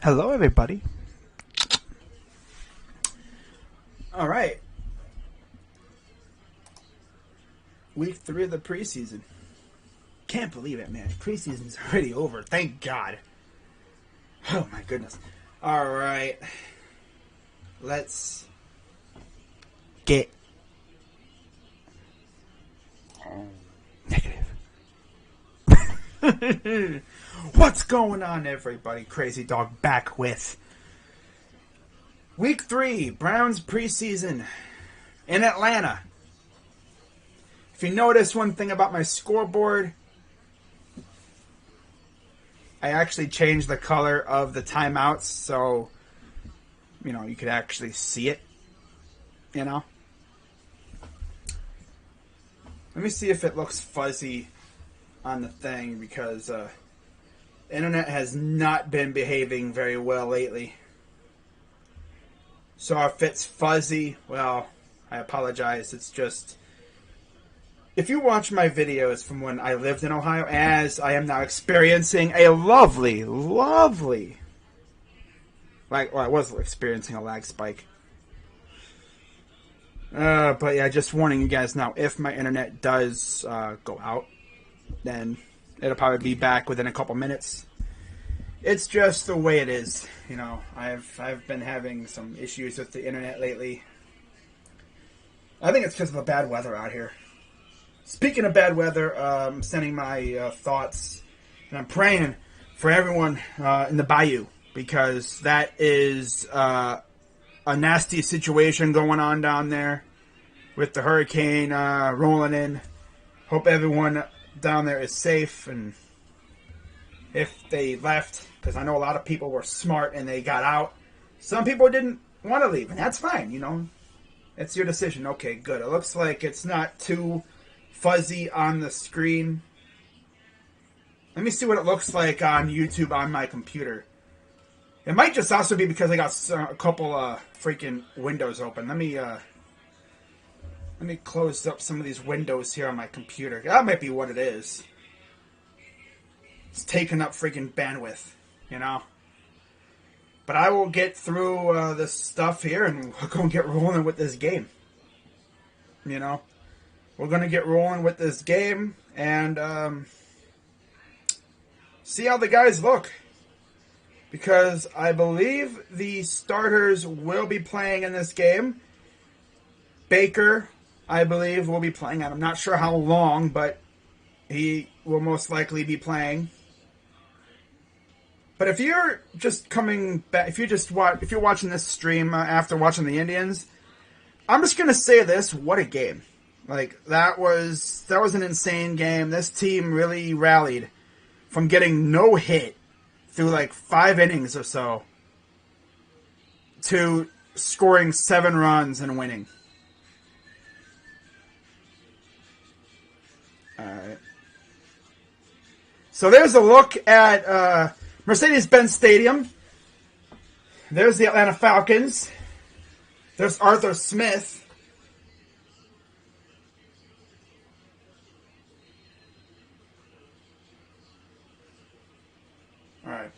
Hello, everybody. All right. Week 3 of the preseason. Can't believe it, man. Preseason's already over. Thank God. Oh, my goodness. All right. Let's get Negative. What's going on, everybody? Crazy Dog back with Week 3, Browns preseason in Atlanta. If you notice one thing about my scoreboard, I actually changed the color of the timeouts so, you could actually see it, Let me see if it looks fuzzy on the thing because the internet has not been behaving very well lately. So if it's fuzzy, well, I apologize. It's just, if you watch my videos from when I lived in Ohio, as I am now experiencing a lovely, I was experiencing a lag spike. But yeah, just warning you guys now, if my internet does go out, then it'll probably be back within a couple minutes. It's just the way it is. I've been having some issues with the internet lately. I think it's because of the bad weather out here. Speaking of bad weather, I'm sending my thoughts, and I'm praying for everyone in the bayou, because that is a nasty situation going on down there with the hurricane rolling in. Hope everyone down there is safe, and if they left, because I know a lot of people were smart and they got out. Some people didn't want to leave, and that's fine, It's your decision. Okay, good. It looks like it's not too fuzzy on the screen. Let me see what it looks like on YouTube on my computer. It might just also be because I got a couple freaking windows open. Let me close up some of these windows here on my computer. That might be what it is. It's taking up freaking bandwidth, But I will get through this stuff here, and we're going to get rolling with this game. We're going to get rolling with this game and see how the guys look. Because I believe the starters will be playing in this game. Baker, I believe, will be playing. I'm not sure how long, but he will most likely be playing. But if you're just coming back, if you're watching this stream after watching the Indians, I'm just gonna say this: what a game! That was an insane game. This team really rallied from getting no hit through 5 innings or so to scoring 7 runs and winning. All right. So there's a look at Mercedes-Benz Stadium. There's the Atlanta Falcons. There's Arthur Smith. All right.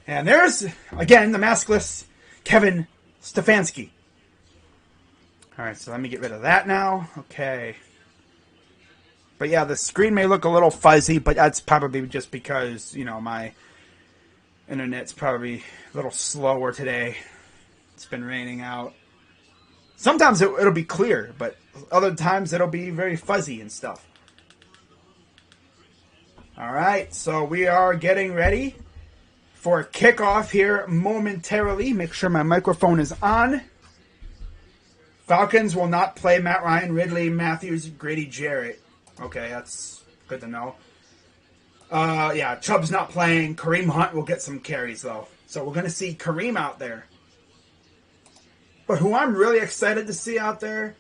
And there's, again, the maskless Kevin Stefanski. All right, so let me get rid of that now. Okay. But yeah, the screen may look a little fuzzy, but that's probably just because, my internet's probably a little slower today. It's been raining out. Sometimes it'll be clear, but other times it'll be very fuzzy and stuff. All right, so we are getting ready for kickoff here momentarily. Make sure my microphone is on. Falcons will not play Matt Ryan, Ridley, Matthews, Grady Jarrett. Okay, that's good to know. Chubb's not playing. Kareem Hunt will get some carries, though. So we're going to see Kareem out there. But who I'm really excited to see out there,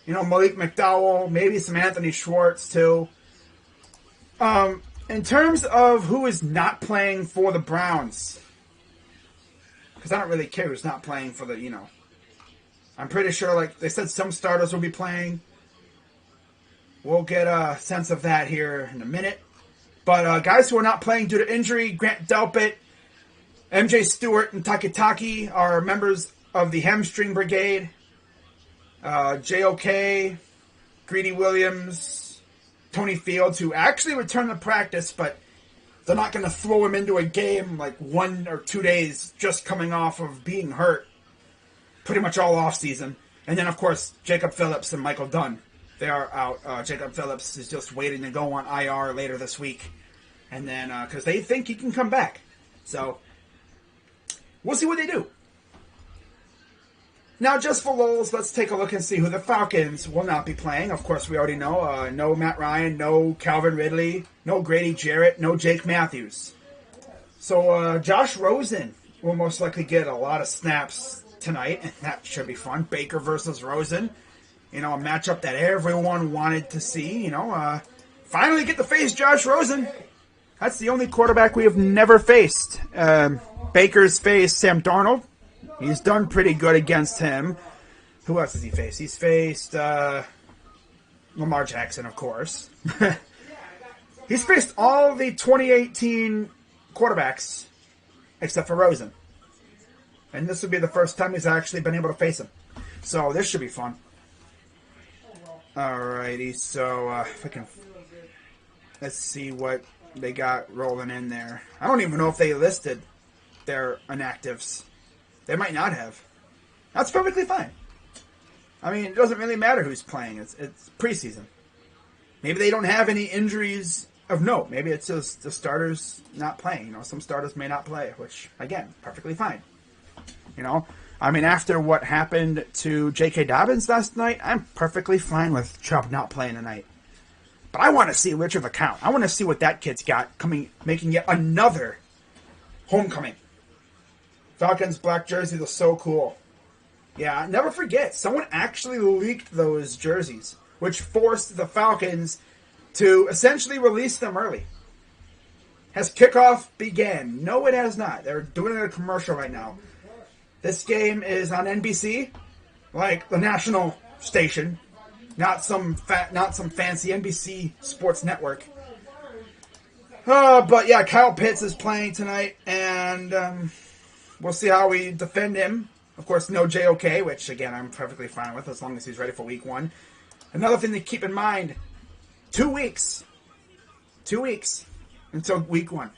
Malik McDowell, maybe some Anthony Schwartz, too. In terms of who is not playing for the Browns, because I don't really care who's not playing for the, I'm pretty sure, they said some starters will be playing. We'll get a sense of that here in a minute. But guys who are not playing due to injury, Grant Delpit, MJ Stewart and Takitaki are members of the Hamstring Brigade. JOK, Greedy Williams, Tony Fields, who actually returned to practice, but they're not going to throw him into a game like 1 or 2 days just coming off of being hurt pretty much all off season. And then, of course, Jacob Phillips and Michael Dunn. They are out. Jacob Phillips is just waiting to go on IR later this week. And then, because they think he can come back. So, we'll see what they do. Now, just for lulz, let's take a look and see who the Falcons will not be playing. Of course, we already know. No Matt Ryan, no Calvin Ridley, no Grady Jarrett, no Jake Matthews. So, Josh Rosen will most likely get a lot of snaps tonight, and that should be fun. Baker versus Rosen. You know, a matchup that everyone wanted to see. You know, finally get to face Josh Rosen. That's the only quarterback we have never faced. Baker's faced Sam Darnold. He's done pretty good against him. Who else has he faced? He's faced Lamar Jackson, of course. He's faced all the 2018 quarterbacks except for Rosen. And this would be the first time he's actually been able to face him. So this should be fun. Alrighty, so if I can... Let's see what they got rolling in there. I don't even know if they listed their inactives. They might not have. That's perfectly fine. I mean, it doesn't really matter who's playing. It's preseason. Maybe they don't have any injuries of note. Maybe it's just the starters not playing. You know, some starters may not play, which, again, perfectly fine. You know, I mean, after what happened to J.K. Dobbins last night, I'm perfectly fine with Chubb not playing tonight. But I want to see Richard LeCounte. I want to see what that kid's got making yet another homecoming. Falcons black jersey was so cool. Yeah, never forget, someone actually leaked those jerseys, which forced the Falcons to essentially release them early. Has kickoff began? No, it has not. They're doing a commercial right now. This game is on NBC, like the national station, not some fancy NBC sports network. But yeah, Kyle Pitts is playing tonight, and we'll see how we defend him. Of course, no JOK, which again I'm perfectly fine with as long as he's ready for week 1. Another thing to keep in mind: 2 weeks. 2 weeks until week 1.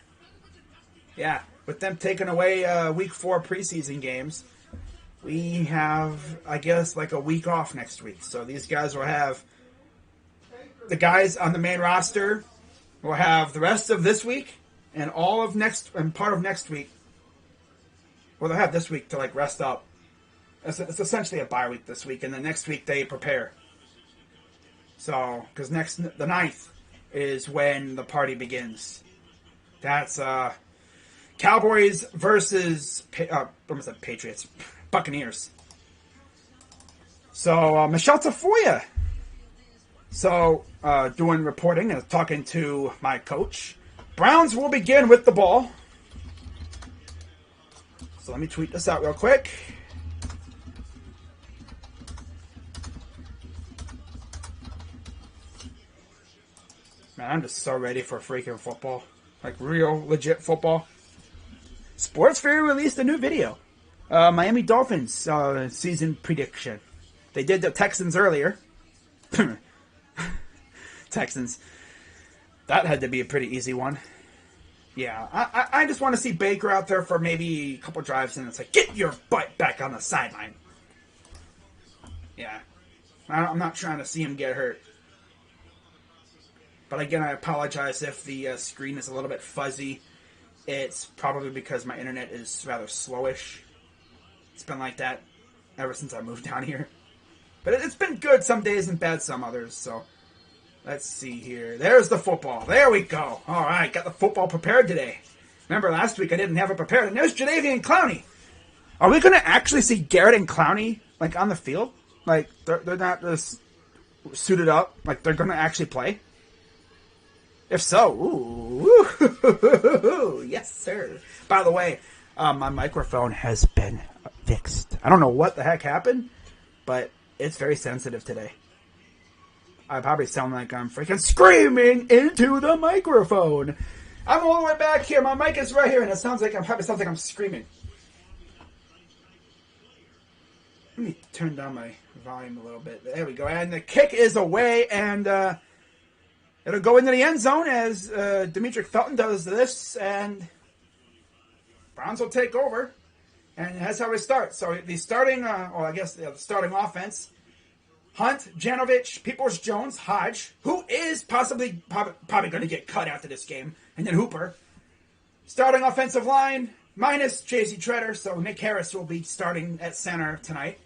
Yeah. With them taking away week 4 preseason games, we have, I guess, like a week off next week. So these guys will have, the guys on the main roster will have the rest of this week and all of next, and part of next week. Well, they'll have this week to like rest up. It's essentially a bye week this week, and then next week they prepare. So, because the 9th is when the party begins. That's, Cowboys versus Patriots, Buccaneers. So Michelle Tafoya. So doing reporting and talking to my coach. Browns will begin with the ball. So let me tweet this out real quick. Man, I'm just so ready for freaking football. Like real legit football. Sports Fair released a new video. Miami Dolphins season prediction. They did the Texans earlier. Texans. That had to be a pretty easy one. Yeah, I just want to see Baker out there for maybe a couple drives, and it's like, get your butt back on the sideline. Yeah. I'm not trying to see him get hurt. But again, I apologize if the screen is a little bit fuzzy. It's probably because my internet is rather slowish. It's been like that ever since I moved down here. But it's been good some days and bad some others, so let's see here. There's the football. There we go. All right, got the football prepared today. Remember last week I didn't have it prepared, and there's Jadeveon Clowney. Are we going to actually see Garrett and Clowney like on the field? Like they're not just suited up. Like they're going to actually play? If so, ooh, yes, sir. By the way, my microphone has been fixed. I don't know what the heck happened, but it's very sensitive today. I probably sound like I'm freaking screaming into the microphone. I'm all the way back here. My mic is right here, and it sounds like I'm screaming. Let me turn down my volume a little bit. There we go. And the kick is away, and it'll go into the end zone as Demetric Felton does this, and Browns will take over. And that's how we start. So the starting, the starting offense, Hunt, Janovich, Peoples-Jones, Hodge, who is probably going to get cut after this game, and then Hooper. Starting offensive line, minus J.C. Treader, so Nick Harris will be starting at center tonight.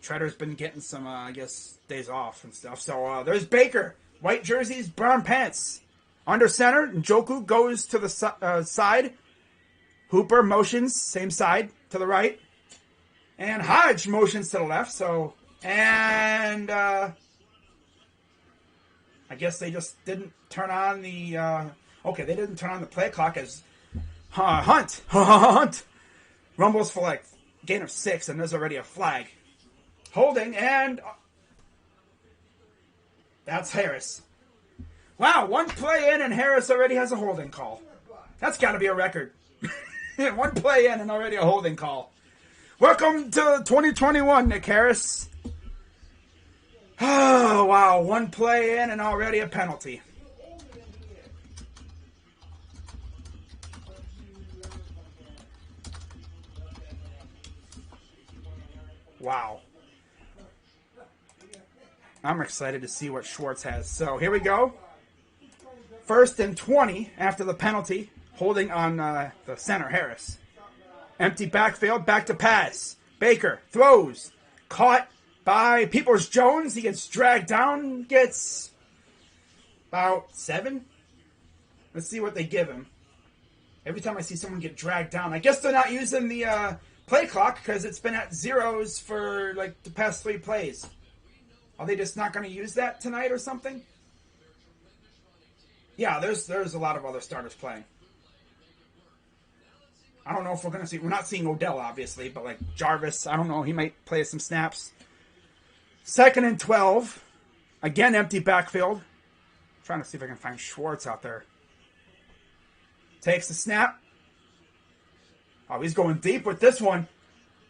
Treader's been getting some, days off and stuff. So there's Baker, white jerseys, brown pants. Under center, Njoku goes to the side. Hooper motions, same side, to the right. And Hodge motions to the left. So, and I guess they just didn't turn on the, they didn't turn on the play clock as Hunt rumbles for like gain of 6, and there's already a flag. Holding, and that's Harris. Wow, one play in and Harris already has a holding call. That's got to be a record. One play in and already a holding call. Welcome to 2021, Nick Harris. Oh, wow, one play in and already a penalty. Wow. I'm excited to see what Schwartz has. So here we go. 1st and 20 after the penalty, holding on the center, Harris. Empty backfield, back to pass. Baker throws. Caught by Peoples-Jones. He gets dragged down, gets about 7. Let's see what they give him. Every time I see someone get dragged down, I guess they're not using the play clock because it's been at zeros for like the past 3 plays. Are they just not going to use that tonight or something? Yeah, there's a lot of other starters playing. I don't know if we're going to see... We're not seeing Odell, obviously, but like Jarvis, I don't know. He might play some snaps. 2nd and 12. Again, empty backfield. I'm trying to see if I can find Schwartz out there. Takes the snap. Oh, he's going deep with this one.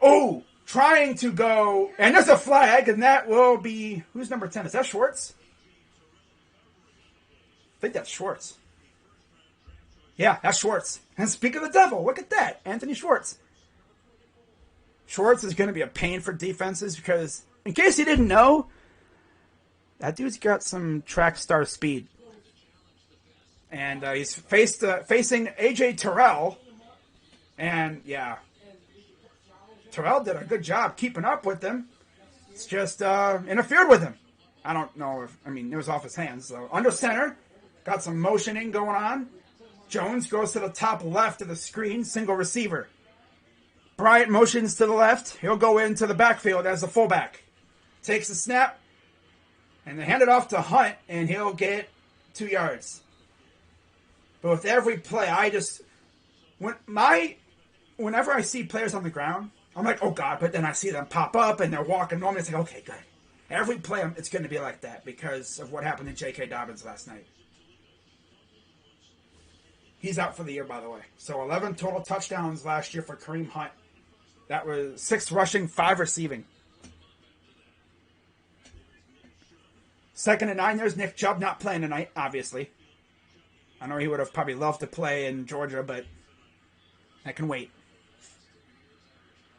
Oh! Trying to go, and there's a flag, and that will be, who's number 10? Is that Schwartz? I think that's Schwartz. Yeah, that's Schwartz. And speak of the devil, look at that, Anthony Schwartz. Schwartz is going to be a pain for defenses because, in case you didn't know, that dude's got some track star speed. And he's facing A.J. Terrell, and yeah, Terrell did a good job keeping up with them. It's just interfered with him. I don't know it was off his hands. So under center, got some motioning going on. Jones goes to the top left of the screen, single receiver. Bryant motions to the left. He'll go into the backfield as a fullback. Takes the snap, and they hand it off to Hunt, and he'll get 2 yards. But with every play, whenever I see players on the ground, I'm like, oh, God, but then I see them pop up, and they're walking normally. It's like, okay, good. Every play, it's going to be like that because of what happened to J.K. Dobbins last night. He's out for the year, by the way. So 11 total touchdowns last year for Kareem Hunt. That was 6 rushing, 5 receiving. 2nd and 9, there's Nick Chubb not playing tonight, obviously. I know he would have probably loved to play in Georgia, but that can wait.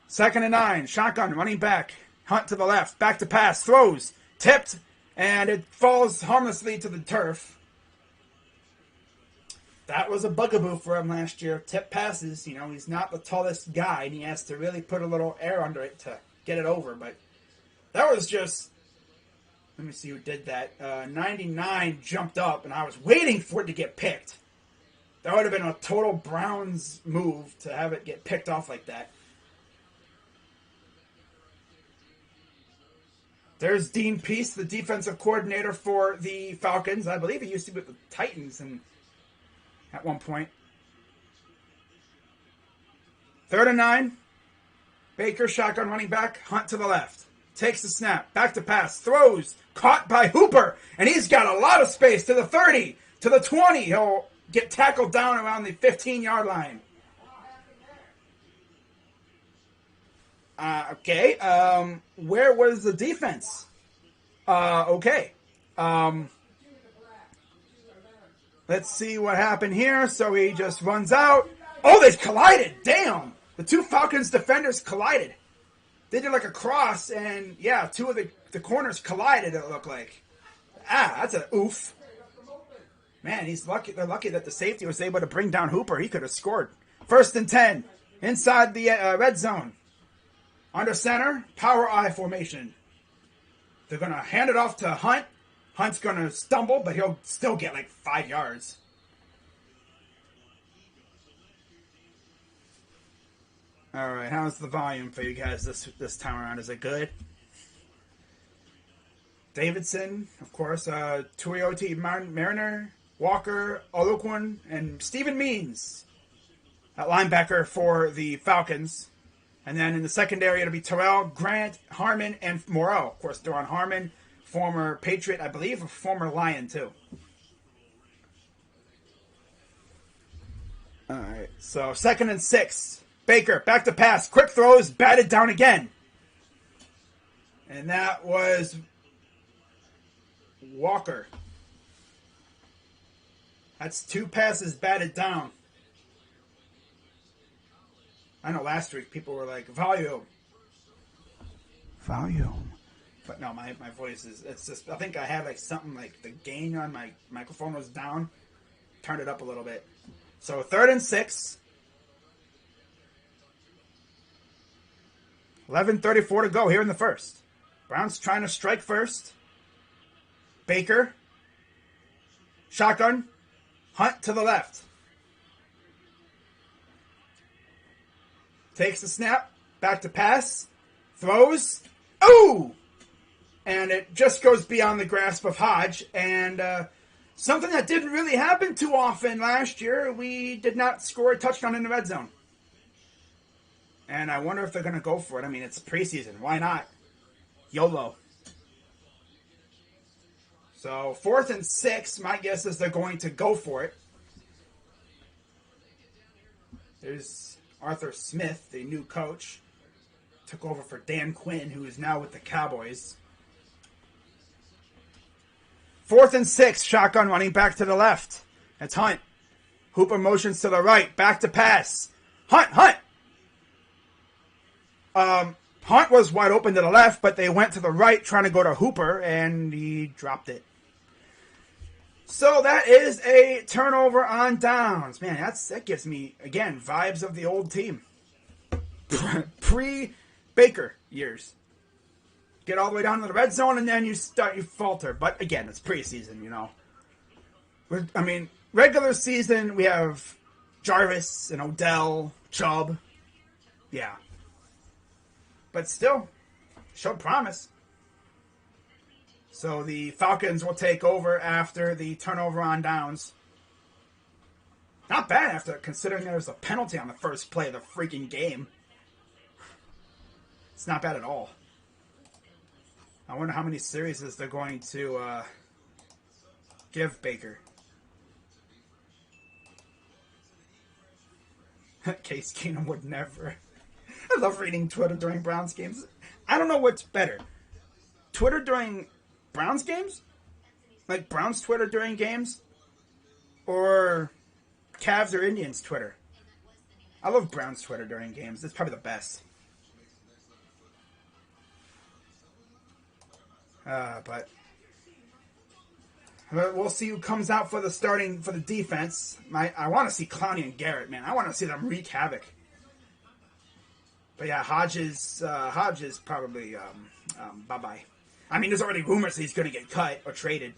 2nd and 9, shotgun, running back. Hunt to the left, back to pass, throws, tipped, and it falls harmlessly to the turf. That was a bugaboo for him last year. Tip passes, he's not the tallest guy, and he has to really put a little air under it to get it over. But that was just, let me see who did that. 99 jumped up, and I was waiting for it to get picked. That would have been a total Browns move to have it get picked off like that. There's Dean Pease, the defensive coordinator for the Falcons. I believe he used to be with the Titans at one point. 3rd and 9. Baker, shotgun running back. Hunt to the left. Takes the snap. Back to pass. Throws. Caught by Hooper. And he's got a lot of space to the 30. To the 20. He'll get tackled down around the 15-yard line. Okay. Where was the defense? Okay. Let's see what happened here. So he just runs out. Oh, they collided. Damn. The two Falcons defenders collided. They did like a cross, and yeah, two of the corners collided, it looked like. That's an oof. Man, he's lucky. They're lucky that the safety was able to bring down Hooper. He could have scored. 1st and 10. Inside the red zone. Under center, power I formation. They're going to hand it off to Hunt. Hunt's going to stumble, but he'll still get like 5 yards. All right, how's the volume for you guys this time around? Is it good? Davidson, of course, Tuioti Mariner, Walker, Oluquin, and Stephen Means at linebacker for the Falcons. And then in the secondary, it'll be Terrell, Grant, Harmon, and Morrell. Of course, Duron Harmon, former Patriot, I believe, a former Lion, too. All right, so 2nd and 6. Baker, back to pass. Quick throws, batted down again. And that was Walker. That's 2 passes batted down. I know last week people were like, volume. But no, my voice is, it's just, I think I had like something like the gain on my microphone was down. Turned it up a little bit. So 3rd and 6. 11:34 to go here in the first. Browns trying to strike first. Baker. Shotgun. Hunt to the left. Takes the snap. Back to pass. Throws. Ooh! And it just goes beyond the grasp of Hodge. And something that didn't really happen too often last year. We did not score a touchdown in the red zone. And I wonder if they're going to go for it. I mean, it's preseason. Why not? YOLO. So 4th and 6, my guess is they're going to go for it. There's Arthur Smith, the new coach. Took over for Dan Quinn, who is now with the Cowboys. 4th and 6, shotgun running back to the left. That's Hunt. Hooper motions to the right. Back to pass. Hunt! Hunt was wide open to the left, but they went to the right trying to go to Hooper, and he dropped it. So that is a turnover on downs. Man, that gives me, again, vibes of the old team. Pre-Baker years. Get all the way down to the red zone, and then you falter. But again, it's preseason, you know. I mean, regular season, we have Jarvis and Odell, Chubb. Yeah. But still, showed promise. So the Falcons will take over after the turnover on downs. Not bad after considering there was a penalty on the first play of the freaking game. It's not bad at all. I wonder how many series they're going to give Baker. Case Keenum would never. I love reading Twitter during Browns games. I don't know what's better. Twitter during Browns games? Like Browns Twitter during games? Or Cavs or Indians Twitter? I love Browns Twitter during games. It's probably the best. But we'll see who comes out for the defense. I want to see Clowney and Garrett, man. I want to see them wreak havoc. But yeah, Hodge is probably bye-bye. I mean, there's already rumors he's going to get cut or traded.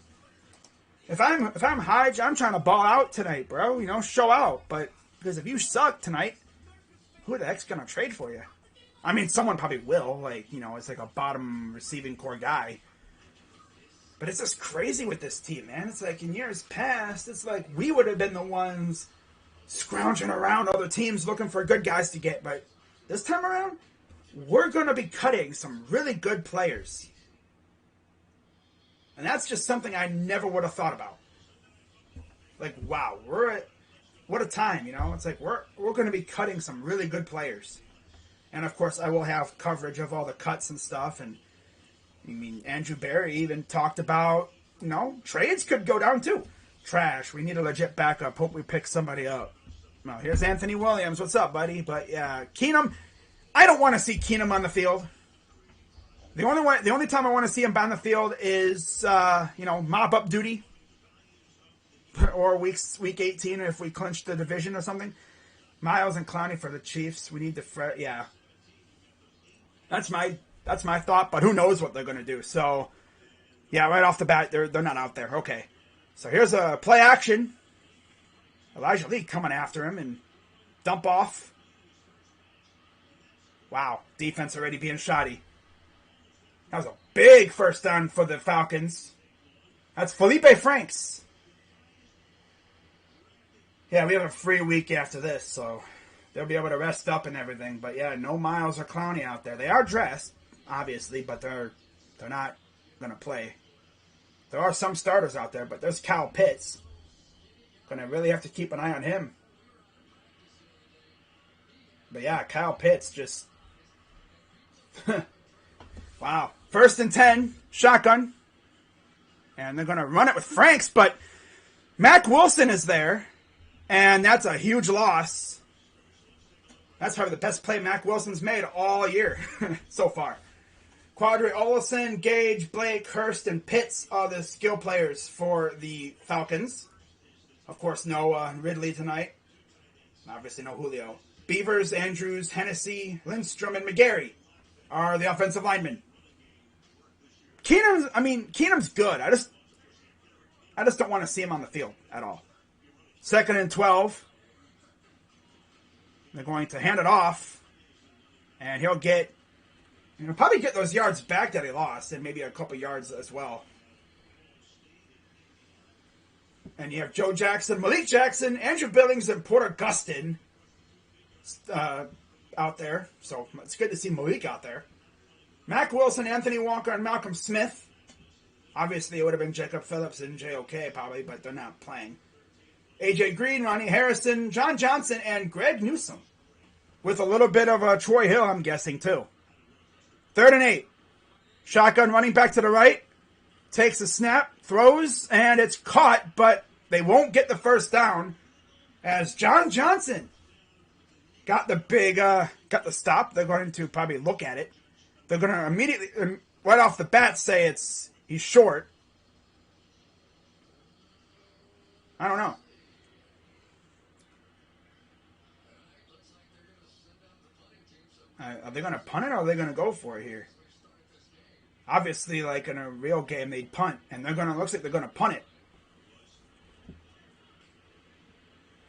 If I'm Hodge, I'm trying to ball out tonight, bro. You know, show out. But because if you suck tonight, who the heck's going to trade for you? I mean, someone probably will. Like, you know, it's like a bottom receiving core guy. But it's just crazy with this team, man. It's like in years past, it's like we would have been the ones scrounging around other teams looking for good guys to get. But this time around, we're going to be cutting some really good players. And that's just something I never would have thought about. Like, wow, what a time, you know? It's like we're going to be cutting some really good players. And, of course, I will have coverage of all the cuts and stuff. And, I mean, Andrew Barry even talked about, you know, trades could go down, too. Trash. We need a legit backup. Hope we pick somebody up. Well, here's Anthony Williams. What's up, buddy? But, yeah, Keenum. I don't want to see Keenum on the field. The only time I want to see him on the field is, mop-up duty. Or week 18 if we clinch the division or something. Miles and Clowney for the Chiefs. We need to, yeah. That's my thought, but who knows what they're going to do. So, yeah, right off the bat, they're not out there. Okay. So here's a play action. Elijah Lee coming after him and dump off. Wow, defense already being shoddy. That was a big first down for the Falcons. That's Felipe Franks. Yeah, we have a free week after this, so they'll be able to rest up and everything. But yeah, no Miles or Clowney out there. They are dressed, obviously, but they're not going to play. There are some starters out there, but there's Kyle Pitts. Going to really have to keep an eye on him. But yeah, Kyle Pitts just... wow. 1st and 10, shotgun. And they're going to run it with Franks, but Mack Wilson is there. And that's a huge loss. That's probably the best play Mack Wilson's made all year so far. Quadri Olsen, Gage, Blake, Hurst, and Pitts are the skill players for the Falcons. Of course, no Ridley tonight. Obviously, no Julio. Beavers, Andrews, Hennessy, Lindstrom, and McGarry are the offensive linemen. Keenum's good. I just don't want to see him on the field at all. 2nd and 12. They're going to hand it off, and he'll probably get those yards back that he lost, and maybe a couple yards as well. And you have Joe Jackson, Malik Jackson, Andrew Billings, and Porter Gustin out there. So it's good to see Malik out there. Mack Wilson, Anthony Walker, and Malcolm Smith. Obviously, it would have been Jacob Phillips and JOK probably, but they're not playing. AJ Green, Ronnie Harrison, John Johnson, and Greg Newsome. With a little bit of Troy Hill, I'm guessing, too. 3rd and 8. Shotgun running back to the right. Takes a snap, throws, and it's caught, but they won't get the first down as John Johnson got the stop. They're going to probably look at it. They're going to immediately, right off the bat, say he's short. I don't know. Are they going to punt it or are they going to go for it here? Obviously, like in a real game, they'd punt, and looks like they're going to punt it.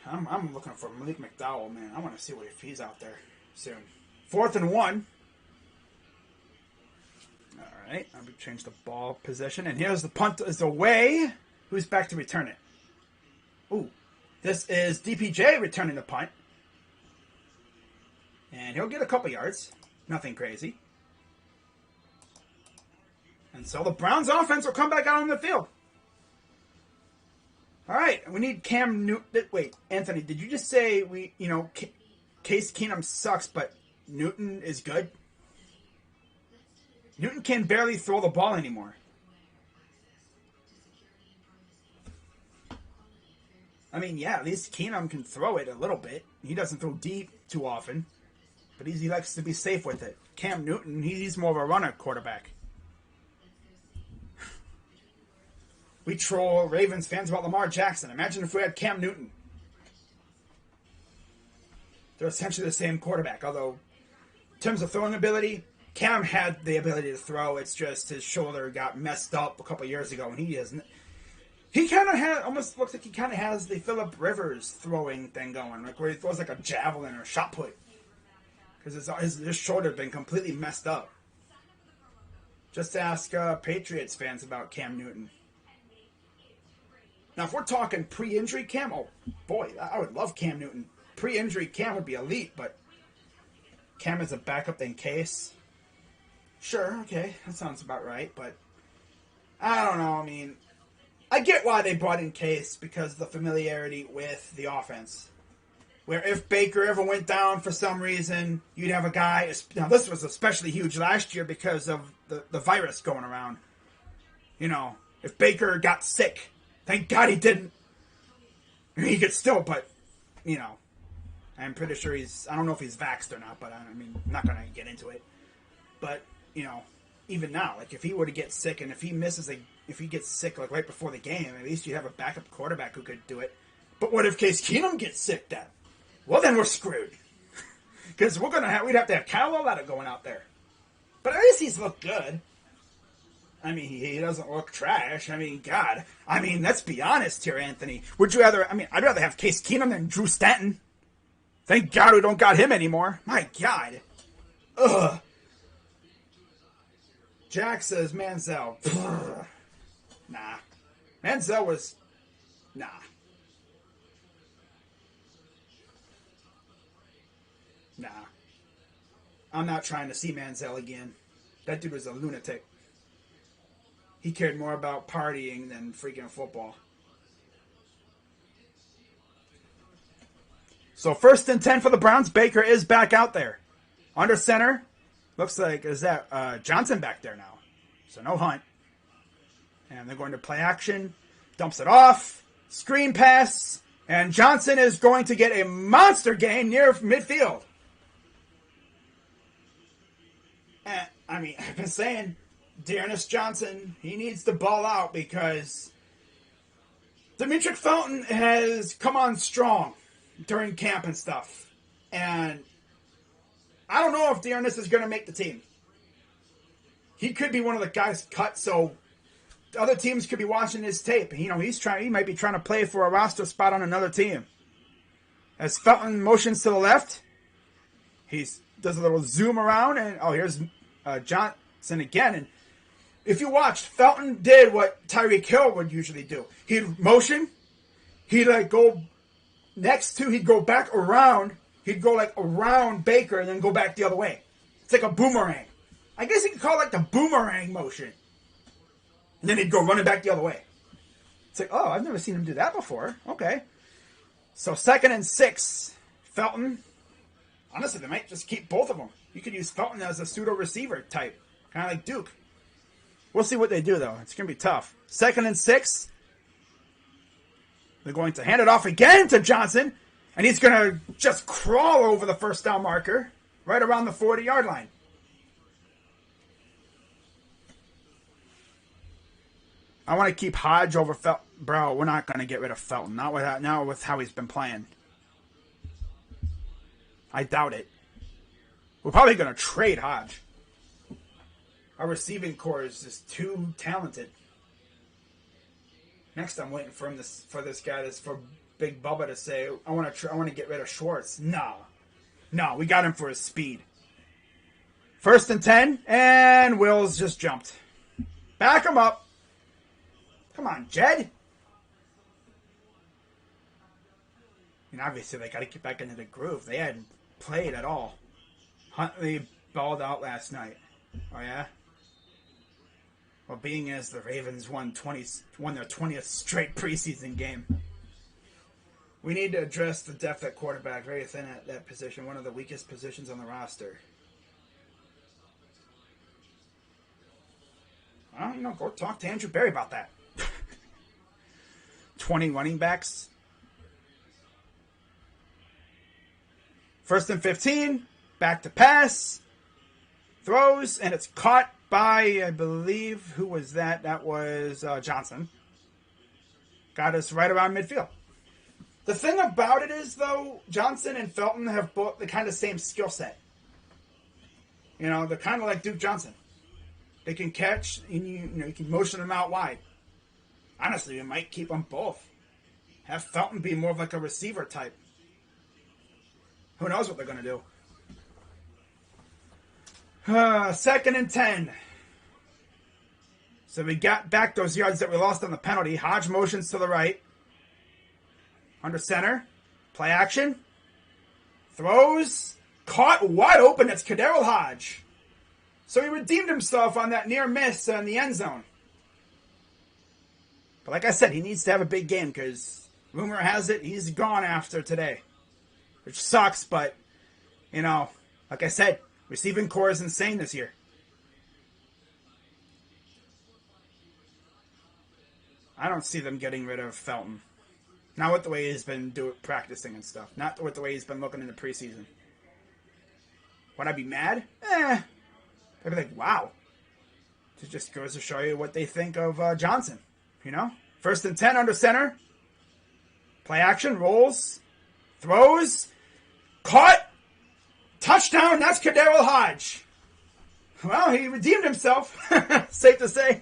I'm looking for Malik McDowell, man. I want to see if he's out there soon. 4th and 1. All right, I'm going to change the ball position, and here's the punt is away. Who's back to return it? Ooh, this is DPJ returning the punt. And he'll get a couple yards. Nothing crazy. And so the Browns offense will come back out on the field. All right, we need Cam Newton. Wait, Anthony, did you just say Case Keenum sucks, but Newton is good? Newton can barely throw the ball anymore. I mean, yeah, at least Keenum can throw it a little bit. He doesn't throw deep too often, but he likes to be safe with it. Cam Newton, he's more of a runner quarterback. We troll Ravens fans about Lamar Jackson. Imagine if we had Cam Newton. They're essentially the same quarterback, although in terms of throwing ability, Cam had the ability to throw. It's just his shoulder got messed up a couple years ago, and he isn't. He kind of almost looks like he kind of has the Phillip Rivers throwing thing going, like where he throws like a javelin or a shot put. Because his shoulder had been completely messed up. Just ask Patriots fans about Cam Newton. Now, if we're talking pre-injury Cam, oh boy, I would love Cam Newton. Pre-injury Cam would be elite, but Cam is a backup in case. Sure, okay, that sounds about right, but I don't know. I mean, I get why they brought in Case because of the familiarity with the offense. Where if Baker ever went down for some reason, you'd have a guy. Now, this was especially huge last year because of the virus going around. You know, if Baker got sick, thank God he didn't. I mean, he could still, but, you know, I'm pretty sure I don't know if he's vaxxed or not, but I mean, I'm not going to get into it. But, you know, even now, like, if he were to get sick and if he gets sick, like, right before the game, at least you have a backup quarterback who could do it. But what if Case Keenum gets sick then? Well, then we're screwed. Because we'd have to have Carolina going out there. But at least he's looked good. I mean, he doesn't look trash. I mean, God. I mean, let's be honest here, Anthony. Would you rather, I'd rather have Case Keenum than Drew Stanton. Thank God we don't got him anymore. My God. Ugh. Jack says Manziel. Nah. Manziel was... Nah. Nah. I'm not trying to see Manziel again. That dude was a lunatic. He cared more about partying than freaking football. So 1st and 10 for the Browns. Baker is back out there. Under center. Looks like, is that Johnson back there now? So no Hunt. And they're going to play action. Dumps it off. Screen pass. And Johnson is going to get a monster gain near midfield. And, I've been saying, Dearness Johnson, he needs to ball out because Demetric Felton has come on strong during camp and stuff. And I don't know if Dearness is going to make the team. He could be one of the guys cut, so other teams could be watching his tape. You know, he might be trying to play for a roster spot on another team. As Felton motions to the left, he does a little zoom around, and here's Johnson again. And if you watched, Felton did what Tyreek Hill would usually do. He'd motion, he'd go he'd go back around, he'd go around Baker and then go back the other way. It's like a boomerang. I guess you could call it the boomerang motion. And then he'd go running back the other way. It's like, oh, I've never seen him do that before. Okay. So 2nd and 6. Felton. Honestly, they might just keep both of them. You could use Felton as a pseudo-receiver type. Kind of like Duke. We'll see what they do, though. It's going to be tough. 2nd and 6. They're going to hand it off again to Johnson. And he's going to just crawl over the first down marker. Right around the 40-yard line. I want to keep Hodge over Felton. Bro, we're not going to get rid of Felton. Not with how he's been playing. I doubt it. We're probably going to trade Hodge. Our receiving core is just too talented. Next, I'm waiting for Big Bubba to say, I want to get rid of Schwartz. No, we got him for his speed. 1st and 10, and Wills just jumped. Back him up. Come on, Jed. Obviously, they got to get back into the groove. They hadn't played at all. Huntley balled out last night. Oh, yeah? Well, being as the Ravens won their 20th straight preseason game. We need to address the depth at quarterback. Very thin at that position. One of the weakest positions on the roster. Well, go talk to Andrew Berry about that. 20 running backs. 1st and 15. Back to pass. Throws, and it's caught by, I believe, who was that? That was Johnson. Got us right around midfield. The thing about it is, though, Johnson and Felton have both the kind of same skill set. They're kind of like Duke Johnson. They can catch, and you can motion them out wide. Honestly, we might keep them both. Have Felton be more of like a receiver type. Who knows what they're going to do. 2nd and 10. So we got back those yards that we lost on the penalty. Hodge motions to the right. Under center. Play action. Throws. Caught wide open. It's Kadarius Hodge. So he redeemed himself on that near miss in the end zone. But like I said, he needs to have a big game because rumor has it he's gone after today. Which sucks, but, you know, like I said, receiving core is insane this year. I don't see them getting rid of Felton. Not with the way he's been practicing and stuff. Not with the way he's been looking in the preseason. Would I be mad? I'd be like, wow. It just goes to show you what they think of Johnson. You know? 1st and 10 under center. Play action, rolls, throws, caught, touchdown, that's Kadarius Hodge. Well, he redeemed himself. Safe to say.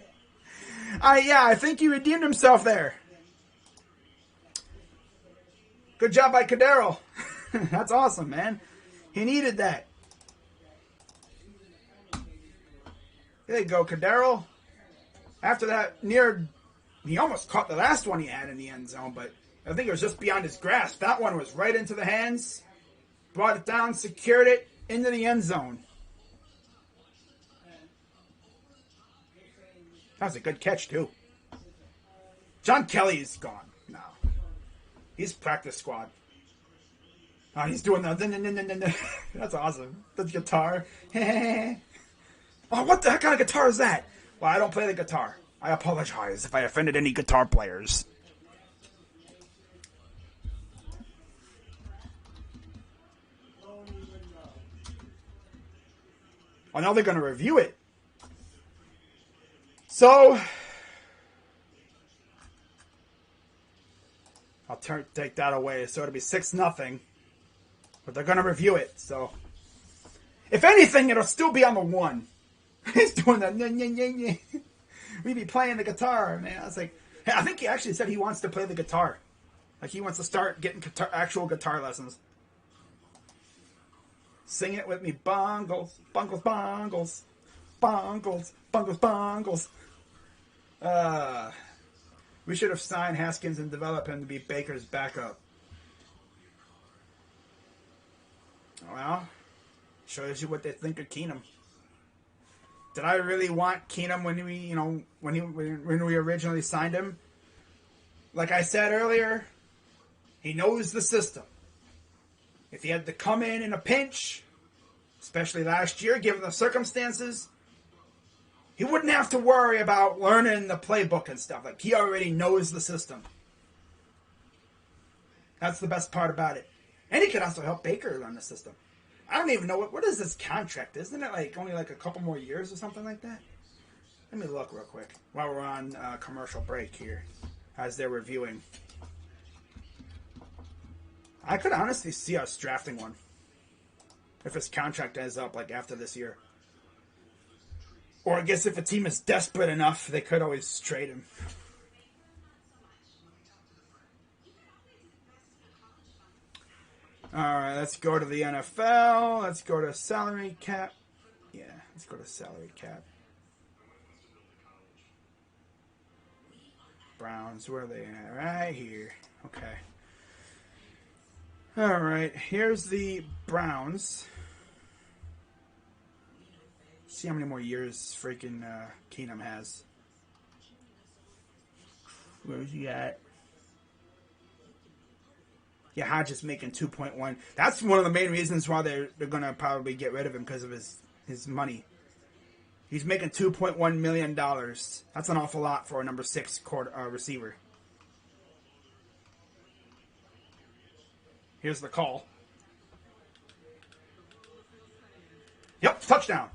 I think he redeemed himself there. Good job by Kadarius. That's awesome, man. He needed that. There you go, Kadarius. After that, he almost caught the last one he had in the end zone, but I think it was just beyond his grasp. That one was right into the hands. Brought it down, secured it into the end zone. That was a good catch, too. John Kelly's gone now. He's practice squad. Oh, he's doing the... That's awesome. The guitar. Oh, what the heck kind of guitar is that? Well, I don't play the guitar. I apologize if I offended any guitar players. Well, now they're going to review it. So, I'll take that away. So it'll be 6-0. But they're going to review it. So, if anything, it'll still be on the 1. He's doing that. We be playing the guitar, man. I was like, hey, I think he actually said he wants to play the guitar. Like he wants to start getting actual guitar lessons. Sing it with me. Bongles, bongles, bongles. Bongles, bongles, bongles. We should have signed Haskins and developed him to be Baker's backup. Well, shows you what they think of Keenum. Did I really want Keenum when we originally signed him? Like I said earlier, he knows the system. If he had to come in a pinch, especially last year, given the circumstances, he wouldn't have to worry about learning the playbook and stuff. Like, he already knows the system. That's the best part about it. And he can also help Baker learn the system. I don't even know what is this contract? Isn't it only a couple more years or something like that? Let me look real quick while we're on commercial break here as they're reviewing. I could honestly see us drafting one if his contract ends up after this year. Or I guess if a team is desperate enough, they could always trade him. Alright, let's go to the NFL. Let's go to salary cap. Yeah, let's go to salary cap. Browns, where are they at? Right here. Okay. Alright, here's the Browns. See how many more years freaking Keenum has. Where's he at? Yeah, Hodge is making 2.1. That's one of the main reasons why they're going to probably get rid of him, because of his money. He's making $2.1 million. That's an awful lot for a number 6 receiver. Here's the call. Yep, touchdown.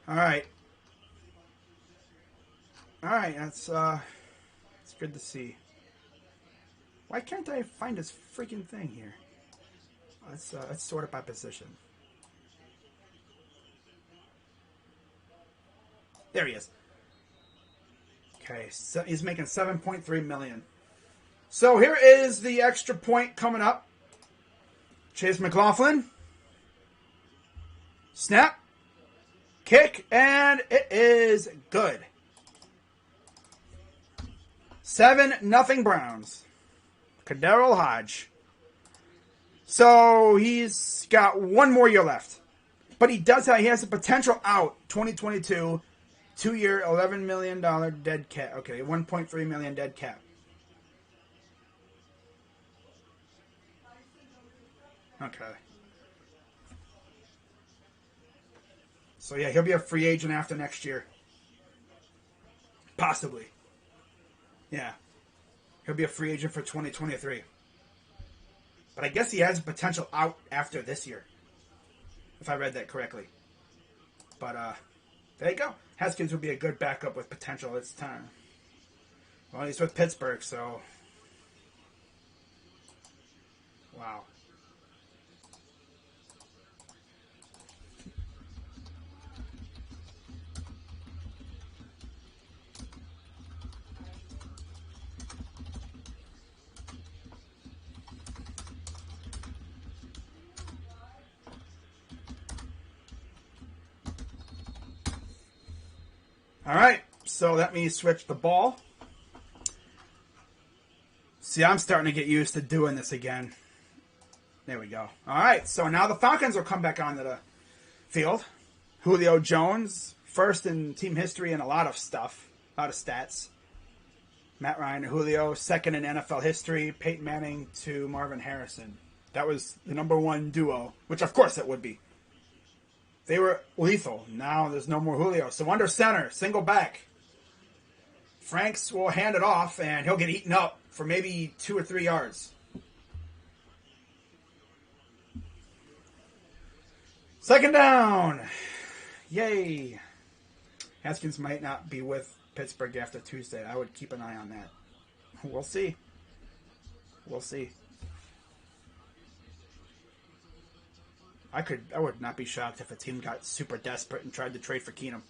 All right. That's good to see. Why can't I find this freaking thing here? Let's sort it by position. There he is. Okay, so he's making $7.3 million. So here is the extra point coming up. Chase McLaughlin. Snap. Kick, and it is good. 7-0 Browns. Kadarius Hodge. So he's got one more year left. But he has a potential out 2022 2-year, $11 million dead cap. Okay, $1.3 million dead cap. Okay. So, yeah, he'll be a free agent after next year. Possibly. Yeah. He'll be a free agent for 2023. But I guess he has potential out after this year, if I read that correctly. But there you go. Haskins would be a good backup with potential this time. Well, he's with Pittsburgh, so... Wow. All right, so let me switch the ball. See, I'm starting to get used to doing this again. There we go. All right, so now the Falcons will come back onto the field. Julio Jones, first in team history in a lot of stuff, a lot of stats. Matt Ryan and Julio, second in NFL history. Peyton Manning to Marvin Harrison. That was the #1 duo, which of course it would be. They were lethal. Now there's no more Julio. So under center, single back. Franks will hand it off, and he'll get eaten up for maybe 2 or 3 yards. Second down. Yay. Haskins might not be with Pittsburgh after Tuesday. I would keep an eye on that. We'll see. We'll see. I would not be shocked if a team got super desperate and tried to trade for Keenum.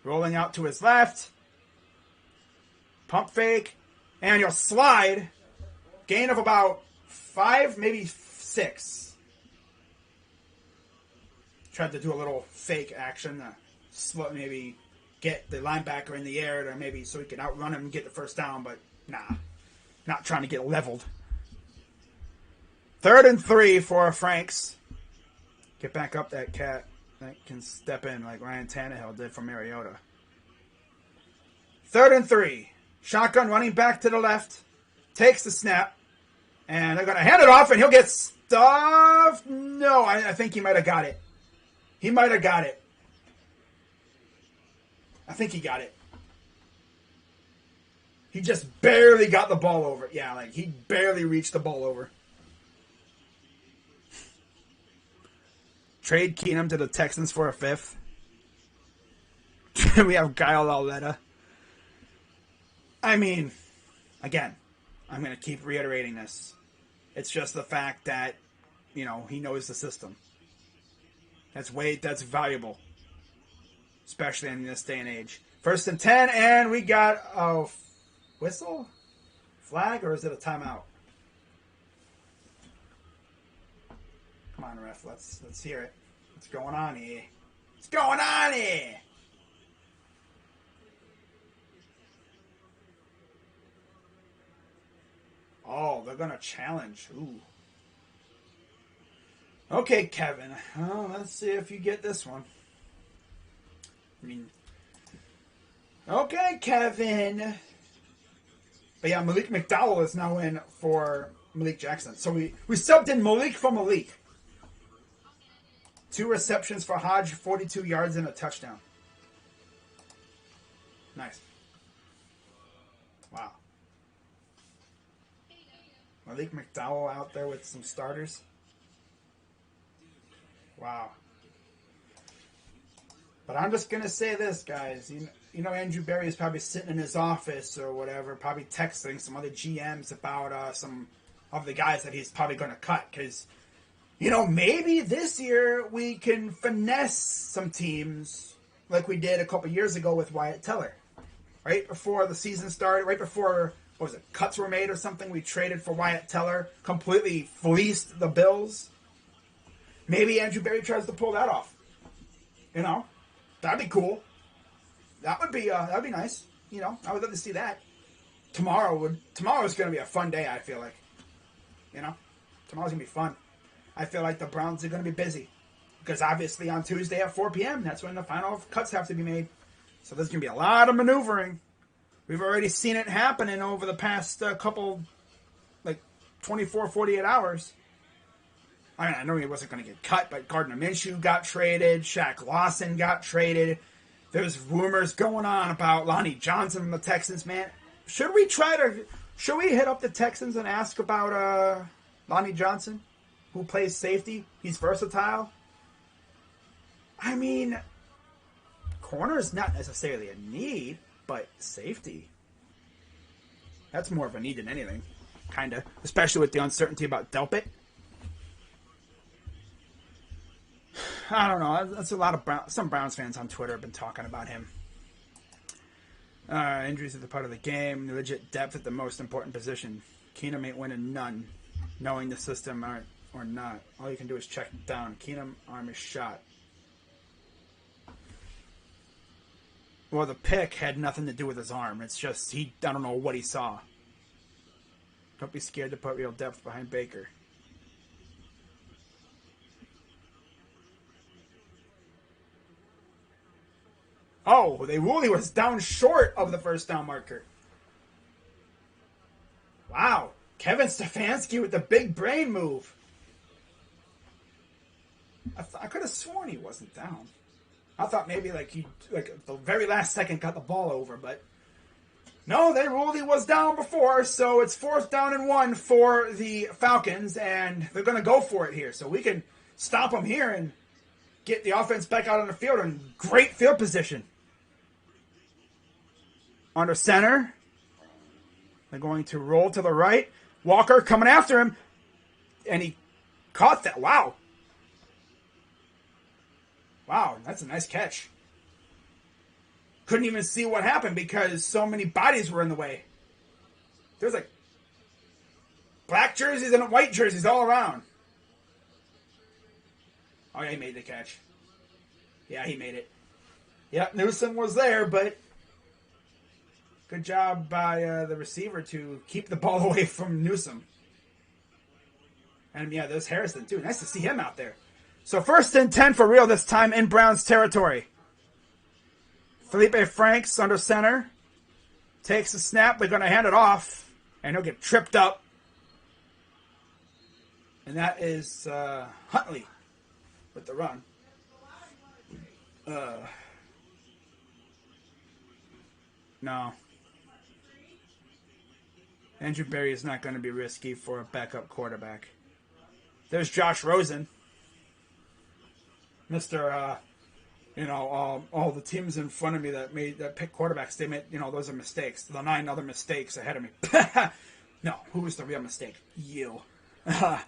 Rolling out to his left. Pump fake. And you'll slide. Gain of about 5, maybe 6. Tried to do a little fake action. Maybe get the linebacker in the air to maybe so he can outrun him and get the first down. But nah. Not trying to get leveled. 3rd and 3 for Franks. Get back up that cat that can step in like Ryan Tannehill did for Mariota. 3rd and 3. Shotgun running back to the left. Takes the snap. And they're going to hand it off and he'll get stuffed. No, I think he might have got it. He might have got it. I think he got it. He just barely got the ball over. Yeah, like he barely reached the ball over. Trade Keenum to the Texans for a 5th. We have Kyle Lauletta. I mean, again, I'm going to keep reiterating this. It's just the fact that, he knows the system. That's valuable. Especially in this day and age. 1st and 10, and we got a whistle? Flag, or is it a timeout? Come on, ref. Let's hear it. What's going on here? What's going on here? Oh, they're gonna challenge. Ooh. Okay, Kevin. Oh, let's see if you get this one. Okay, Kevin. But yeah, Malik McDowell is now in for Malik Jackson. So we subbed in Malik for Malik. 2 receptions for Hodge, 42 yards and a touchdown. Nice. Wow. Malik McDowell out there with some starters. Wow. But I'm just going to say this, guys. Andrew Berry is probably sitting in his office or whatever, probably texting some other GMs about some of the guys that he's probably going to cut. Because, maybe this year we can finesse some teams like we did a couple years ago with Wyatt Teller. Right before the season started, right before, cuts were made or something, we traded for Wyatt Teller, completely fleeced the Bills. Maybe Andrew Berry tries to pull that off. That'd be cool. That'd be nice. I would love to see that. Tomorrow's going to be a fun day, I feel like. Tomorrow's going to be fun. I feel like the Browns are going to be busy. Because obviously on Tuesday at 4 p.m., that's when the final cuts have to be made. So there's going to be a lot of maneuvering. We've already seen it happening over the past couple, 24, 48 hours. I mean, I know he wasn't going to get cut, but Gardner Minshew got traded. Shaq Lawson got traded. There's rumors going on about Lonnie Johnson from the Texans, man. Should we hit up the Texans and ask about Lonnie Johnson, who plays safety? He's versatile. I mean, corner is not necessarily a need, but safety. That's more of a need than anything, kind of. Especially with the uncertainty about Delpit. I don't know. That's a lot of some Browns fans on Twitter have been talking about him. Injuries are the part of the game. Legit depth at the most important position. Keenum ain't winning none. Knowing the system or not. All you can do is check it down. Keenum arm is shot. Well, the pick had nothing to do with his arm. It's just I don't know what he saw. Don't be scared to put real depth behind Baker. Oh, they really was down short of the first down marker. Wow. Kevin Stefanski with the big brain move. I could have sworn he wasn't down. I thought maybe he the very last second got the ball over, but no, they ruled he was down before, so it's 4th down and 1 for the Falcons, and they're going to go for it here. So we can stop them here and get the offense back out on the field in great field position. Under center. They're going to roll to the right. Walker coming after him. And he caught that. Wow. Wow, that's a nice catch. Couldn't even see what happened because so many bodies were in the way. There's black jerseys and white jerseys all around. Oh, yeah, he made the catch. Yeah, he made it. Yep, Newsom was there, but good job by the receiver to keep the ball away from Newsom. And, yeah, there's Harrison, too. Nice to see him out there. So 1st and 10 for real this time in Browns territory. Felipe Franks under center. Takes the snap. They're going to hand it off. And he'll get tripped up. And that is Huntley with the run. No. Andrew Berry is not going to be risky for a backup quarterback. There's Josh Rosen. Mr. All the teams in front of me that picked quarterbacks, they made, those are mistakes. The 9 other mistakes ahead of me. No, who was the real mistake? You. 2nd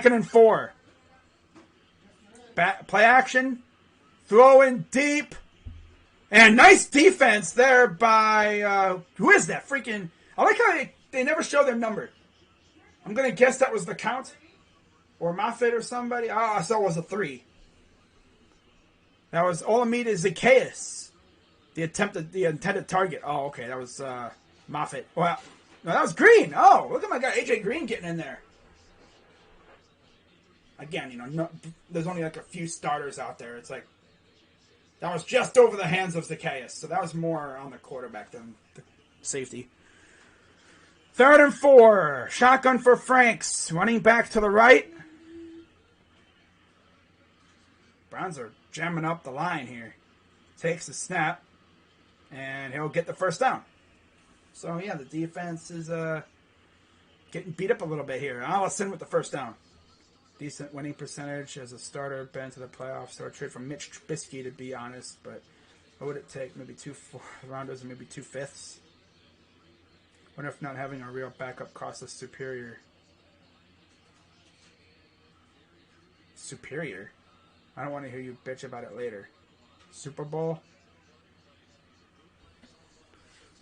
and 4. Play action. Throw in deep. And nice defense there by, who is that? Freaking, I like how they never show their number. I'm going to guess that was the count. Or Moffitt or somebody. I saw it was a 3. That was Olamide Zacchaeus. The intended target. Oh, okay. That was Moffitt. Well, no, that was Green. Oh, look at my guy AJ Green getting in there. Again, there's only a few starters out there. It's that was just over the hands of Zacchaeus. So that was more on the quarterback than the safety. 3rd and 4. Shotgun for Franks. Running back to the right. Browns are jamming up the line here. Takes the snap. And he'll get the 1st down. So, yeah, the defense is getting beat up a little bit here. Allison with the 1st down. Decent winning percentage as a starter. Been to the playoffs. So a trade from Mitch Trubisky, to be honest. But what would it take? Maybe 2 4-rounders and maybe 2 5ths? Wonder if not having a real backup costs us superior. Superior? I don't want to hear you bitch about it later. Super Bowl?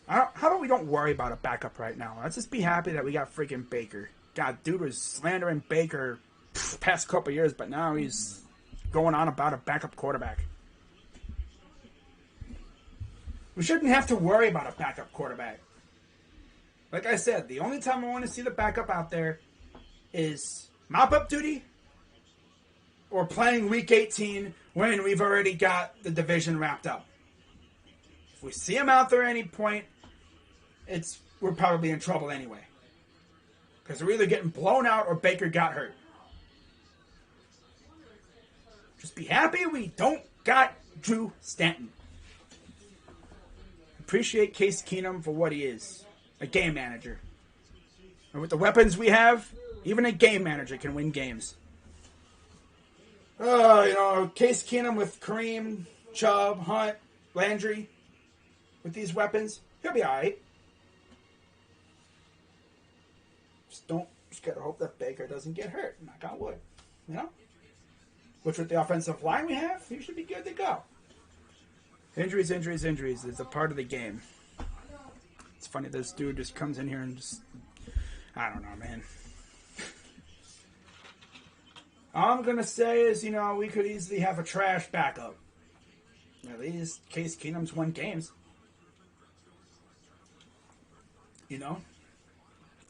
How about we don't worry about a backup right now? Let's just be happy that we got freaking Baker. God, dude was slandering Baker past couple years, but now he's going on about a backup quarterback. We shouldn't have to worry about a backup quarterback. Like I said, the only time I want to see the backup out there is mop-up duty or playing Week 18 when we've already got the division wrapped up. If we see him out there at any point, we're probably in trouble anyway. Because we're either getting blown out or Baker got hurt. Just be happy we don't got Drew Stanton. Appreciate Case Keenum for what he is. A game manager. And with the weapons we have, even a game manager can win games. Case Keenum with Kareem, Chubb, Hunt, Landry. With these weapons, he'll be alright. Just gotta hope that Baker doesn't get hurt. Knock on wood. Which with the offensive line we have, he should be good to go. Injuries. It's a part of the game. It's funny, this dude just comes in here and just... I don't know, man. All I'm going to say is, we could easily have a trash backup. At least Case Keenum's won games.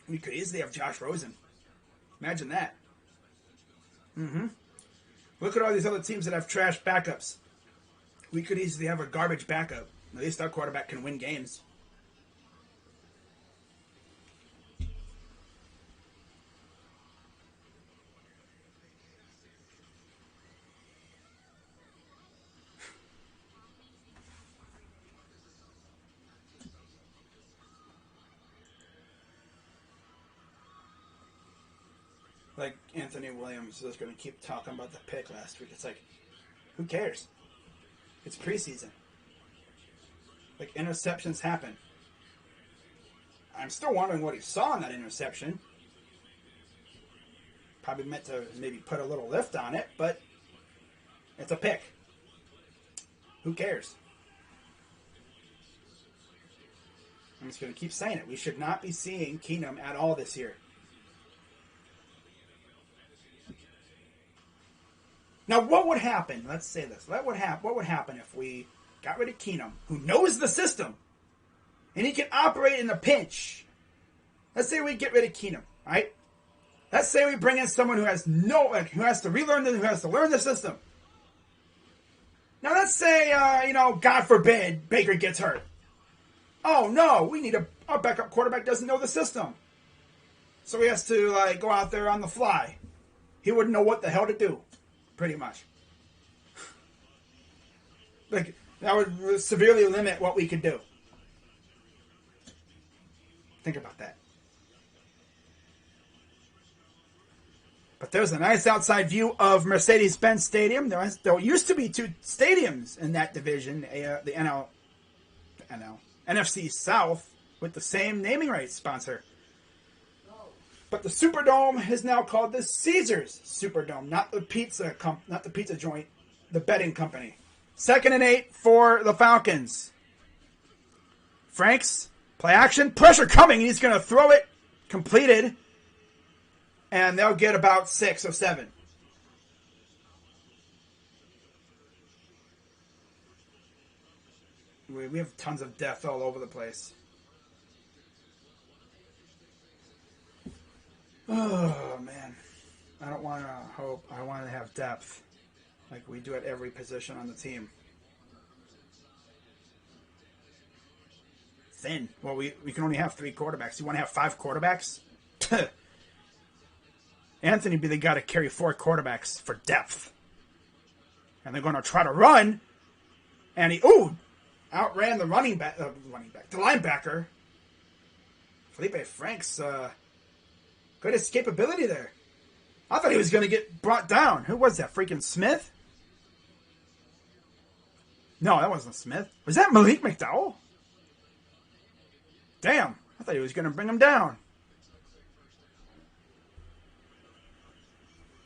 We could easily have Josh Rosen. Imagine that. Look at all these other teams that have trash backups. We could easily have a garbage backup. At least our quarterback can win games. Like Anthony Williams was going to keep talking about the pick last week. It's like, who cares? It's preseason. Like, interceptions happen. I'm still wondering what he saw in that interception. Probably meant to maybe put a little lift on it, but it's a pick. Who cares? I'm just going to keep saying it. We should not be seeing Keenum at all this year. Now, what would happen? Let's say this. What would happen if we got rid of Keenum, who knows the system, and he can operate in a pinch? Let's say we get rid of Keenum, right? Let's say we bring in someone who has who has to learn the system. Now, let's say, God forbid, Baker gets hurt. Oh no, we need our backup quarterback doesn't know the system, so he has to go out there on the fly. He wouldn't know what the hell to do. Pretty much. That would severely limit what we could do. Think about that. But there's a nice outside view of Mercedes-Benz Stadium. There used to be two stadiums in that division, the NFC South, with the same naming rights sponsor. But the Superdome is now called the Caesars Superdome, not the pizza joint, the betting company. 2nd and 8 for the Falcons. Franks, play action, pressure coming. He's going to throw it, completed, and they'll get about 6 or 7. We have tons of depth all over the place. Oh, man. I don't want to hope. I want to have depth like we do at every position on the team. Thin. Well, we can only have 3 quarterbacks. You want to have 5 quarterbacks? Anthony be the guy to carry 4 quarterbacks for depth. And they're going to try to run. And he, outran the the linebacker. Felipe Franks, good escapability there. I thought he was going to get brought down. Who was that? Freaking Smith? No, that wasn't Smith. Was that Malik McDowell? Damn. I thought he was going to bring him down.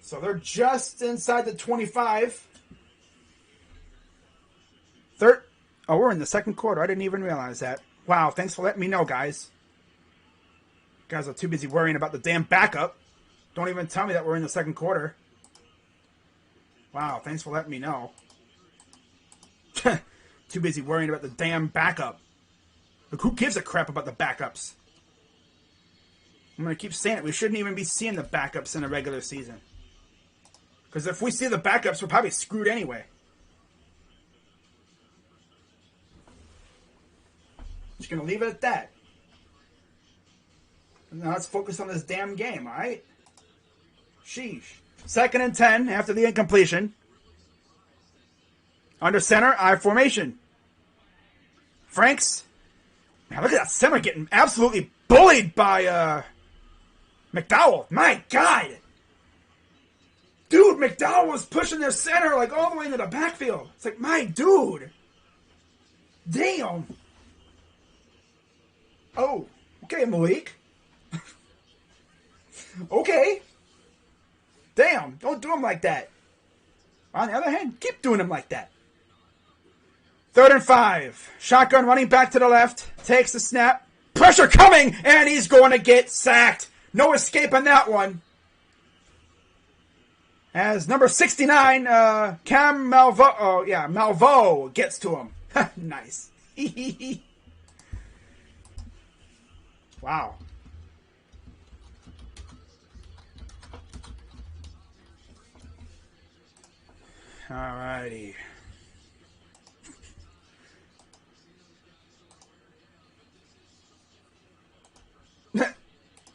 So they're just inside the 25. We're in the second quarter. I didn't even realize that. Wow, thanks for letting me know, guys. Guys are too busy worrying about the damn backup. Don't even tell me that we're in the second quarter. Wow, thanks for letting me know. Too busy worrying about the damn backup. Look, who gives a crap about the backups? I'm going to keep saying it. We shouldn't even be seeing the backups in a regular season. Because if we see the backups, we're probably screwed anyway. just going to leave it at that. Now let's focus on this damn game, all right? Sheesh. 2nd and 10 after the incompletion. Under center, I formation. Franks. Man, look at that center getting absolutely bullied by McDowell. My God. Dude, McDowell was pushing their center like all the way into the backfield. It's like, my dude. Damn. Oh, okay, Malik. Okay. Damn, don't do him like that. On the other hand, keep doing him like that. 3rd and 5. Shotgun running back to the left. Takes the snap. Pressure coming, and he's going to get sacked. No escape on that one. As number 69, Cam Malvo gets to him. Nice. Wow. Alrighty.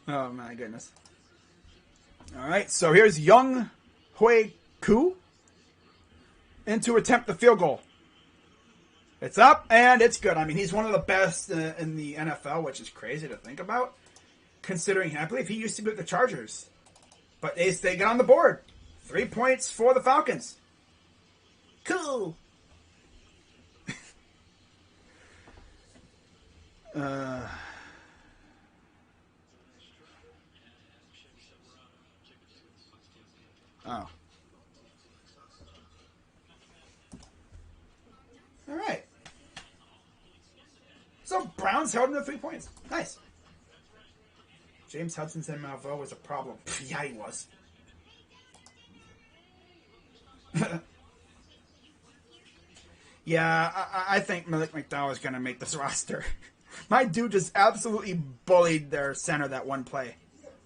Oh my goodness. Alright, so here's Young Hui Koo in to attempt the field goal. It's up, and it's good. I mean, he's one of the best in the NFL, which is crazy to think about, considering I believe he used to be with the Chargers. But they get on the board. 3 points for the Falcons. Cool. Oh. All right. So Browns held him to 3 points. Nice. James Hudson said Malvo was a problem. Yeah, he was. Yeah, I think Malik McDowell is going to make this roster. My dude just absolutely bullied their center that one play.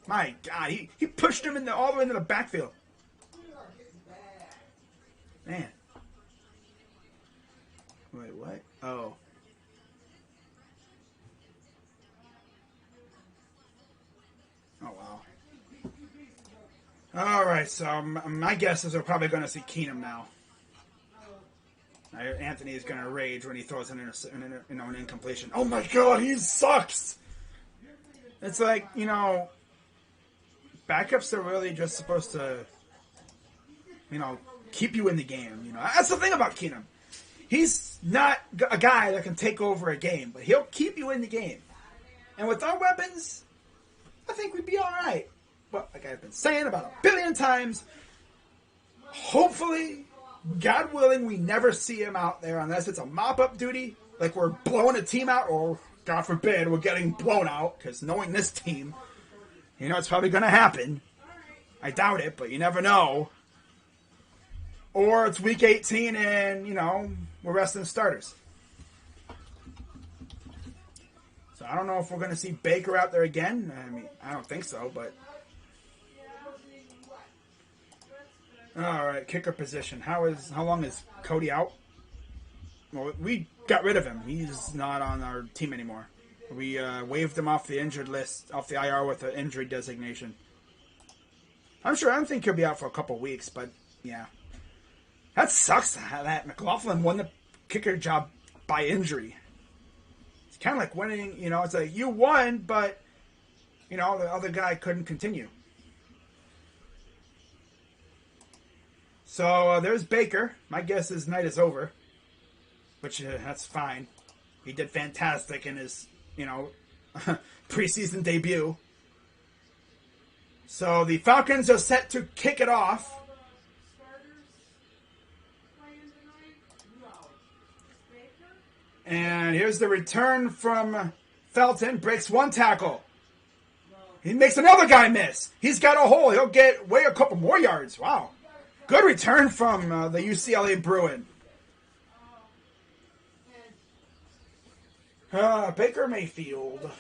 My God, he pushed him all the way into the backfield. Man. Wait, what? Oh. Oh, wow. All right, so my guess is we're probably going to see Keenum now. Anthony is going to rage when he throws an incompletion. Oh, my God, he sucks! It's like, backups are really just supposed to, keep you in the game. That's the thing about Keenum. He's not a guy that can take over a game, but he'll keep you in the game. And with our weapons, I think we'd be all right. But like I've been saying about 1 billion times, hopefully, God willing, we never see him out there unless it's a mop-up duty, like we're blowing a team out, or, God forbid, we're getting blown out, because knowing this team, it's probably going to happen. I doubt it, but you never know. Or it's week 18 and, we're resting the starters. So I don't know if we're going to see Baker out there again. I mean, I don't think so, but... All right, kicker position. How long is Cody out? Well, we got rid of him. He's not on our team anymore. We waived him off the injured list, off the IR with an injury designation. I don't think he'll be out for a couple weeks, but yeah. That sucks that McLaughlin won the kicker job by injury. It's kind of like winning, it's like you won, but, the other guy couldn't continue. So there's Baker. My guess his night is over, which that's fine. He did fantastic in his, preseason debut. So the Falcons are set to kick it off. And here's the return from Felton. Breaks one tackle. He makes another guy miss. He's got a hole. He'll get a couple more yards. Wow. Good return from the UCLA Bruin. Baker Mayfield.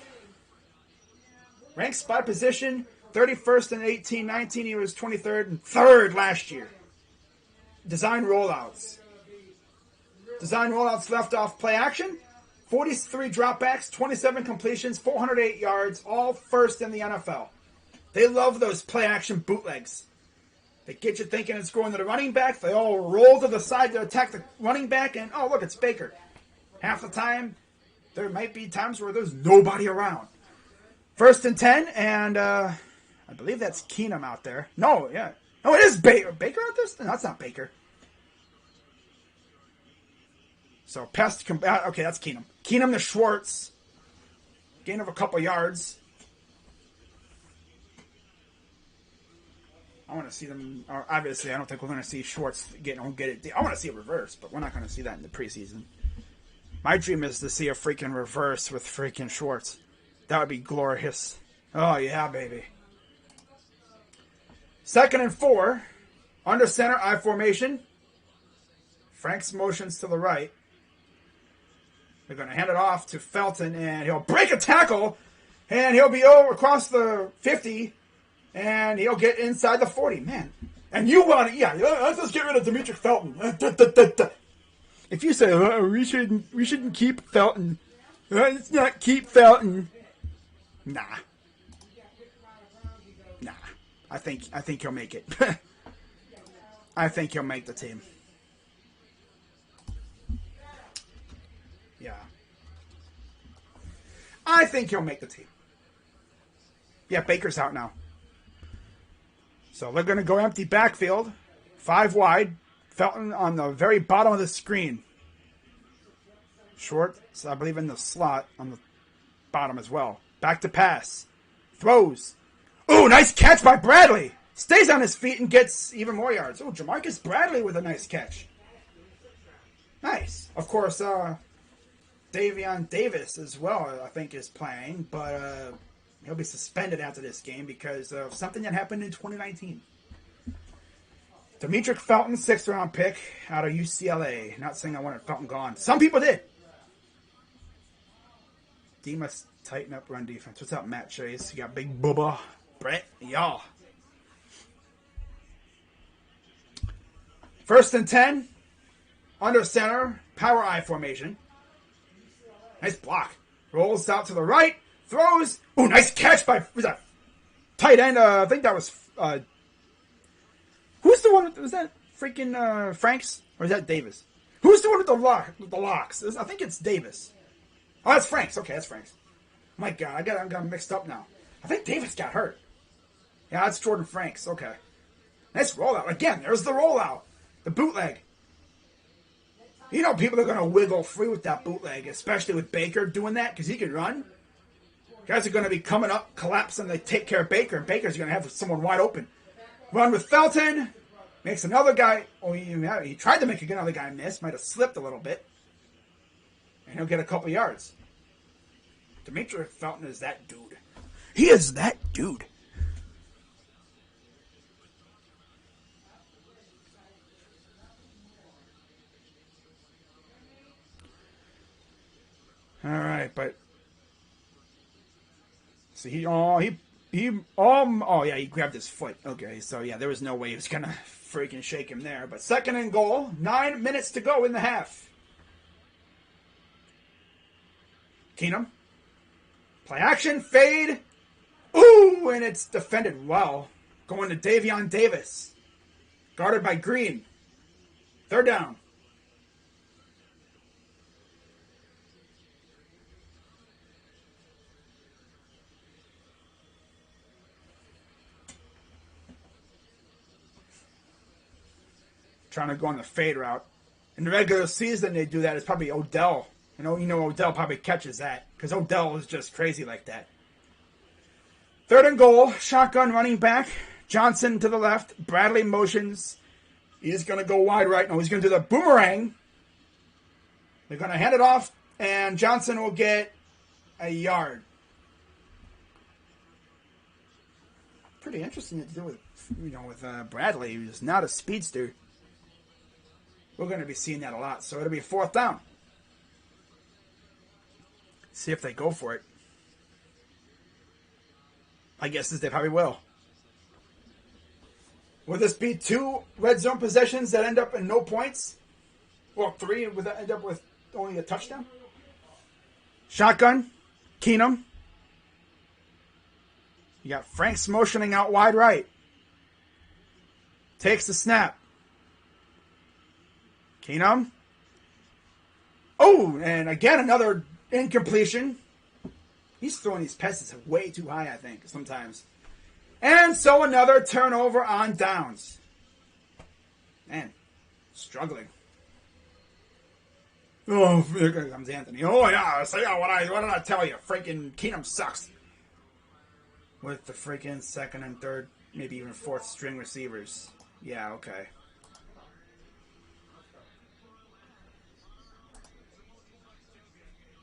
Ranked spot position, 31st in 18-19. He was 23rd and 3rd last year. Design rollouts. Design rollouts left off play action. 43 dropbacks, 27 completions, 408 yards, all first in the NFL. They love those play-action bootlegs. They get you thinking it's going to the running back. They all roll to the side to attack the running back, and oh, look, it's Baker. Half the time, there might be times where there's nobody around. 1st and 10, and I believe that's Keenum out there. No, yeah. No, it is Baker. Baker out there? No, that's not Baker. So, okay, that's Keenum. Keenum to Schwartz. Gain of a couple yards. I want to see them. Obviously, I don't think we're going to see Schwartz get it. I want to see a reverse, but we're not going to see that in the preseason. My dream is to see a freaking reverse with freaking Schwartz. That would be glorious. Oh, yeah, baby. 2nd and 4. Under center, I formation. Frank's motions to the right. They're going to hand it off to Felton, and he'll break a tackle, and he'll be over across the 50, and he'll get inside the 40. Man, and you want to, let's just get rid of Demetric Felton. If you say, we shouldn't keep Felton, let's not keep Felton. Nah. I think he'll make it. I think he'll make the team. Yeah. I think he'll make the team. Yeah, Baker's out now. So they're going to go empty backfield. 5 wide. Felton on the very bottom of the screen. Short, so I believe in the slot on the bottom as well. Back to pass. Throws. Ooh, nice catch by Bradley. Stays on his feet and gets even more yards. Oh, Jamarcus Bradley with a nice catch. Nice. Of course, Davion Davis as well, I think, is playing, but he'll be suspended after this game because of something that happened in 2019. Demetric Felton, 6th round pick out of UCLA. Not saying I wanted Felton gone. Some people did. D must tighten up run defense. What's up, Matt Chase? You got Big Bubba, Brett, y'all. 1st and 10. Under center, power I formation. Nice block. Rolls out to the right. Throws. Ooh, nice catch by, was that tight end? I think that was, who's the one, was that freaking Franks? Or is that Davis? Who's the one with the locks? I think it's Davis. Oh, that's Franks. Okay, that's Franks. My God, I got them mixed up now. I think Davis got hurt. Yeah, that's Jordan Franks. Okay. Nice rollout. Again, there's the rollout. The bootleg. You know people are going to wiggle free with that bootleg, especially with Baker doing that because he can run. Guys are going to be coming up, collapsing. They take care of Baker, and Baker's going to have someone wide open. Run with Felton. Makes another guy. Oh, he tried to make another guy miss. Might have slipped a little bit. And he'll get a couple yards. Demetric Felton is that dude. He is that dude. All right, but see, he grabbed his foot. Okay, so yeah, there was no way he was gonna freaking shake him there. But 2nd and goal, 9 minutes to go in the half. Keenum, play action, fade. Ooh, and it's defended well. Going to Davion Davis, guarded by Green. 3rd down. Trying to go on the fade route. In the regular season, they do that. It's probably Odell. You know Odell probably catches that because Odell is just crazy like that. 3rd and goal. Shotgun running back. Johnson to the left. Bradley motions. He's going to go wide right. No, he's going to do the boomerang. They're going to hand it off, and Johnson will get a yard. Pretty interesting to do with Bradley, who's not a speedster. We're going to be seeing that a lot. So it'll be 4th down. See if they go for it. My guess is they probably will. Will this be 2 red zone possessions that end up in no points? Well, 3, would that end up with only a touchdown? Shotgun. Keenum. You got Franks motioning out wide right. Takes the snap. Keenum. Oh, and again another incompletion. He's throwing these passes way too high, I think, sometimes. And so another turnover on downs. Man, struggling. Oh, here comes Anthony. Oh, yeah, so yeah, what did I tell you? Freaking Keenum sucks. With the freaking second and third, maybe even fourth string receivers. Yeah, okay.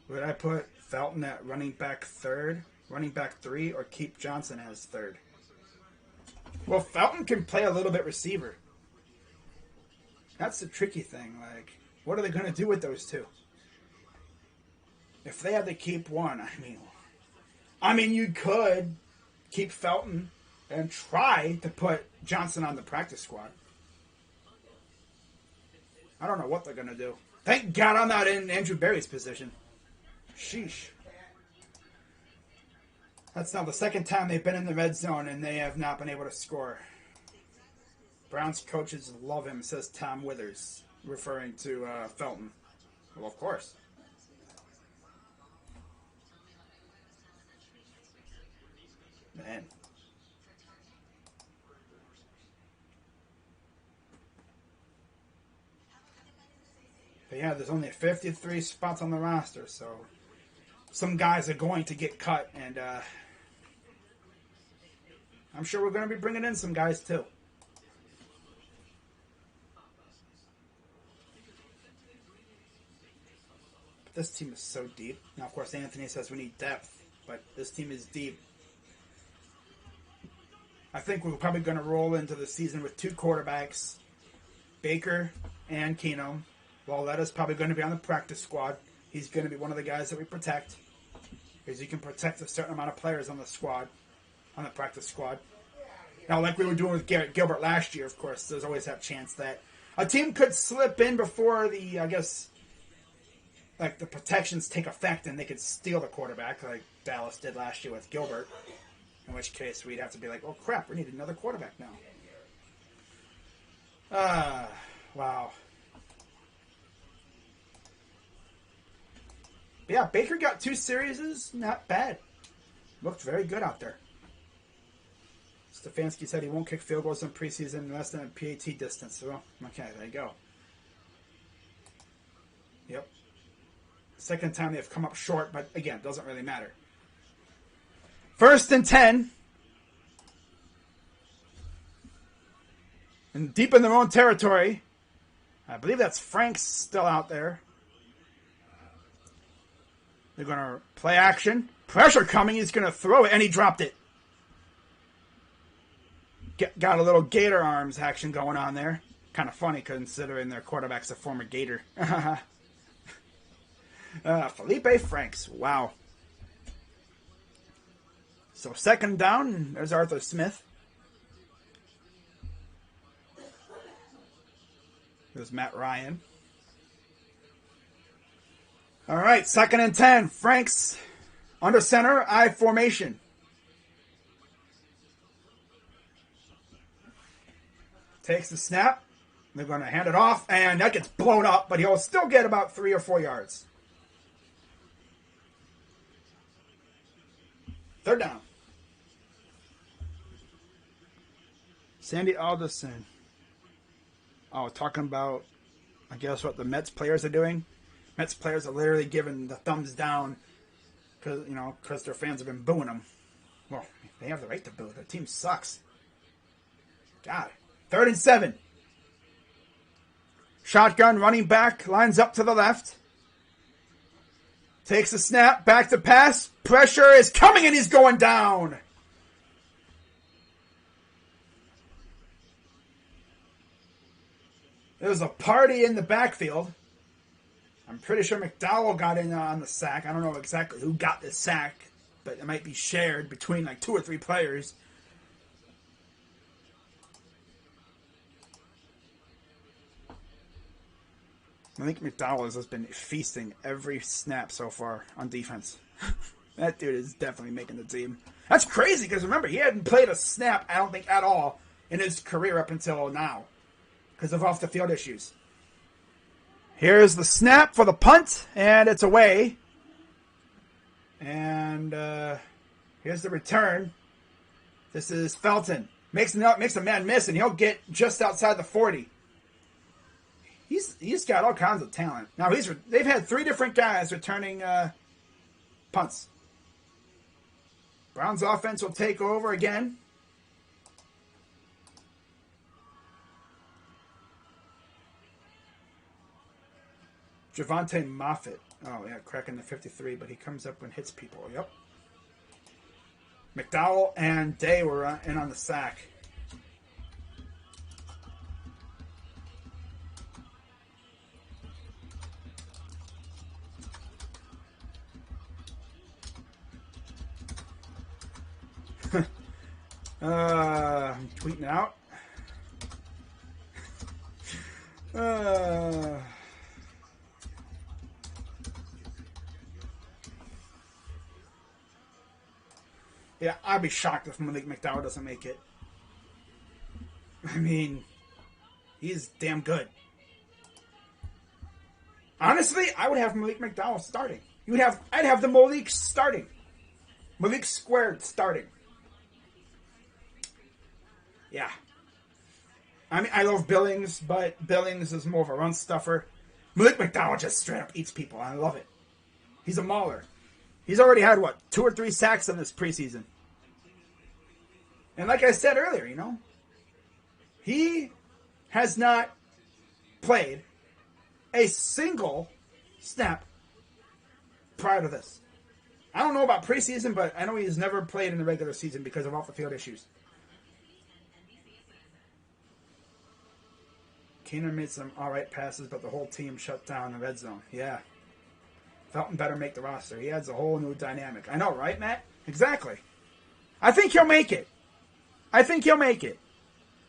Would I put Felton at running back 3, or keep Johnson as 3rd? Well, Felton can play a little bit receiver. That's the tricky thing. Like, what are they going to do with those two? If they had to keep one, I mean, you could keep Felton and try to put Johnson on the practice squad. I don't know what they're going to do. Thank God I'm not in Andrew Berry's position. Sheesh. That's now the second time they've been in the red zone and they have not been able to score. Browns coaches love him, says Tom Withers, referring to Felton. Well, of course. Man. But yeah, there's only 53 spots on the roster, so some guys are going to get cut, and I'm sure we're going to be bringing in some guys too. But this team is so deep. Now, of course, Anthony says we need depth, but this team is deep. I think we're probably going to roll into the season with 2 quarterbacks, Baker and Keenum. Walletta's probably going to be on the practice squad. He's going to be one of the guys that we protect, because you can protect a certain amount of players on the squad, on the practice squad. Now, like we were doing with Garrett Gilbert last year, of course, there's always that chance that a team could slip in before the, the protections take effect and they could steal the quarterback, like Dallas did last year with Gilbert. In which case, we'd have to be like, oh, crap, we need another quarterback now. Wow. But yeah, Baker got 2 series. Not bad. Looked very good out there. Stefanski said he won't kick field goals in preseason less than a PAT distance. So, okay, there you go. Yep. Second time they've come up short, but again, doesn't really matter. 1st and 10. And deep in their own territory. I believe that's Franks still out there. They're going to play action. Pressure coming. He's going to throw it, and he dropped it. Got a little Gator arms action going on there. Kind of funny considering their quarterback's a former Gator. Felipe Franks. Wow. So 2nd down. There's Arthur Smith. There's Matt Ryan. All right, 2nd and 10. Franks under center, I formation. Takes the snap. They're going to hand it off, and that gets blown up, but he'll still get about 3 or 4 yards. 3rd down. Sandy Alderson. Oh, talking about, I guess, what the Mets players are doing. Mets players are literally giving the thumbs down because their fans have been booing them. Well, they have the right to boo. Their team sucks. God. 3rd and 7. Shotgun, running back, lines up to the left. Takes a snap, back to pass. Pressure is coming, and he's going down. There's a party in the backfield. I'm pretty sure McDowell got in on the sack. I don't know exactly who got the sack, but it might be shared between like 2 or 3 players. I think McDowell has been feasting every snap so far on defense. That dude is definitely making the team. That's crazy because remember, he hadn't played a snap, I don't think, at all in his career up until now because of off-the-field issues. Here's the snap for the punt, and it's away. And here's the return. This is Felton. Makes a man miss, and he'll get just outside the 40. He's got all kinds of talent. Now, they've had 3 different guys returning punts. Browns offense will take over again. Javonte Moffitt. Oh, yeah, cracking the 53, but he comes up and hits people. Yep. McDowell and Day were in on the sack. I'm tweeting out. Yeah, I'd be shocked if Malik McDowell doesn't make it. I mean, he's damn good. Honestly, I would have Malik McDowell starting. I'd have the Malik starting. Malik squared starting. Yeah. I mean, I love Billings, but Billings is more of a run stuffer. Malik McDowell just straight up eats people. I love it. He's a mauler. He's already had, 2 or 3 sacks in this preseason. And like I said earlier, he has not played a single snap prior to this. I don't know about preseason, but I know he's never played in the regular season because of off-the-field issues. Keenan made some alright passes, but the whole team shut down the red zone. Yeah. Felton better make the roster. He adds a whole new dynamic. I know, right, Matt? Exactly. I think he'll make it.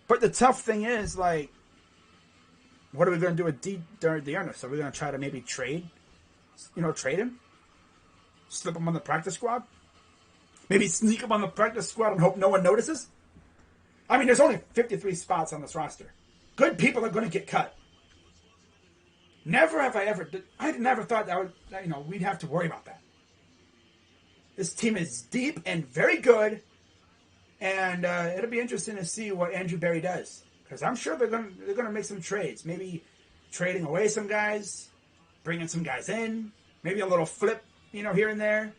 But the tough thing is, what are we going to do with Dearness? Are we going to try to maybe trade him? Slip him on the practice squad? Maybe sneak him on the practice squad and hope no one notices? I mean, there's only 53 spots on this roster. Good people are going to get cut. Never have I never thought that we'd have to worry about that. This team is deep and very good, and it'll be interesting to see what Andrew Berry does, because I'm sure they're going to make some trades. Maybe trading away some guys, bringing some guys in, maybe a little flip, here and there.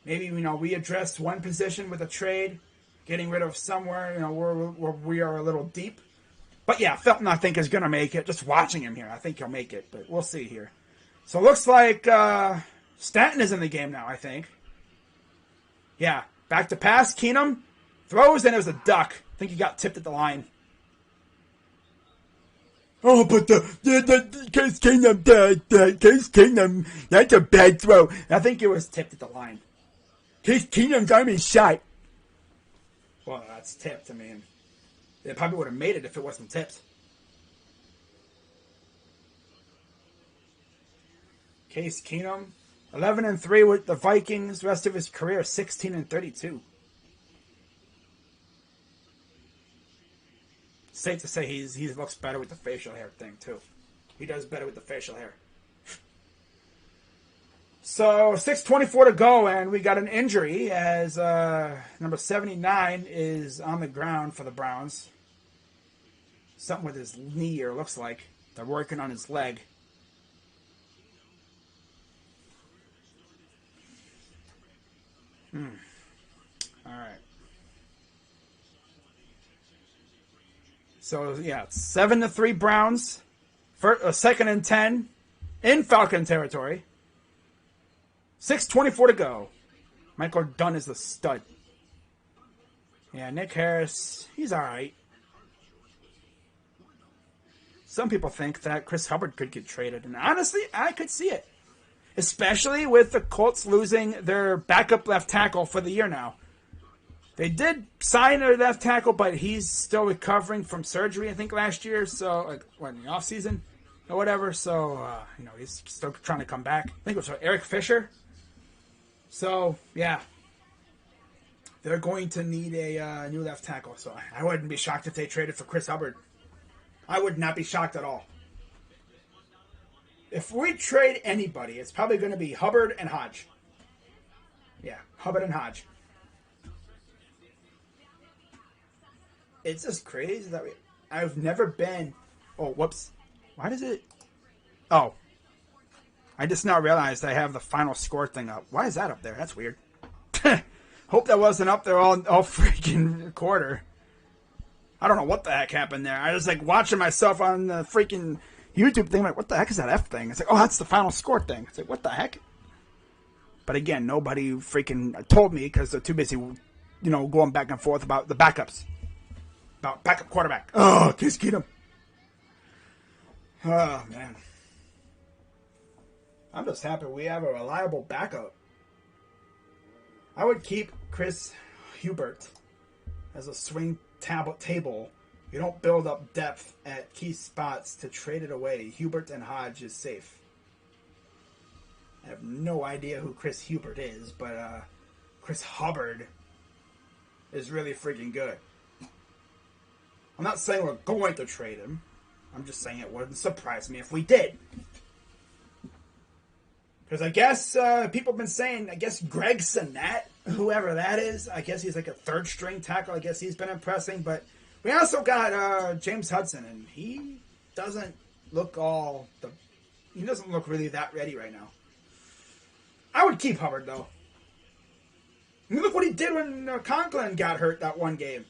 Maybe we address one position with a trade, getting rid of somewhere where we are a little deep. But yeah, Felton, I think, is going to make it. Just watching him here, I think he'll make it. But we'll see here. So it looks like Stanton is in the game now, I think. Yeah, back to pass. Keenum throws, and it was a duck. I think he got tipped at the line. Oh, but the Case Keenum, that's a bad throw. I think it was tipped at the line. Case Keenum's got me shot. Well, that's tipped. I mean, they probably would have made it if it wasn't tipped. Case Keenum, 11-3 with the Vikings. Rest of his career, 16-32. Safe to say he looks better with the facial hair thing too. He does better with the facial hair. So 6:24 to go, and we got an injury as number 79 is on the ground for the Browns. Something with his knee, or looks like they're working on his leg. All right. So yeah, 7-3 Browns. Second and 10 in Falcon territory. 6:24 to go. Michael Dunn is the stud. Yeah, Nick Harris, he's all right. Some people think that Chris Hubbard could get traded, and honestly, I could see it. Especially with the Colts losing their backup left tackle for the year now. They did sign their left tackle, but he's still recovering from surgery, I think, last year. So, in the offseason? or whatever. So, he's still trying to come back. I think it was Eric Fisher. So, yeah. They're going to need a new left tackle. So, I wouldn't be shocked if they traded for Chris Hubbard. I would not be shocked at all. If we trade anybody, it's probably going to be Hubbard and Hodge. Yeah, Hubbard and Hodge. It's just crazy that I've never been... Oh, whoops. Why does it... Oh. I just now realized I have the final score thing up. Why is that up there? That's weird. Hope that wasn't up there all freaking quarter. I don't know what the heck happened there. I was like watching myself on the freaking YouTube thing. Like, what the heck is that F thing? It's like, oh, that's the final score thing. It's like, what the heck? But again, nobody freaking told me because they're too busy, going back and forth about the backups. About backup quarterback. Oh, Case Keenum. Oh, man. I'm just happy we have a reliable backup. I would keep Chris Hubert as a swing table. You don't build up depth at key spots to trade it away. Hubert and Hodge is safe. I have no idea who Chris Hubert is, but Chris Hubbard is really freaking good. I'm not saying we're going to trade him. I'm just saying it wouldn't surprise me if we did. Because I guess people have been saying, Greg Sinnett, whoever that is, I guess he's like a third string tackle. I guess he's been impressing. But we also got James Hudson, and he doesn't look he doesn't look really that ready right now. I would keep Hubbard, though. I mean, look what he did when Conklin got hurt that one game.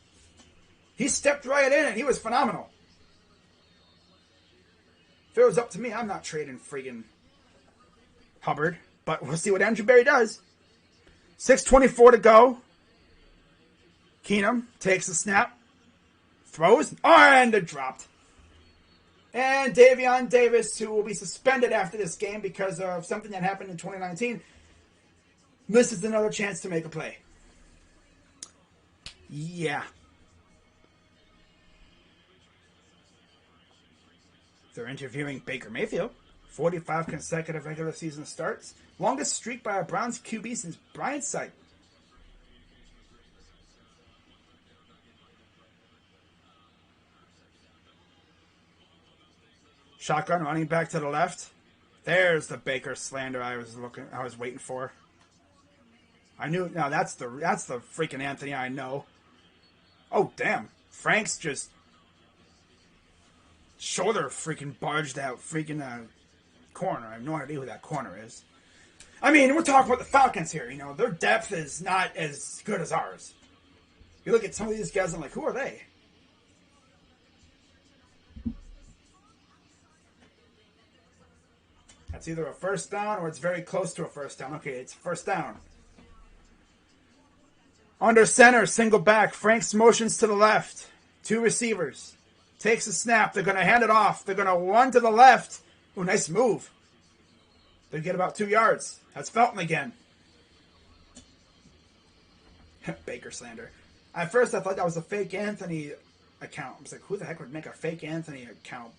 He stepped right in, and he was phenomenal. If it was up to me, I'm not trading friggin' Hubbard, but we'll see what Andrew Berry does. 6:24 to go. Keenum takes the snap, throws, and it dropped. And Davion Davis, who will be suspended after this game because of something that happened in 2019, misses another chance to make a play. Yeah. They're interviewing Baker Mayfield. 45 consecutive regular season starts. Longest streak by a Browns QB since Brian Sight. Shotgun running back to the left. There's the Baker slander I was waiting for. I knew. Now that's the freaking Anthony I know. Oh damn! Frank's just shoulder freaking barged out freaking corner. I have no idea who that corner is. I mean, we're talking about the Falcons here. Their depth is not as good as ours. You look at some of these guys, I'm like, who are they? That's either a first down or it's very close to a first down. Okay, it's first down. Under center, single back. Franks motions to the left. Two receivers. Takes a snap. They're going to hand it off. They're going to run to the left. Oh, nice move. They get about 2 yards. That's Felton again. Baker slander. At first, I thought that was a fake Anthony account. I was like, who the heck would make a fake Anthony account?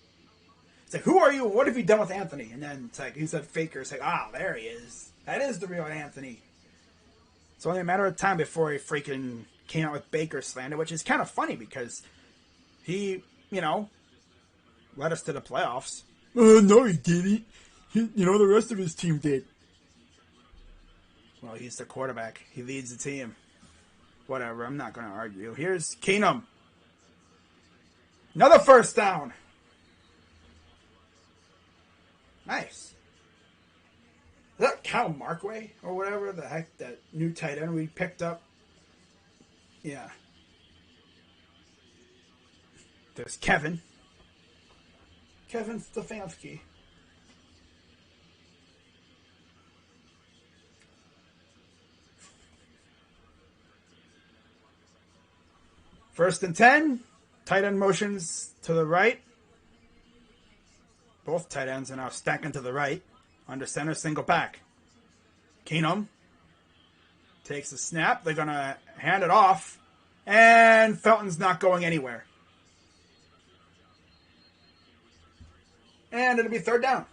It's like, who are you? What have you done with Anthony? And then it's like, he said faker. It's like, there he is. That is the real Anthony. It's only a matter of time before he freaking came out with Baker slander, which is kind of funny because he, led us to the playoffs. No, he didn't. The rest of his team did. Well, he's the quarterback. He leads the team. Whatever, I'm not going to argue. Here's Keenum. Another first down. Nice. Is that Cal Markway or whatever the heck, that new tight end we picked up? Yeah. There's Kevin Stefanski. First and 10. Tight end motions to the right. Both tight ends are now stacking to the right. Under center, single back. Keenum takes a snap. They're going to hand it off. And Felton's not going anywhere. And it'll be third down.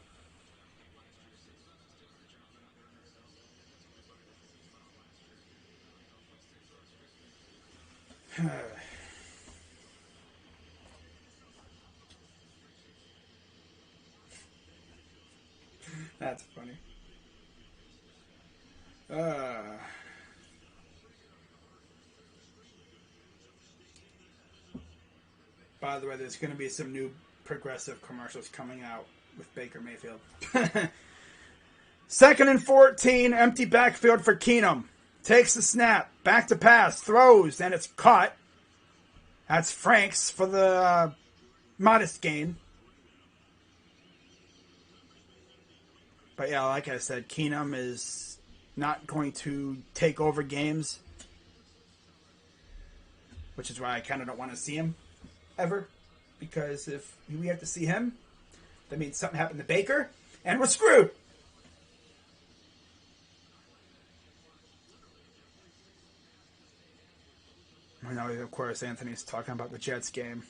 That's funny. By the way, there's going to be some new Progressive commercials coming out with Baker Mayfield. 2nd and 14, empty backfield for Keenum. Takes the snap, back to pass, throws, and it's caught. That's Franks for the modest gain. But yeah, like I said, Keenum is not going to take over games, which is why I kind of don't want to see him ever, because if we have to see him, that means something happened to Baker, and we're screwed. I know, of course, Anthony's talking about the Jets game.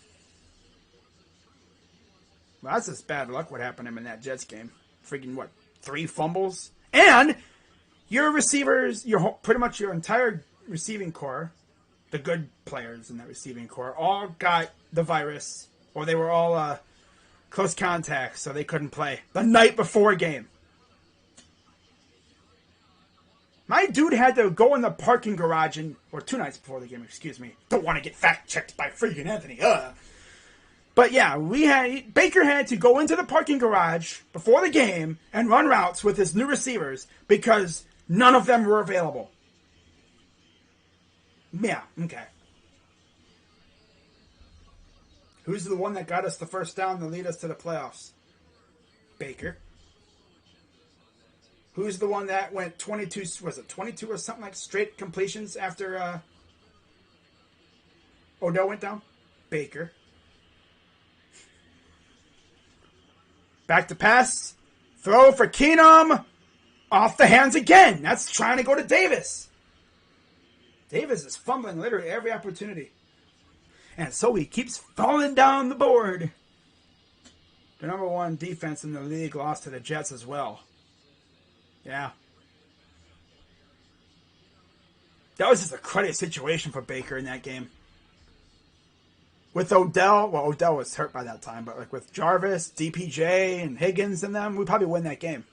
Well, that's just bad luck what happened to him in that Jets game. Freaking, 3 fumbles? And your receivers, pretty much your entire receiving core, the good players in that receiving core, all got the virus, or they were all close contacts, so they couldn't play the night before game. My dude had to go in the parking garage, or 2 nights before the game, excuse me. Don't want to get fact-checked by freaking Anthony. But yeah, Baker had to go into the parking garage before the game and run routes with his new receivers because none of them were available. Yeah, okay. Who's the one that got us the first down to lead us to the playoffs? Baker. Who's the one that went 22, was it 22 or something like straight completions after Odell went down? Baker. Back to pass. Throw for Keenum. Off the hands again. That's trying to go to Davis. Davis is fumbling literally every opportunity. And so he keeps falling down the board. The number 1 defense in the league lost to the Jets as well. Yeah. That was just a cruddy situation for Baker in that game. With Odell, well, Odell was hurt by that time, but like with Jarvis, DPJ, and Higgins and them, we probably win that game.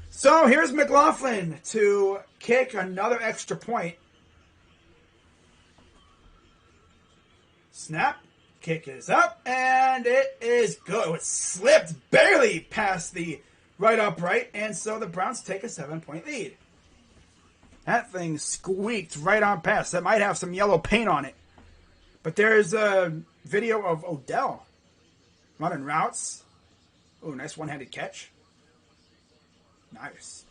So here's McLaughlin to kick another extra point. Snap. Kick is up, and it is good. It slipped barely past the right upright, and so the Browns take a 7-point lead. That thing squeaked right on past. That might have some yellow paint on it. But there's a video of Odell running routes. Oh, nice one-handed catch. Nice.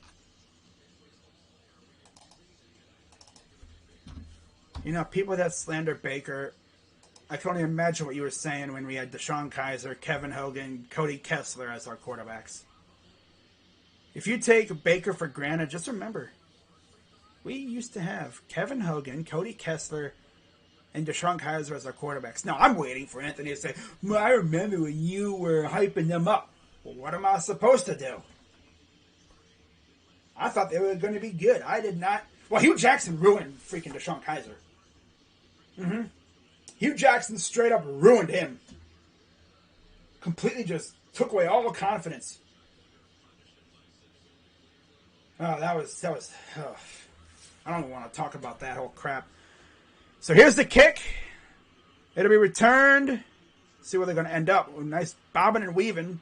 You know, people that slander Baker, I can only imagine what you were saying when we had Deshaun Kaiser, Kevin Hogan, Cody Kessler as our quarterbacks. If you take Baker for granted, just remember, we used to have Kevin Hogan, Cody Kessler, and Deshaun Kaiser as our quarterbacks. Now, I'm waiting for Anthony to say, well, I remember when you were hyping them up. Well, what am I supposed to do? I thought they were going to be good. I did not. Well, Hugh Jackson ruined freaking Deshaun Kaiser. Hugh Jackson straight up ruined him. Completely just took away all the confidence. Oh, that was. Oh. I don't want to talk about that whole crap. So here's the kick. It'll be returned. See where they're going to end up. Nice bobbing and weaving.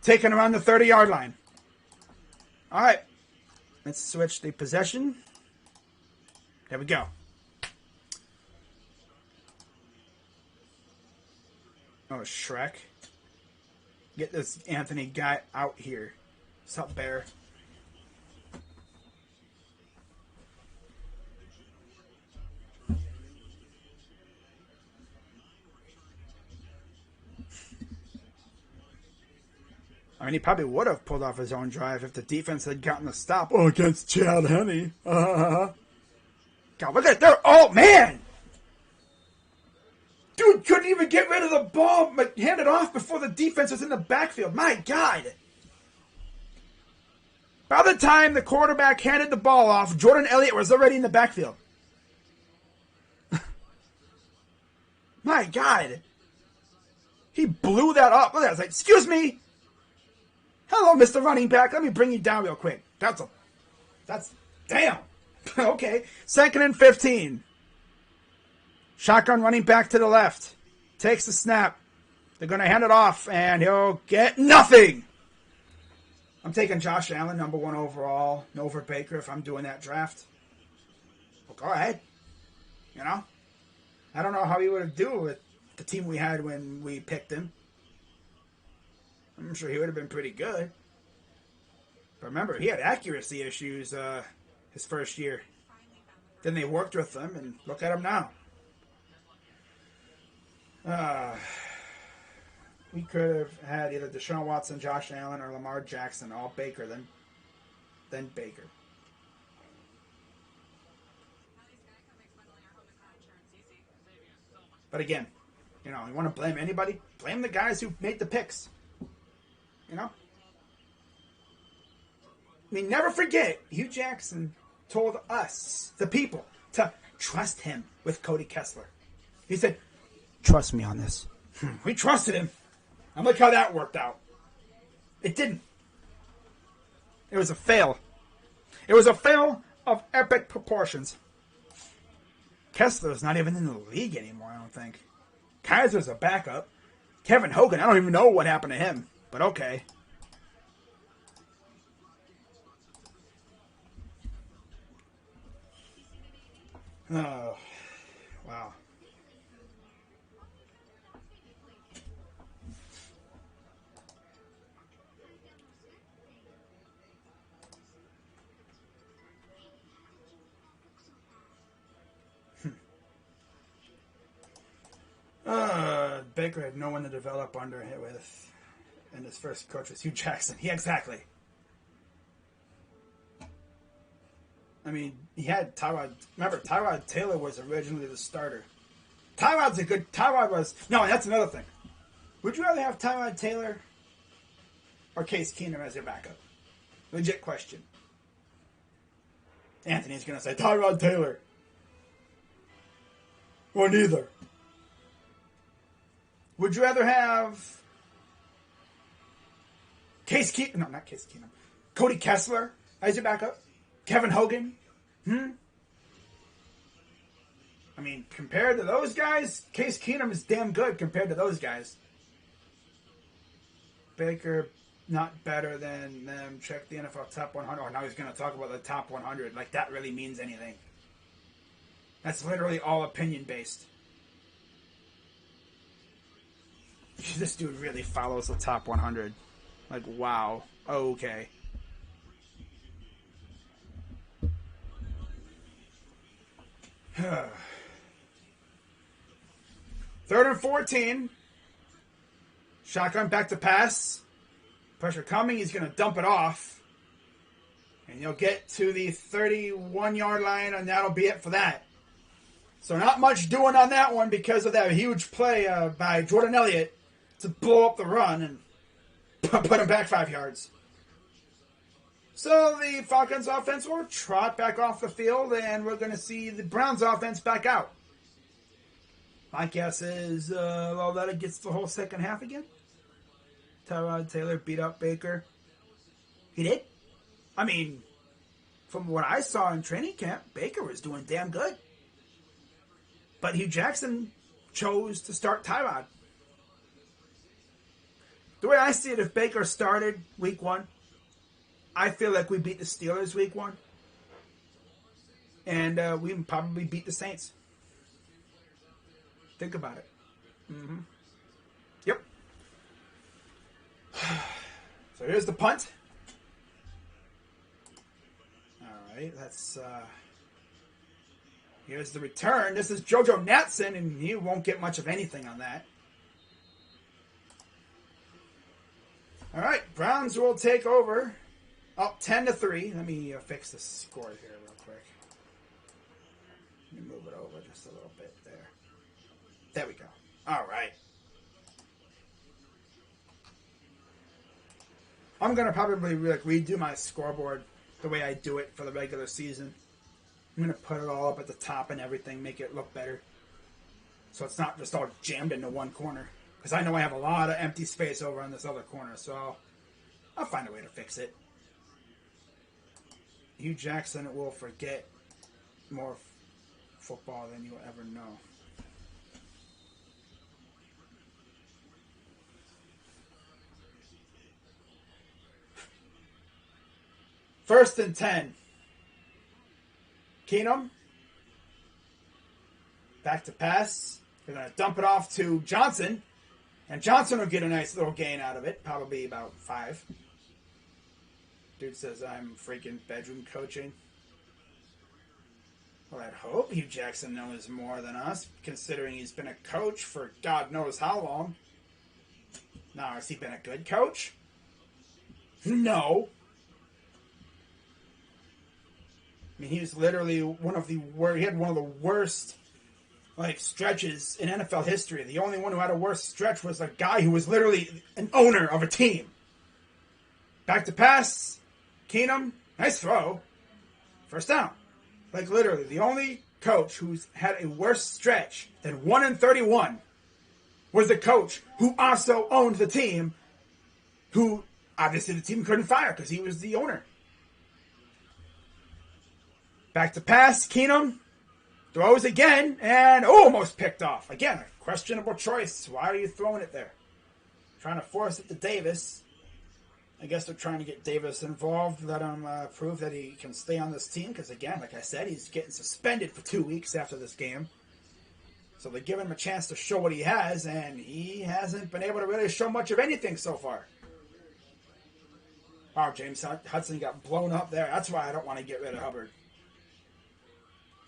Taking around the 30-yard line. All right. Let's switch the possession. There we go. Oh, Shrek. Get this Anthony guy out here. What's up, Bear? I mean, he probably would have pulled off his own drive if the defense had gotten the stop. Oh, against Chad Henne. God, look at that. Oh, man! Dude couldn't even get rid of the ball, but hand it off before the defense was in the backfield. My God. By the time the quarterback handed the ball off, Jordan Elliott was already in the backfield. My God. He blew that up. Look at that. I was like, excuse me. Hello, Mr. Running Back. Let me bring you down real quick. That's damn. Okay. 2nd and 15. Shotgun running back to the left. Takes the snap. They're going to hand it off, and he'll get nothing. I'm taking Josh Allen, number 1 overall, over Baker if I'm doing that draft. Well, go ahead. You know? I don't know how he would have done with the team we had when we picked him. I'm sure he would have been pretty good. But remember, he had accuracy issues his first year. Then they worked with him, and look at him now. We could have had either Deshaun Watson, Josh Allen, or Lamar Jackson, all Baker, then Baker. But again, you want to blame anybody? Blame the guys who made the picks. You know? I mean, never forget, Hugh Jackson told us, the people, to trust him with Cody Kessler. He said, trust me on this. We trusted him. And look how that worked out. It didn't. It was a fail. It was a fail of epic proportions. Kessler's not even in the league anymore, I don't think. Kaiser's a backup. Kevin Hogan, I don't even know what happened to him. But okay. Oh, wow. Baker had no one to develop under him with, and his first coach was Hugh Jackson. Yeah, exactly. I mean, he had Tyrod. Remember, Tyrod Taylor was originally the starter. Tyrod was... No, that's another thing. Would you rather have Tyrod Taylor or Case Keenum as your backup? Legit question. Anthony's going to say Tyrod Taylor. Or neither. Would you rather have Case Keenum? No, not Case Keenum. Cody Kessler as your backup? Kevin Hogan? I mean, compared to those guys, Case Keenum is damn good compared to those guys. Baker, not better than them. Check the NFL top 100. Oh, now he's going to talk about the top 100. Like that really means anything. That's literally all opinion based. This dude really follows the top 100. Like, wow. Okay. Third and 14. Shotgun back to pass. Pressure coming. He's going to dump it off. And you'll get to the 31-yard line, and that'll be it for that. So not much doing on that one because of that huge play by Jordan Elliott to blow up the run and put him back 5 yards. So the Falcons offense will trot back off the field, and we're going to see the Browns offense back out. My guess is that it gets the whole second half again. Tyrod Taylor beat up Baker. He did? I mean, from what I saw in training camp, Baker was doing damn good. But Hugh Jackson chose to start Tyrod. The way I see it, if Baker started week 1, I feel like we beat the Steelers week 1. And we probably beat the Saints. Think about it. Mm-hmm. Yep. So here's the punt. All right, that's... Here's the return. This is JoJo Natson, and you won't get much of anything on that. All right, Browns will take over. Up 10-3. Let me fix the score here real quick. Let me move it over just a little bit there. There we go. All right. I'm going to probably redo my scoreboard the way I do it for the regular season. I'm going to put it all up at the top and everything, make it look better. So it's not just all jammed into one corner. Because I know I have a lot of empty space over on this other corner, so I'll find a way to fix it. Hugh Jackson will forget more football than you'll ever know. First and 10. Keenum. Back to pass. They're going to dump it off to Johnson. And Johnson will get a nice little gain out of it. Probably about 5. Dude says I'm freaking bedroom coaching. Well, I'd hope Hugh Jackson knows more than us, considering he's been a coach for God knows how long. Now, has he been a good coach? No. I mean, he was literally one of the worst. He had one of the worst stretches in NFL history. The only one who had a worse stretch was a guy who was literally an owner of a team. Back to pass. Keenum. Nice throw. First down. Literally, the only coach who's had a worse stretch than 1-31 was the coach who also owned the team, who obviously the team couldn't fire because he was the owner. Back to pass. Keenum throws again and almost picked off. Again, a questionable choice. Why are you throwing it there? Trying to force it to Davis. I guess they're trying to get Davis involved, let him prove that he can stay on this team. Because again, like I said, he's getting suspended for 2 weeks after this game. So they're giving him a chance to show what he has, and he hasn't been able to really show much of anything so far. Wow, James Hudson got blown up there. That's why I don't want to get rid of Hubbard.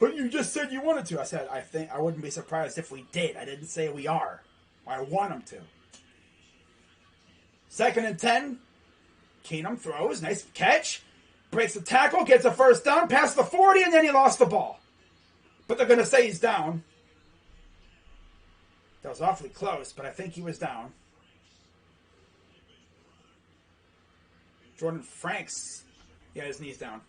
But you just said you wanted to. I said, I wouldn't be surprised if we did. I didn't say we are. I want him to. 2nd and 10. Keenum throws. Nice catch. Breaks the tackle. Gets a first down. Past the 40, and then he lost the ball. But they're going to say he's down. That was awfully close, but I think he was down. Jordan Franks. Yeah, his knee's down.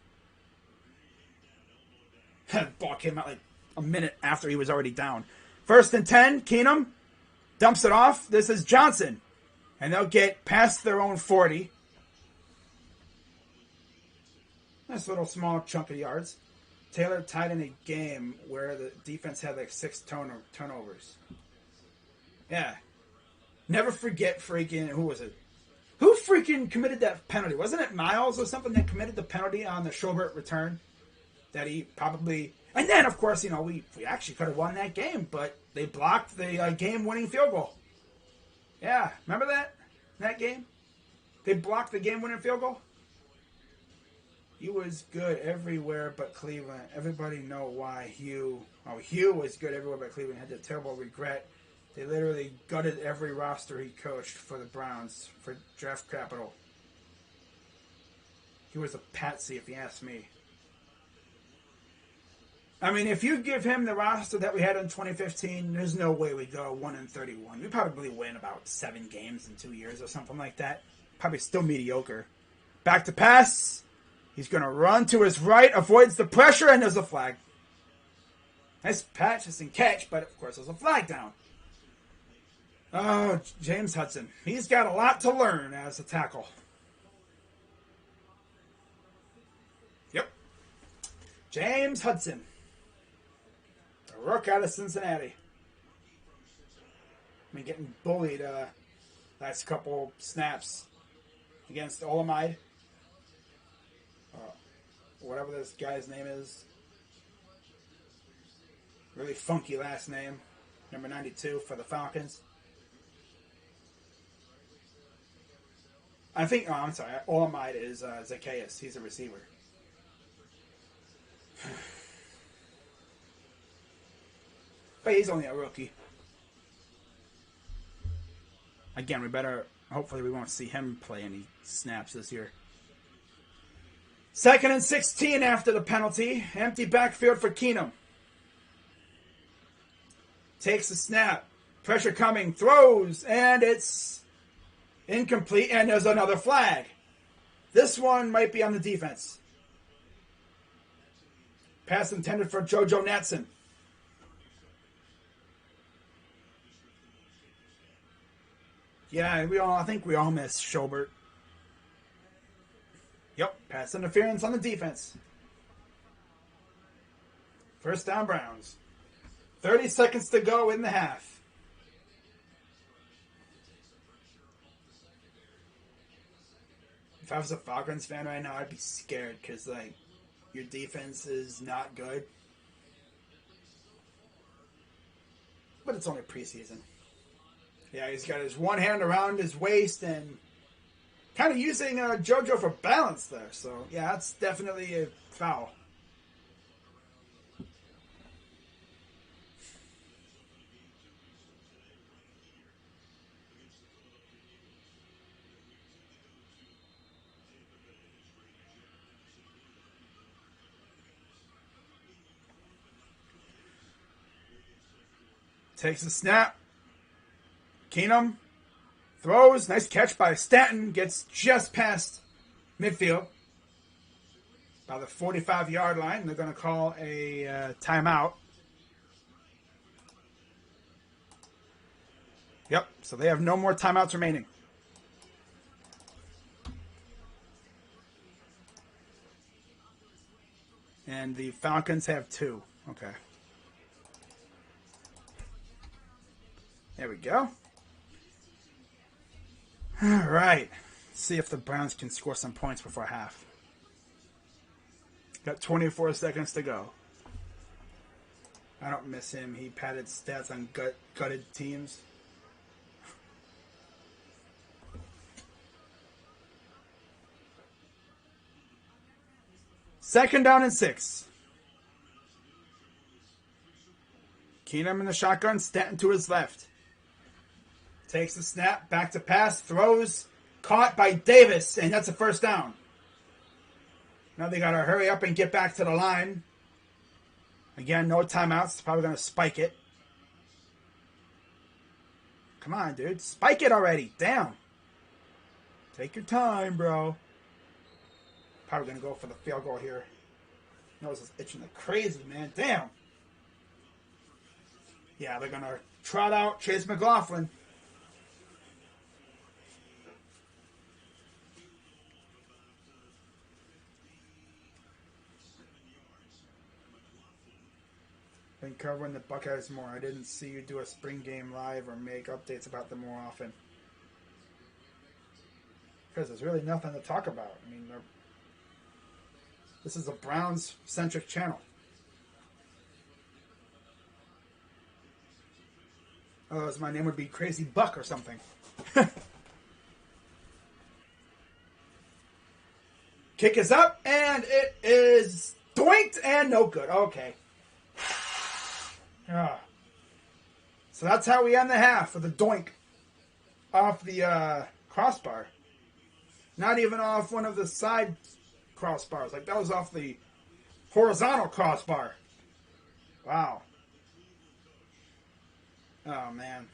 The ball came out a minute after he was already down. 1st and 10, Keenum dumps it off. This is Johnson. And they'll get past their own 40. Nice little small chunk of yards. Taylor tied in a game where the defense had 6 turnovers. Yeah. Never forget freaking, who was it? Who freaking committed that penalty? Wasn't it Miles or something that committed the penalty on the Schobert return? That he probably... And then, of course, we actually could have won that game, but they blocked the game-winning field goal. Yeah, remember that game? They blocked the game-winning field goal? He was good everywhere but Cleveland. Everybody know why Hugh was good everywhere but Cleveland. Had a terrible regret. They literally gutted every roster he coached for the Browns for draft capital. He was a patsy, if you ask me. I mean, if you give him the roster that we had in 2015, there's no way we go 1-31. We probably win about 7 games in 2 years or something like that. Probably still mediocre. Back to pass. He's going to run to his right, avoids the pressure, and there's a flag. Nice patch and catch, but of course there's a flag down. Oh, James Hudson. He's got a lot to learn as a tackle. Yep. James Hudson. The rook out of Cincinnati. I mean, getting bullied last couple snaps against Olamide. Whatever this guy's name is. Really funky last name. Number 92 for the Falcons. I'm sorry. Olamide is Zacchaeus. He's a receiver. But he's only a rookie. Again, hopefully we won't see him play any snaps this year. 2nd and 16 after the penalty. Empty backfield for Keenum. Takes the snap. Pressure coming. Throws. And it's incomplete. And there's another flag. This one might be on the defense. Pass intended for JoJo Natson. Yeah, I think we all miss Schobert. Yep, pass interference on the defense. First down, Browns. 30 seconds to go in the half. If I was a Falcons fan right now, I'd be scared because, like, your defense is not good. But it's only preseason. Yeah, he's got his one hand around his waist and kind of using JoJo for balance there. So, yeah, that's definitely a foul. Takes a snap. Keenum throws. Nice catch by Stanton. Gets just past midfield. By the 45-yard line. They're going to call a timeout. Yep. So they have no more timeouts remaining. And the Falcons have 2. Okay. There we go. All right. See if the Browns can score some points before half. Got 24 seconds to go. I don't miss him. He padded stats on gutted teams. Second down and 6. Keenum in the shotgun. Stanton to his left. Takes the snap, back to pass, throws, caught by Davis, and that's a first down. Now they got to hurry up and get back to the line. Again, no timeouts. Probably going to spike it. Come on, dude. Spike it already. Damn. Take your time, bro. Probably going to go for the field goal here. Nose is itching like crazy, man. Damn. Yeah, they're going to trot out Chase McLaughlin. Been covering the Buckeyes more. I didn't see you do a spring game live or make updates about them more often. Because there's really nothing to talk about. I mean, this is a Browns-centric channel. Otherwise, my name would be Crazy Buck or something. Kick is up, and it is doinked and no good. Okay. So that's how we end the half with a doink off the crossbar. Not even off one of the side crossbars. Like, that was off the horizontal crossbar. Wow. Oh, man.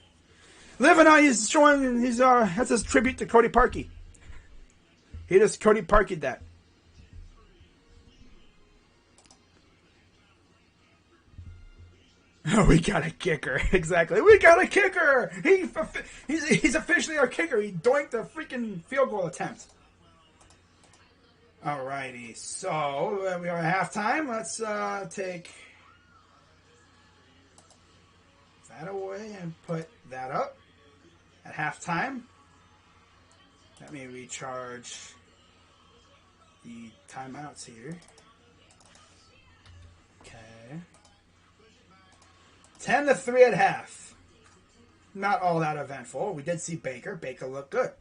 Living on, he's showing, that's his tribute to Cody Parkey. He just Cody Parkey'd that. Oh, we got a kicker. Exactly. We got a kicker. He's officially our kicker. He doinked a freaking field goal attempt. Alrighty. So, we are at halftime. Let's take that away and put that up at halftime. Let me recharge the timeouts here. Okay. 10-3 at half. Not all that eventful. We did see Baker. Baker looked good.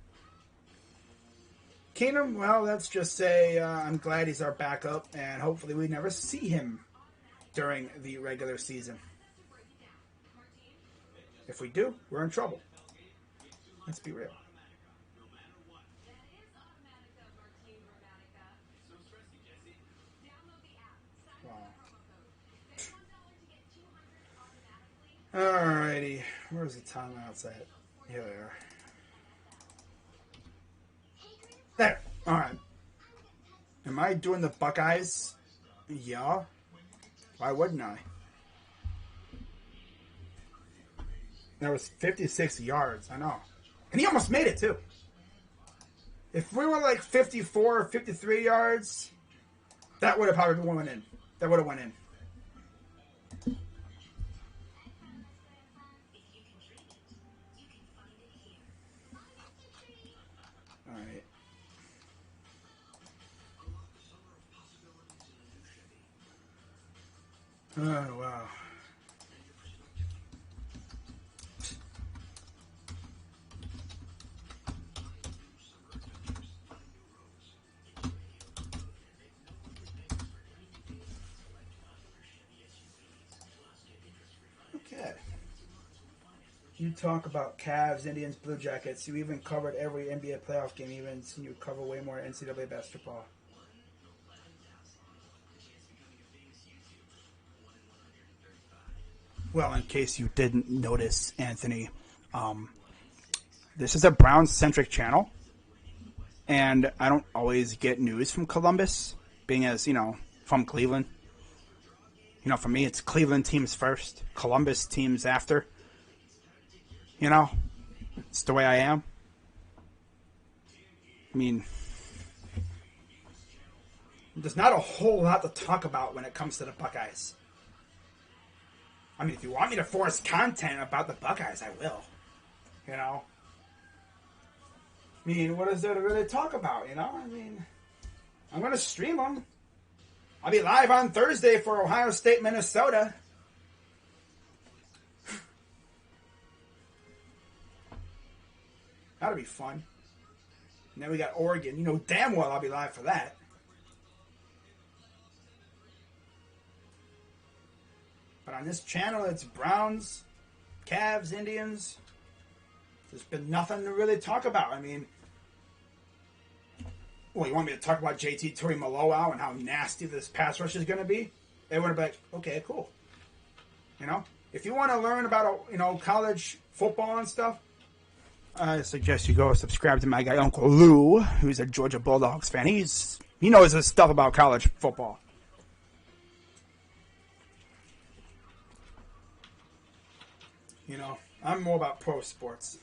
Keenum, well, let's just say I'm glad he's our backup, and hopefully we never see him during the regular season. If we do, we're in trouble. Let's be real. Alrighty, we're Where's the timeouts at? Here they are. There. All right. Am I doing the Buckeyes? Yeah. Why wouldn't I? That was 56 yards. I know. And he almost made it, too. If we were like 54 or 53 yards, that would have probably went in. That would have went in. All right. Oh, wow. Okay. You talk about Cavs, Indians, Blue Jackets. You even covered every NBA playoff game, even you cover way more NCAA basketball. Well, in case you didn't notice, Anthony, this is a Browns-centric channel, and I don't always get news from Columbus, being as, from Cleveland. For me, it's Cleveland teams first, Columbus teams after. It's the way I am. I mean, there's not a whole lot to talk about when it comes to the Buckeyes. I mean, if you want me to force content about the Buckeyes, I will. I mean, what is there to really talk about, I mean, I'm going to stream them. I'll be live on Thursday for Ohio State, Minnesota. That'll be fun. And then we got Oregon. You know damn well I'll be live for that. But on this channel, it's Browns, Cavs, Indians. There's been nothing to really talk about. I mean, well, you want me to talk about JT Tuimoloau and how nasty this pass rush is going to be? They would have been like, okay, cool. If you want to learn about, college football and stuff, I suggest you go subscribe to my guy, Uncle Lou, who's a Georgia Bulldogs fan. He knows his stuff about college football. I'm more about pro sports.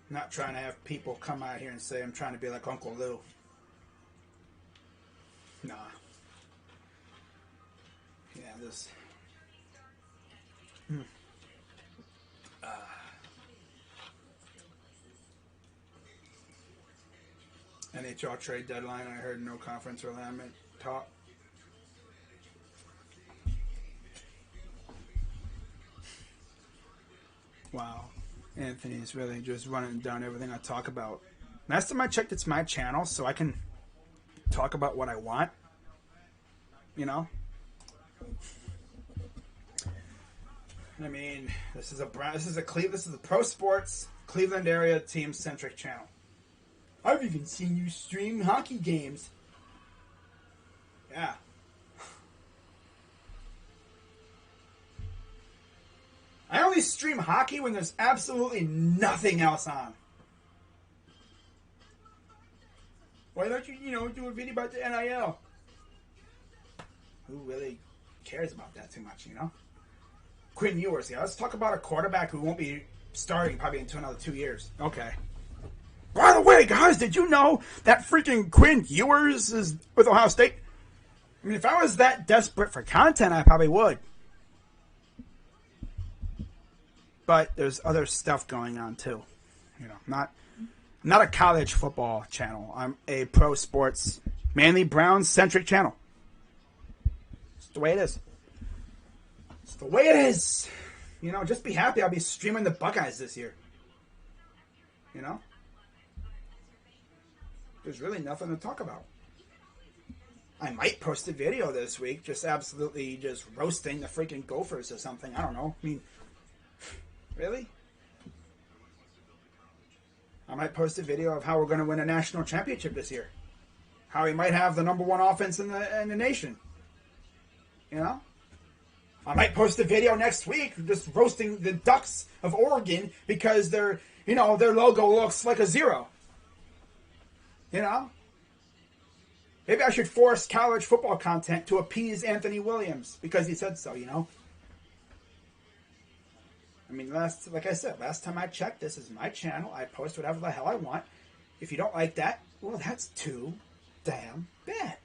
Not trying to have people come out here and say I'm trying to be like Uncle Lou. Nah. Yeah, this. NHL trade deadline. I heard no conference or alignment talk. Wow. Anthony's really just running down everything I talk about. Last time I checked, it's my channel, so I can talk about what I want. I mean, this is a pro sports Cleveland area team centric channel. I've even seen you stream hockey games. Yeah. I only stream hockey when there's absolutely nothing else on. Why don't you, do a video about the NIL? Who really cares about that too much, Quinn Ewers, yeah. Let's talk about a quarterback who won't be starting probably until another 2 years. Okay. By the way, guys, did you know that freaking Quinn Ewers is with Ohio State? I mean, if I was that desperate for content, I probably would. But there's other stuff going on too. Not a college football channel. I'm a pro sports, mainly Browns centric channel. It's the way it is. It's the way it is. Just be happy I'll be streaming the Buckeyes this year. There's really nothing to talk about. I might post a video this week, just absolutely just roasting the freaking Gophers or something. I don't know. I mean, really? I might post a video of how we're going to win a national championship this year. How we might have the number one offense in the nation. I might post a video next week just roasting the Ducks of Oregon because their logo looks like a zero. You know? Maybe I should force college football content to appease Anthony Williams because he said so, you know? I mean, like I said, last time I checked, this is my channel. I post whatever the hell I want. If you don't like that, well, that's too damn bad.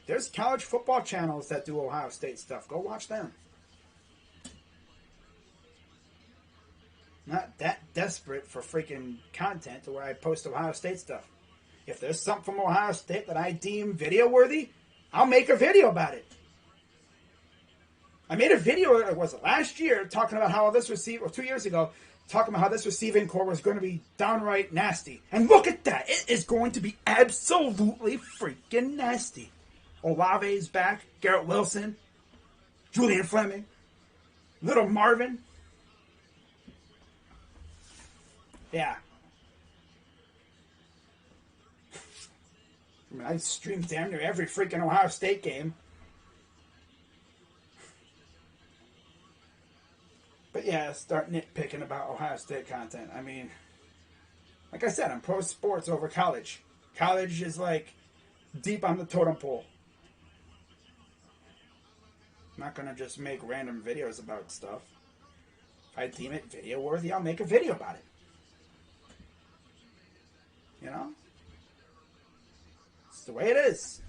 There's college football channels that do Ohio State stuff. Go watch them. Not that desperate for freaking content to where I post Ohio State stuff. If there's something from Ohio State that I deem video worthy, I'll make a video about it. I made a video, was it last year, talking about how this or 2 years ago, talking about how this receiving core was going to be downright nasty. And look at that. It is going to be absolutely freaking nasty. Olave's back, Garrett Wilson, Julian Fleming, Little Marvin. Yeah. I mean, I stream damn near every freaking Ohio State game. But yeah, start nitpicking about Ohio State content. I mean, like I said, I'm pro sports over college. College is like deep on the totem pole. I'm not going to just make random videos about stuff. If I deem it video worthy, I'll make a video about it. You know? It's the way it is.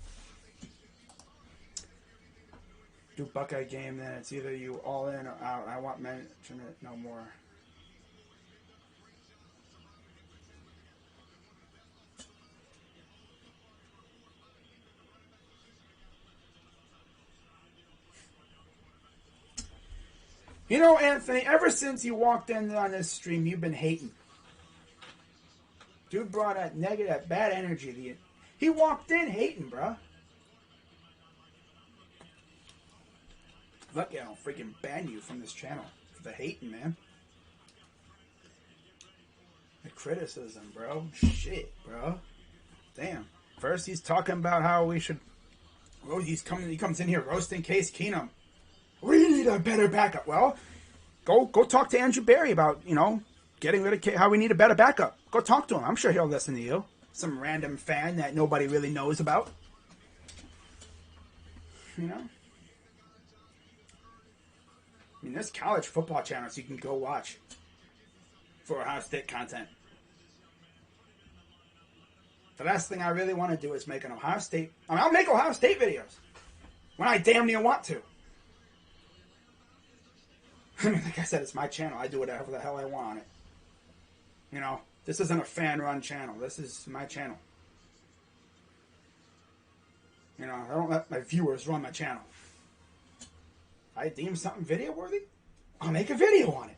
Do Buckeye game, then it's either you all in or out. I want mention it no more. You know, Anthony, ever since you walked in on this stream, you've been hating. Dude brought that negative, that bad energy. He walked in hating, bruh. Lucky I don't freaking ban you from this channel for the hating, man. The criticism, bro. Shit, bro. Damn. First he's talking about how we should... Oh, he comes in here roasting Case Keenum. We need a better backup. Well, go talk to Andrew Berry about, you know, getting rid of how we need a better backup. Go talk to him. I'm sure he'll listen to you. Some random fan that nobody really knows about. You know? I mean, there's college football channels you can go watch for Ohio State content. The last thing I really want to do is make an Ohio State... I mean, I'll make Ohio State videos when I damn near want to. I mean, like I said, it's my channel. I do whatever the hell I want on it. You know, this isn't a fan-run channel. This is my channel. You know, I don't let my viewers run my channel. If I deem something video-worthy, I'll make a video on it.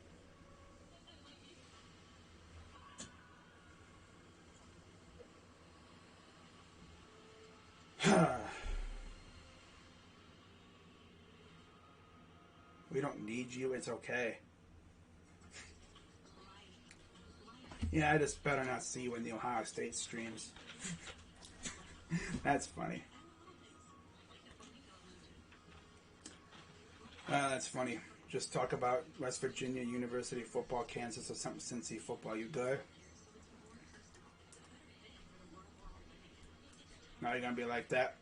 We don't need you. It's okay. Yeah, I just better not see you in the Ohio State streams. That's funny. That's funny. Just talk about West Virginia University football, Kansas, or something Cincy football. You good? Now you're going to be like that?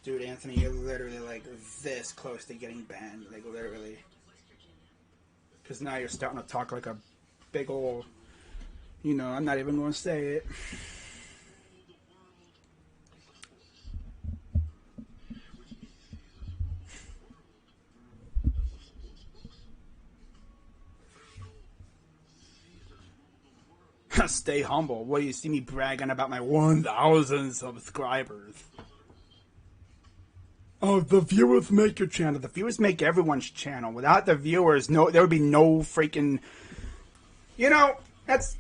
Dude, Anthony, you're literally like this close to getting banned. Like, literally. Because now you're starting to talk like a big old... You know, I'm not even going to say it. Stay humble. What do you see me bragging about my 1,000 subscribers? Oh, the viewers make your channel. The viewers make everyone's channel. Without the viewers, there would be no freaking... You know, that's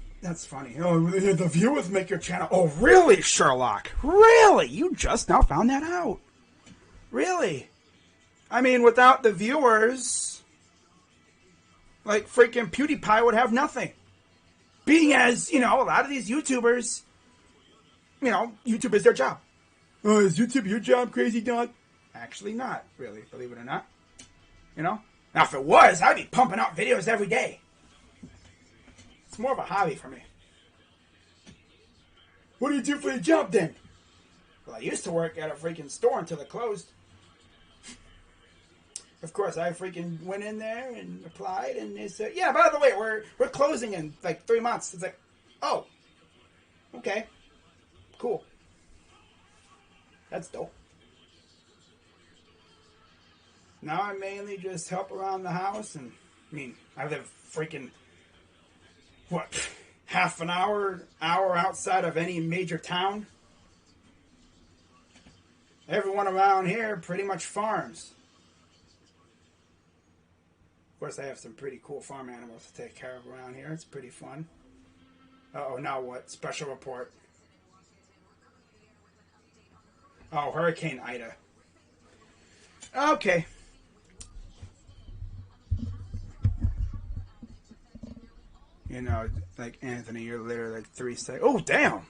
funny. Oh, the viewers make your channel. Oh, really, Sherlock? Really? You just now found that out? Really? I mean, without the viewers, like freaking PewDiePie would have nothing. Being as, you know, a lot of these YouTubers, you know, YouTube is their job. Oh, is YouTube your job, Crazy Dog? Actually not, really, believe it or not. You know? Now, if it was, I'd be pumping out videos every day. It's more of a hobby for me. What do you do for your job, then? Well, I used to work at a freaking store until it closed. Of course, I freaking went in there and applied, and they said, yeah, by the way, we're closing in like 3 months. It's like, oh, okay, cool. That's dope. Now I mainly just help around the house, and I mean, I live freaking, what, half an hour outside of any major town. Everyone around here pretty much farms. Of course, I have some pretty cool farm animals to take care of around here. It's pretty fun. Uh-oh, now what? Special report. Oh, Hurricane Ida. Okay. You know, like, Anthony, you're literally like 3 seconds. Oh, damn!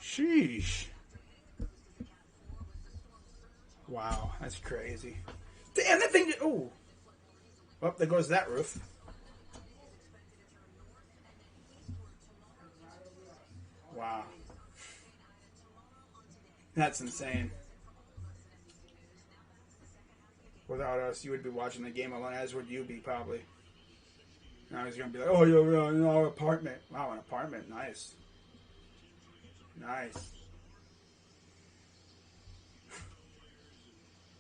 Sheesh. Wow, that's crazy. Damn, that thing... Oh. Well, there goes that roof. Wow. That's insane. Without us, you would be watching the game alone, as would you be, probably. Now he's going to be like, oh, you're in our apartment. Wow, an apartment. Nice. Nice.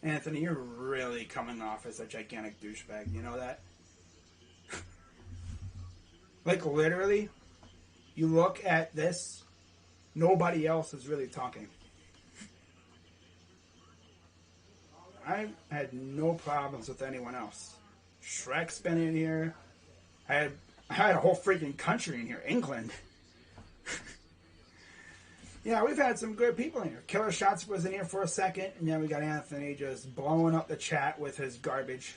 Anthony, you're really coming off as a gigantic douchebag. You know that? Like, literally, you look at this, nobody else is really talking. I had no problems with anyone else. Shrek's been in here. I had a whole freaking country in here. England. Yeah, we've had some good people in here. Killer Shots was in here for a second, and then we got Anthony just blowing up the chat with his garbage.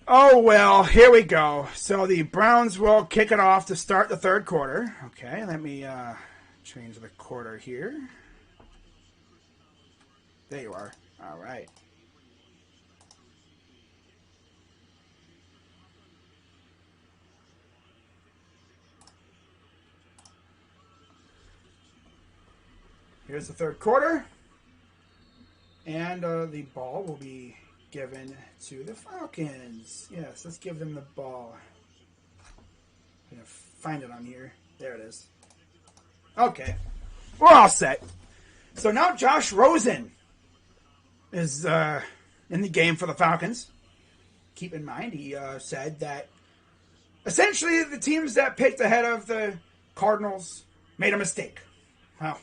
Oh, well, here we go. So the Browns will kick it off to start the third quarter. Okay, let me change the quarter here. There you are. All right. Here's the third quarter. And the ball will be given to the Falcons. Yes, let's give them the ball. I'm going to find it on here. There it is. Okay. We're all set. So now Josh Rosen is in the game for the Falcons. Keep in mind, he said that essentially the teams that picked ahead of the Cardinals made a mistake. Well,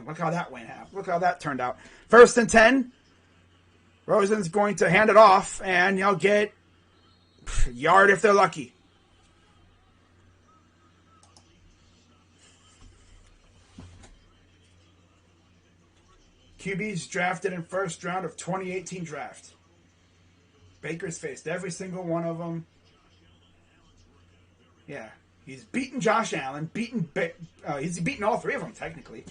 look how that went out. Look how that turned out. 1st and 10. Rosen's going to hand it off, and you'll get a yard if they're lucky. QBs drafted in first round of 2018 draft. Baker's faced every single one of them. Yeah, he's beaten Josh Allen, he's beaten all three of them, technically.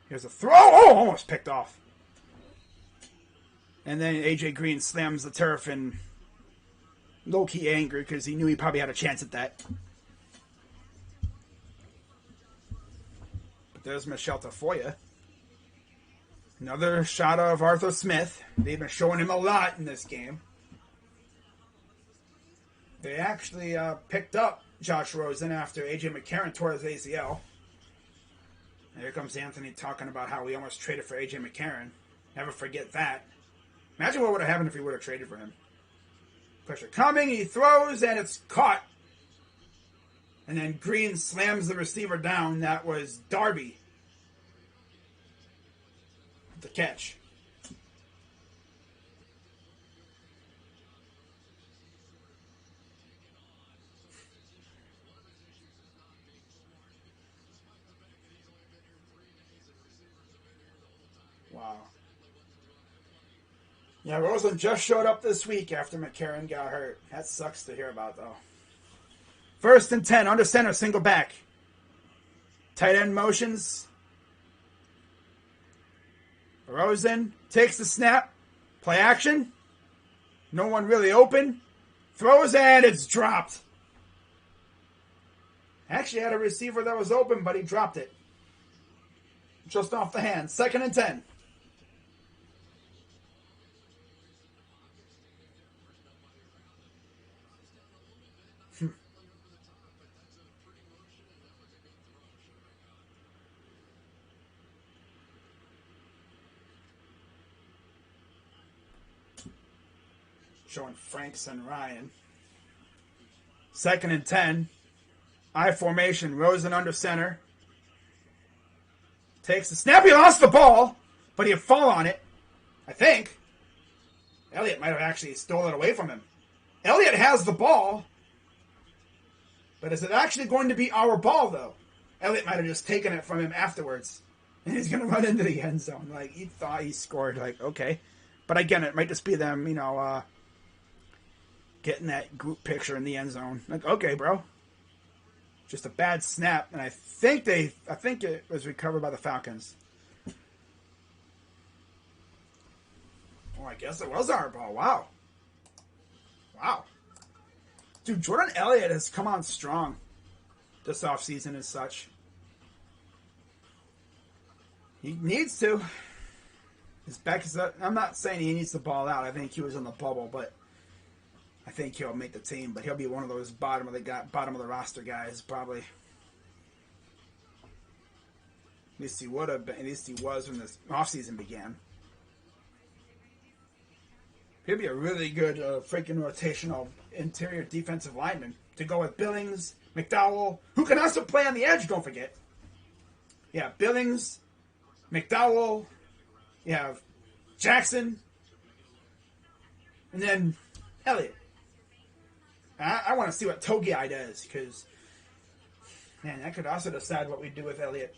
Here's a throw. Oh, almost picked off. And then A.J. Green slams the turf and low-key angry because he knew he probably had a chance at that. But there's Michelle Tafoya. Another shot of Arthur Smith. They've been showing him a lot in this game. They actually picked up Josh Rosen after A.J. McCarron tore his ACL. And here comes Anthony talking about how we almost traded for A.J. McCarron. Never forget that. Imagine what would have happened if we would have traded for him. Pressure coming, he throws, and it's caught. And then Green slams the receiver down. That was Darby. The catch. Wow. Yeah, Rosen just showed up this week after McCarron got hurt. That sucks to hear about, though. 1st and 10, under center, single back. Tight end motions. Rosen takes the snap. Play action. No one really open. Throws and it's dropped. Actually had a receiver that was open, but he dropped it. Just off the hand. 2nd and 10. Showing Franks and Ryan. 2nd and 10. I formation. Rosen under center. Takes the snap. He lost the ball, but he'd fall on it. I think. Elliott might have actually stolen it away from him. Elliott has the ball. But is it actually going to be our ball, though? Elliott might have just taken it from him afterwards. And he's going to run into the end zone. Like, he thought he scored. Like, okay. But again, it might just be them, getting that group picture in the end zone. Like, okay, bro. Just a bad snap. And I think it was recovered by the Falcons. Oh, I guess it was our ball. Wow. Dude, Jordan Elliott has come on strong this offseason as such. He needs to. His back is up. I'm not saying he needs to ball out. I think he was in the bubble, but I think he'll make the team. But he'll be one of those bottom of the roster guys, probably. At least he would have been. At least he was when this offseason began. He'll be a really good freaking rotational interior defensive lineman to go with Billings, McDowell, who can also play on the edge, don't forget. Yeah, Billings, McDowell, you have Jackson, and then Elliott. I want to see what Togiai does, because, man, that could also decide what we do with Elliott.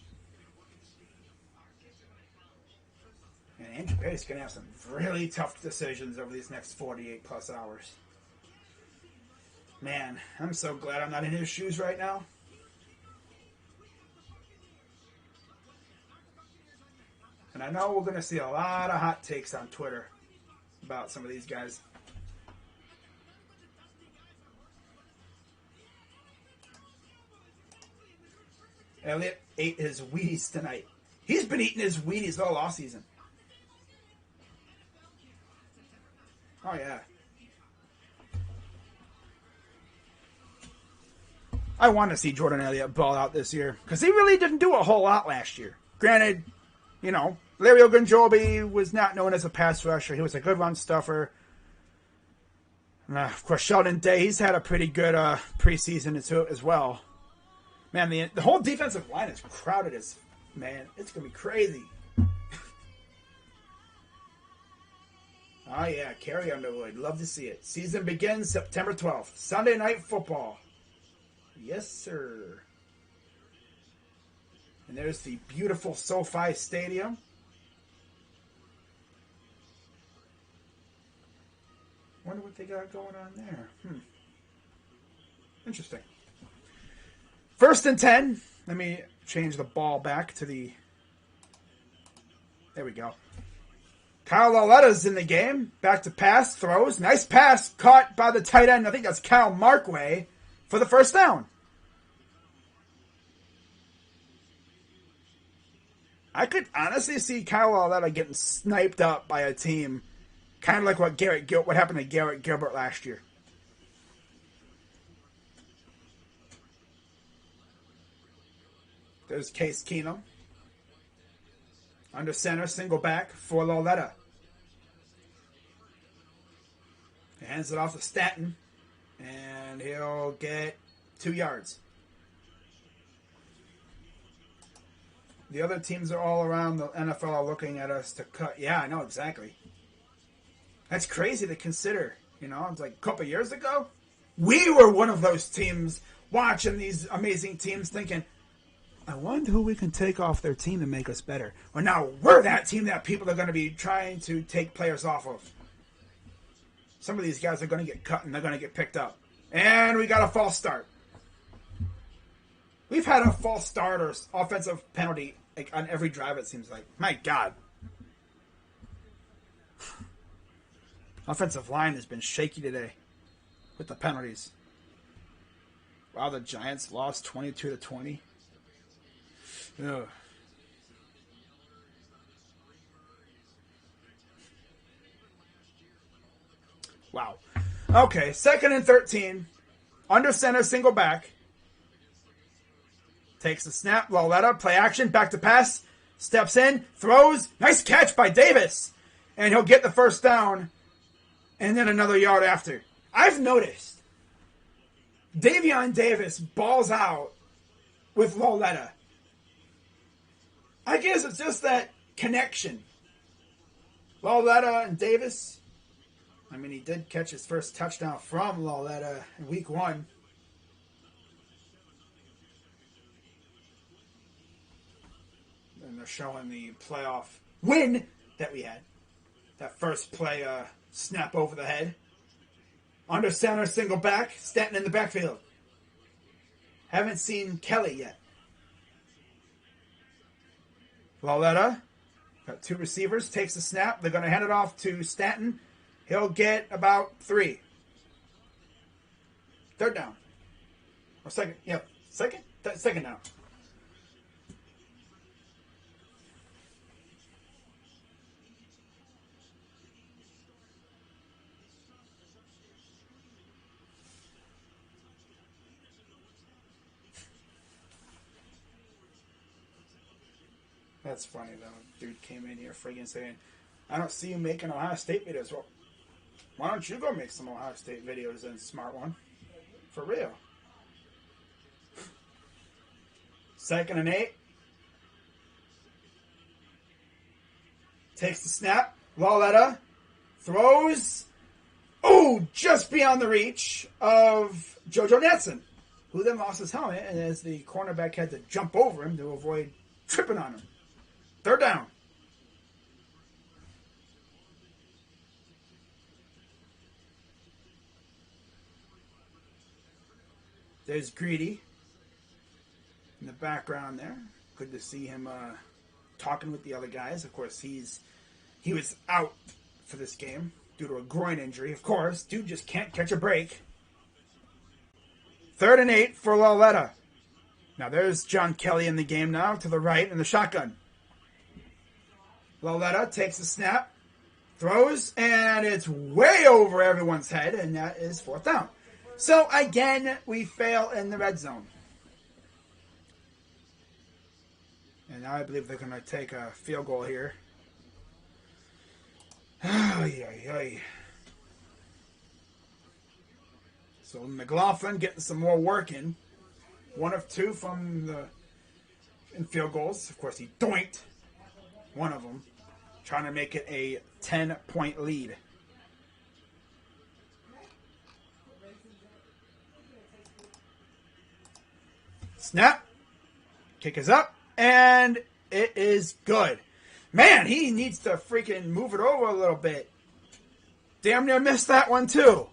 And Andrew Pace is going to have some really tough decisions over these next 48 plus hours. Man, I'm so glad I'm not in his shoes right now. And I know we're going to see a lot of hot takes on Twitter about some of these guys. Elliott ate his Wheaties tonight. He's been eating his Wheaties all offseason. Oh, yeah. I want to see Jordan Elliott ball out this year, because he really didn't do a whole lot last year. Granted, Larry Ogunjobi was not known as a pass rusher. He was a good run stuffer. Of course, Sheldon Day, he's had a pretty good preseason as well. Man, the whole defensive line is crowded as, man, it's going to be crazy. Oh, yeah, Carrie Underwood. Love to see it. Season begins September 12th. Sunday Night Football. Yes, sir. And there's the beautiful SoFi Stadium. Wonder what they got going on there. Interesting. 1st and 10. Let me change the ball back to the... There we go. Kyle Lauletta's in the game. Back to pass. Throws. Nice pass. Caught by the tight end. I think that's Kyle Markway for the first down. I could honestly see Kyle Lauletta getting sniped up by a team, kind of like what happened to Garrett Gilbert last year. There's Case Keenum. Under center, single back for Lauletta. He hands it off to Stanton, and he'll get 2 yards. The other teams are all around the NFL are looking at us to cut. Yeah, I know, exactly. That's crazy to consider. It's like a couple years ago, we were one of those teams watching these amazing teams thinking, I wonder who we can take off their team and make us better. Or now we're that team that people are going to be trying to take players off of. Some of these guys are going to get cut and they're going to get picked up. And we got a false start. We've had a false start or offensive penalty like on every drive, it seems like. My God. Offensive line has been shaky today with the penalties. Wow, the Giants lost 22-20. Ugh. Wow. Okay, 2nd and 13. Under center, single back. Takes the snap. Lauletta, play action, back to pass. Steps in, throws. Nice catch by Davis. And he'll get the first down. And then another yard after. I've noticed Davion Davis balls out with Lauletta. I guess it's just that connection. Lauletta and Davis. I mean, he did catch his first touchdown from Lauletta in week 1. And they're showing the playoff win that we had. That first play, snap over the head. Under center, single back. Stanton in the backfield. Haven't seen Kelly yet. Lauletta, got 2 receivers, takes the snap. They're going to hand it off to Stanton. He'll get about 3. 3rd down. Or second. Yep. Second down. That's funny, though. Dude came in here friggin' saying, I don't see you making Ohio State videos. Well, why don't you go make some Ohio State videos then, smart one? For real. 2nd and 8. Takes the snap. Lauletta throws. Oh, just beyond the reach of JoJo Natson, who then lost his helmet, and as the cornerback had to jump over him to avoid tripping on him. 3rd down. There's Greedy in the background there. Good to see him talking with the other guys. Of course, he was out for this game due to a groin injury. Of course, dude just can't catch a break. 3rd and 8 for Lauletta. Now there's John Kelly in the game now to the right in the shotgun. Lauletta takes the snap, throws, and it's way over everyone's head, and that is 4th down. So, again, we fail in the red zone. And now I believe they're going to take a field goal here. So, McLaughlin getting some more work in. 1 of 2 in field goals. Of course, he doinked one of them, trying to make it a 10-point lead. Snap. Kick is up. And it is good. Man, he needs to freaking move it over a little bit. Damn near missed that one too.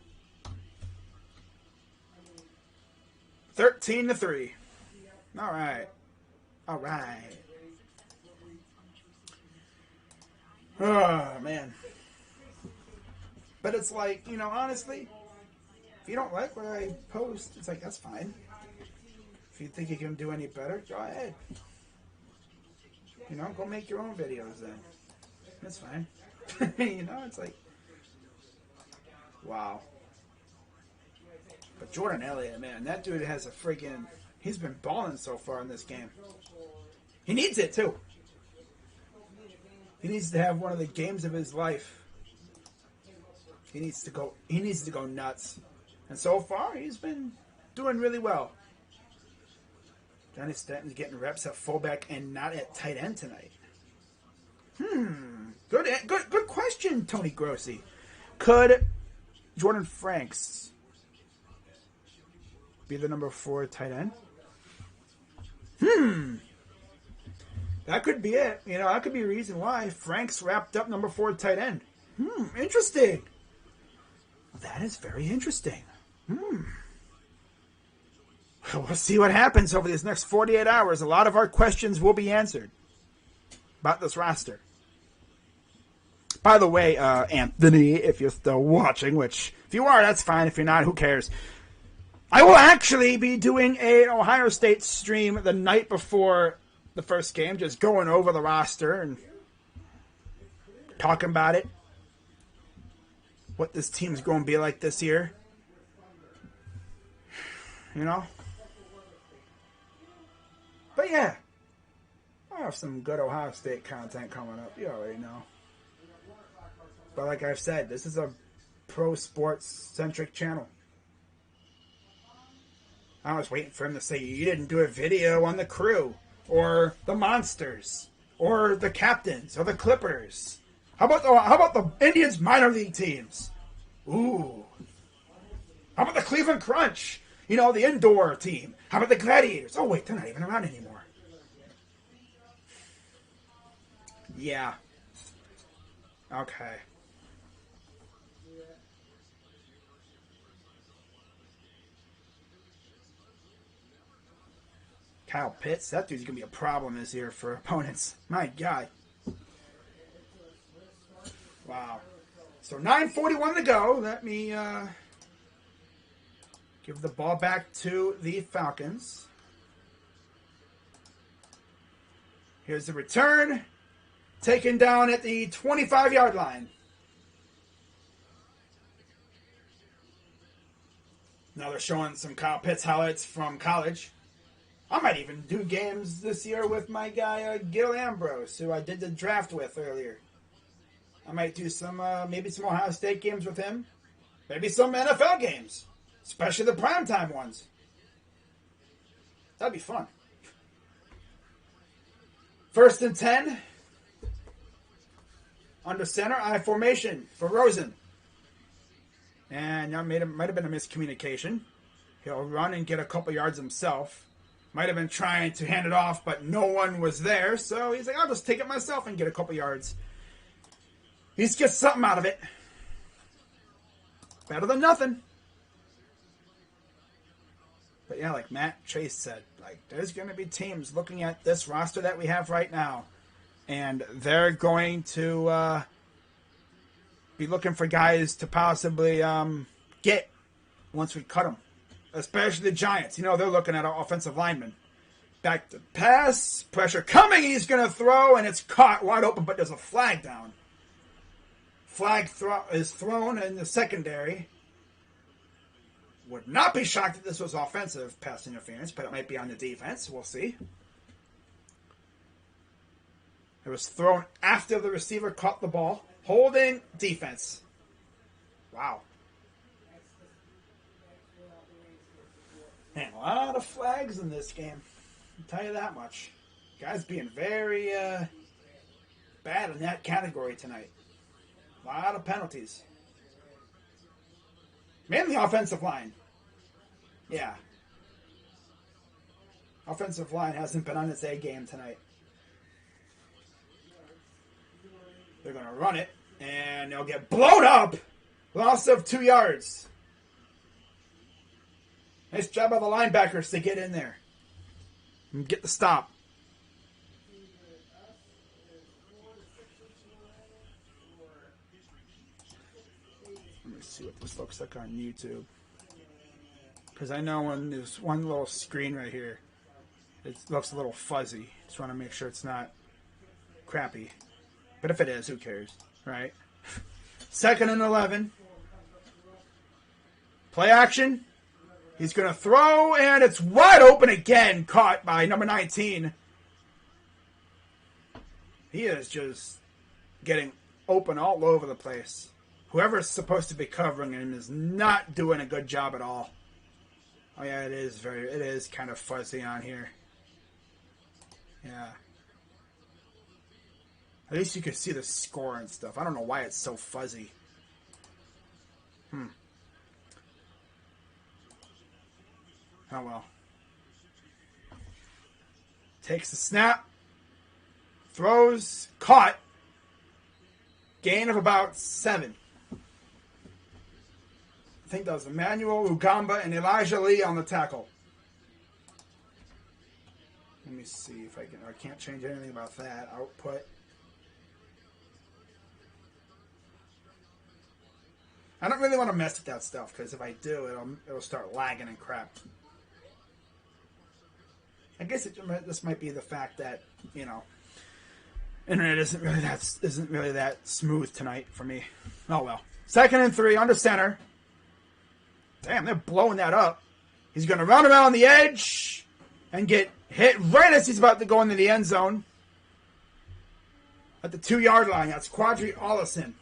13-3. All right. Oh, man. But it's like, honestly, if you don't like what I post, it's like, that's fine. If you think you can do any better, go ahead. Go make your own videos then. That's fine. It's like, wow. But Jordan Elliott, man, that dude has a freaking, he's been balling so far in this game. He needs it too. He needs to have one of the games of his life. He needs to go nuts. And so far, he's been doing really well. Johnny Stanton's getting reps at fullback and not at tight end tonight. Good question, Tony Grossi. Could Jordan Franks be the number 4 tight end? That could be it. That could be a reason why Franks wrapped up number 4 tight end. Interesting. That is very interesting. we'll see what happens over these next 48 hours. A lot of our questions will be answered about this roster. By the way, Anthony, if you're still watching, which if you are, that's fine. If you're not, who cares? I will actually be doing an Ohio State stream the night before the first game, just going over the roster and talking about it. What this team's going to be like this year. You know? But yeah, I have some good Ohio State content coming up. You already know. But like I've said, this is a pro sports centric channel. I was waiting for him to say you didn't do a video on the Crew or the Monsters or the Captains or the Clippers. How about the Indians minor league teams? Ooh. How about the Cleveland Crunch? You know, the indoor team. How about the Gladiators? Oh wait, they're not even around anymore. Yeah. Okay. Kyle Pitts, that dude's going to be a problem this year for opponents. My God. Wow. So 9:41 to go. Let me give the ball back to the Falcons. Here's the return. Taken down at the 25-yard line. Now they're showing some Kyle Pitts highlights from college. I might even do games this year with my guy, Gil Ambrose, who I did the draft with earlier. I might do some, maybe some Ohio State games with him. Maybe some NFL games, especially the primetime ones. That'd be fun. 1st and 10. Under center, I formation for Rosen. And that might have been a miscommunication. He'll run and get a couple yards himself. Might have been trying to hand it off, but no one was there. So he's like, I'll just take it myself and get a couple yards. He just gets something out of it. Better than nothing. But yeah, like Matt Chase said, like there's going to be teams looking at this roster that we have right now. And they're going to be looking for guys to possibly get once we cut them. Especially the Giants. You know, they're looking at our offensive linemen. Back to pass. Pressure coming. He's going to throw, and it's caught wide open, but there's a flag down. Flag is thrown in the secondary. Would not be shocked if this was offensive pass interference, but it might be on the defense. We'll see. It was thrown after the receiver caught the ball. Holding defense. Wow. Man, a lot of flags in this game. I'll tell you that much. Guys being very bad in that category tonight. A lot of penalties. Mainly offensive line. Yeah. Offensive line hasn't been on its A game tonight. They're going to run it, and they'll get blown up. Loss of 2 yards. Nice job by the linebackers to get in there and get the stop. Let me see what this looks like on YouTube. Because I know when there's one little screen right here, it looks a little fuzzy. Just want to make sure it's not crappy. But if it is, who cares, right? 2nd and 11. Play action. He's going to throw, and it's wide open again, caught by number 19. He is just getting open all over the place. Whoever's supposed to be covering him is not doing a good job at all. Oh yeah, it is kind of fuzzy on here. Yeah. At least you can see the score and stuff. I don't know why it's so fuzzy. Oh well. Takes the snap. Throws. Caught. Gain of about 7. I think that was Emmanuel Ugamba and Elijah Lee on the tackle. Let me see if I can. I can't change anything about that. Output. I don't really want to mess with that stuff because if I do, it'll start lagging and crap. I guess this might be the fact that, you know, internet isn't really that smooth tonight for me. Oh well. 2nd and 3 under center. Damn, they're blowing that up. He's going to run around the edge and get hit right as he's about to go into the end zone. At the 2-yard line, that's Quadri Ollison.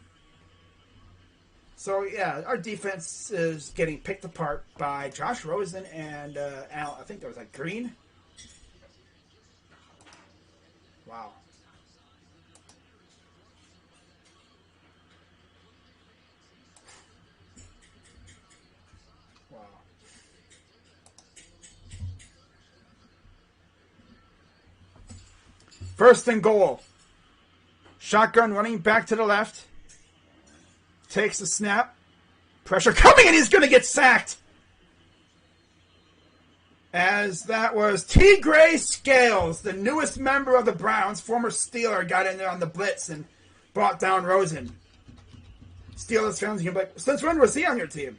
So, yeah, our defense is getting picked apart by Josh Rosen and I think there was like Green. Wow. Wow. 1st and goal. Shotgun running back to the left. Takes the snap. Pressure coming, and he's going to get sacked. As that was T. Gray Scales, the newest member of the Browns, former Steeler, got in there on the blitz and brought down Rosen. Steelers fans can be like, since when was he on your team?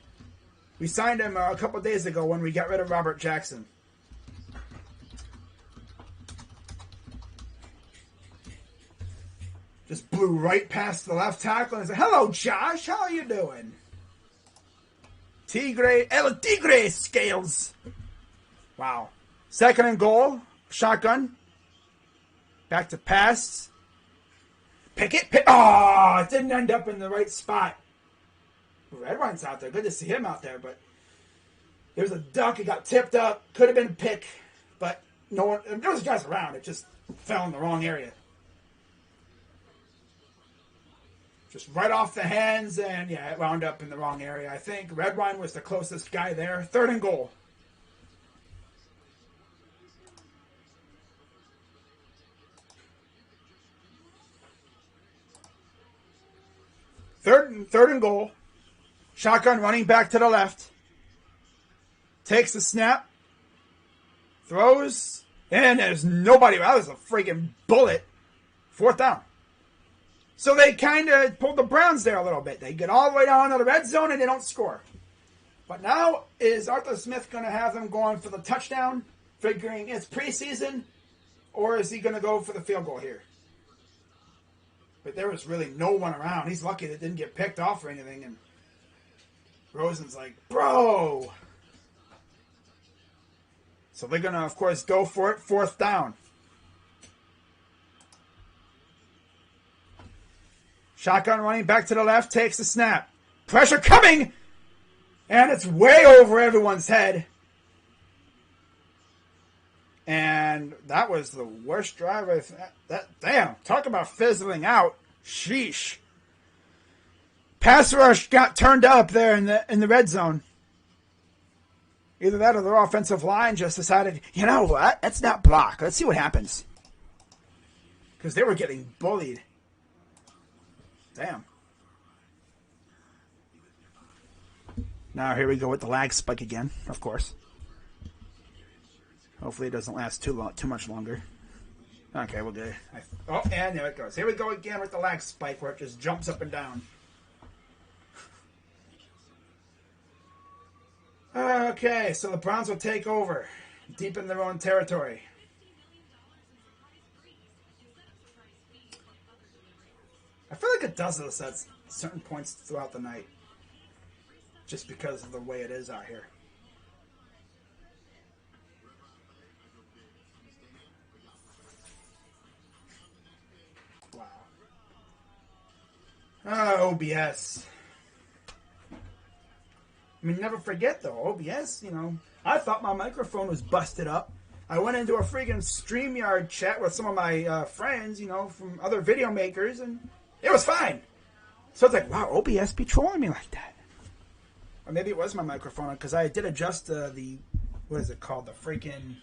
We signed him a couple days ago when we got rid of Robert Jackson. Just blew right past the left tackle and said, hello, Josh. How are you doing? El Tigre Scales. Wow. 2nd and goal. Shotgun. Back to pass. Pickett. Oh, it didn't end up in the right spot. Redwine's out there. Good to see him out there, but there's a duck. It got tipped up. Could have been a pick, but no one. There was guys around. It just fell in the wrong area. Just right off the hands, and yeah, it wound up in the wrong area. I think Redwine was the closest guy there. 3rd and goal. Third and goal. Shotgun running back to the left. Takes the snap. Throws. And there's nobody. That was a freaking bullet. 4th down. So they kind of pulled the Browns there a little bit. They get all the way down to the red zone and they don't score. But now is Arthur Smith going to have them going for the touchdown, figuring it's preseason, or is he going to go for the field goal here? But there was really no one around. He's lucky that didn't get picked off or anything. And Rosen's like, bro. So they're going to, of course, go for it. 4th down. Shotgun running back to the left. Takes the snap. Pressure coming. And it's way over everyone's head. And that was the worst drive. Damn, talk about fizzling out. Sheesh. Pass rush got turned up there in the red zone. Either that or their offensive line just decided, you know what? Let's not block. Let's see what happens. Because they were getting bullied. Damn. Now here we go with the lag spike again, of course. Hopefully it doesn't last too much longer. Okay, we'll do. Oh, and there it goes. Here we go again with the lag spike where it just jumps up and down. Okay, so the Browns will take over, deep in their own territory. I feel like it does this at certain points throughout the night, just because of the way it is out here. Wow. OBS. I mean, never forget though, OBS, you know, I thought my microphone was busted up. I went into a freaking StreamYard chat with some of my friends, you know, from other video makers, and it was fine. So it's like, wow, OBS be trolling me like that. Or maybe it was my microphone, because I did adjust the, what is it called, the freaking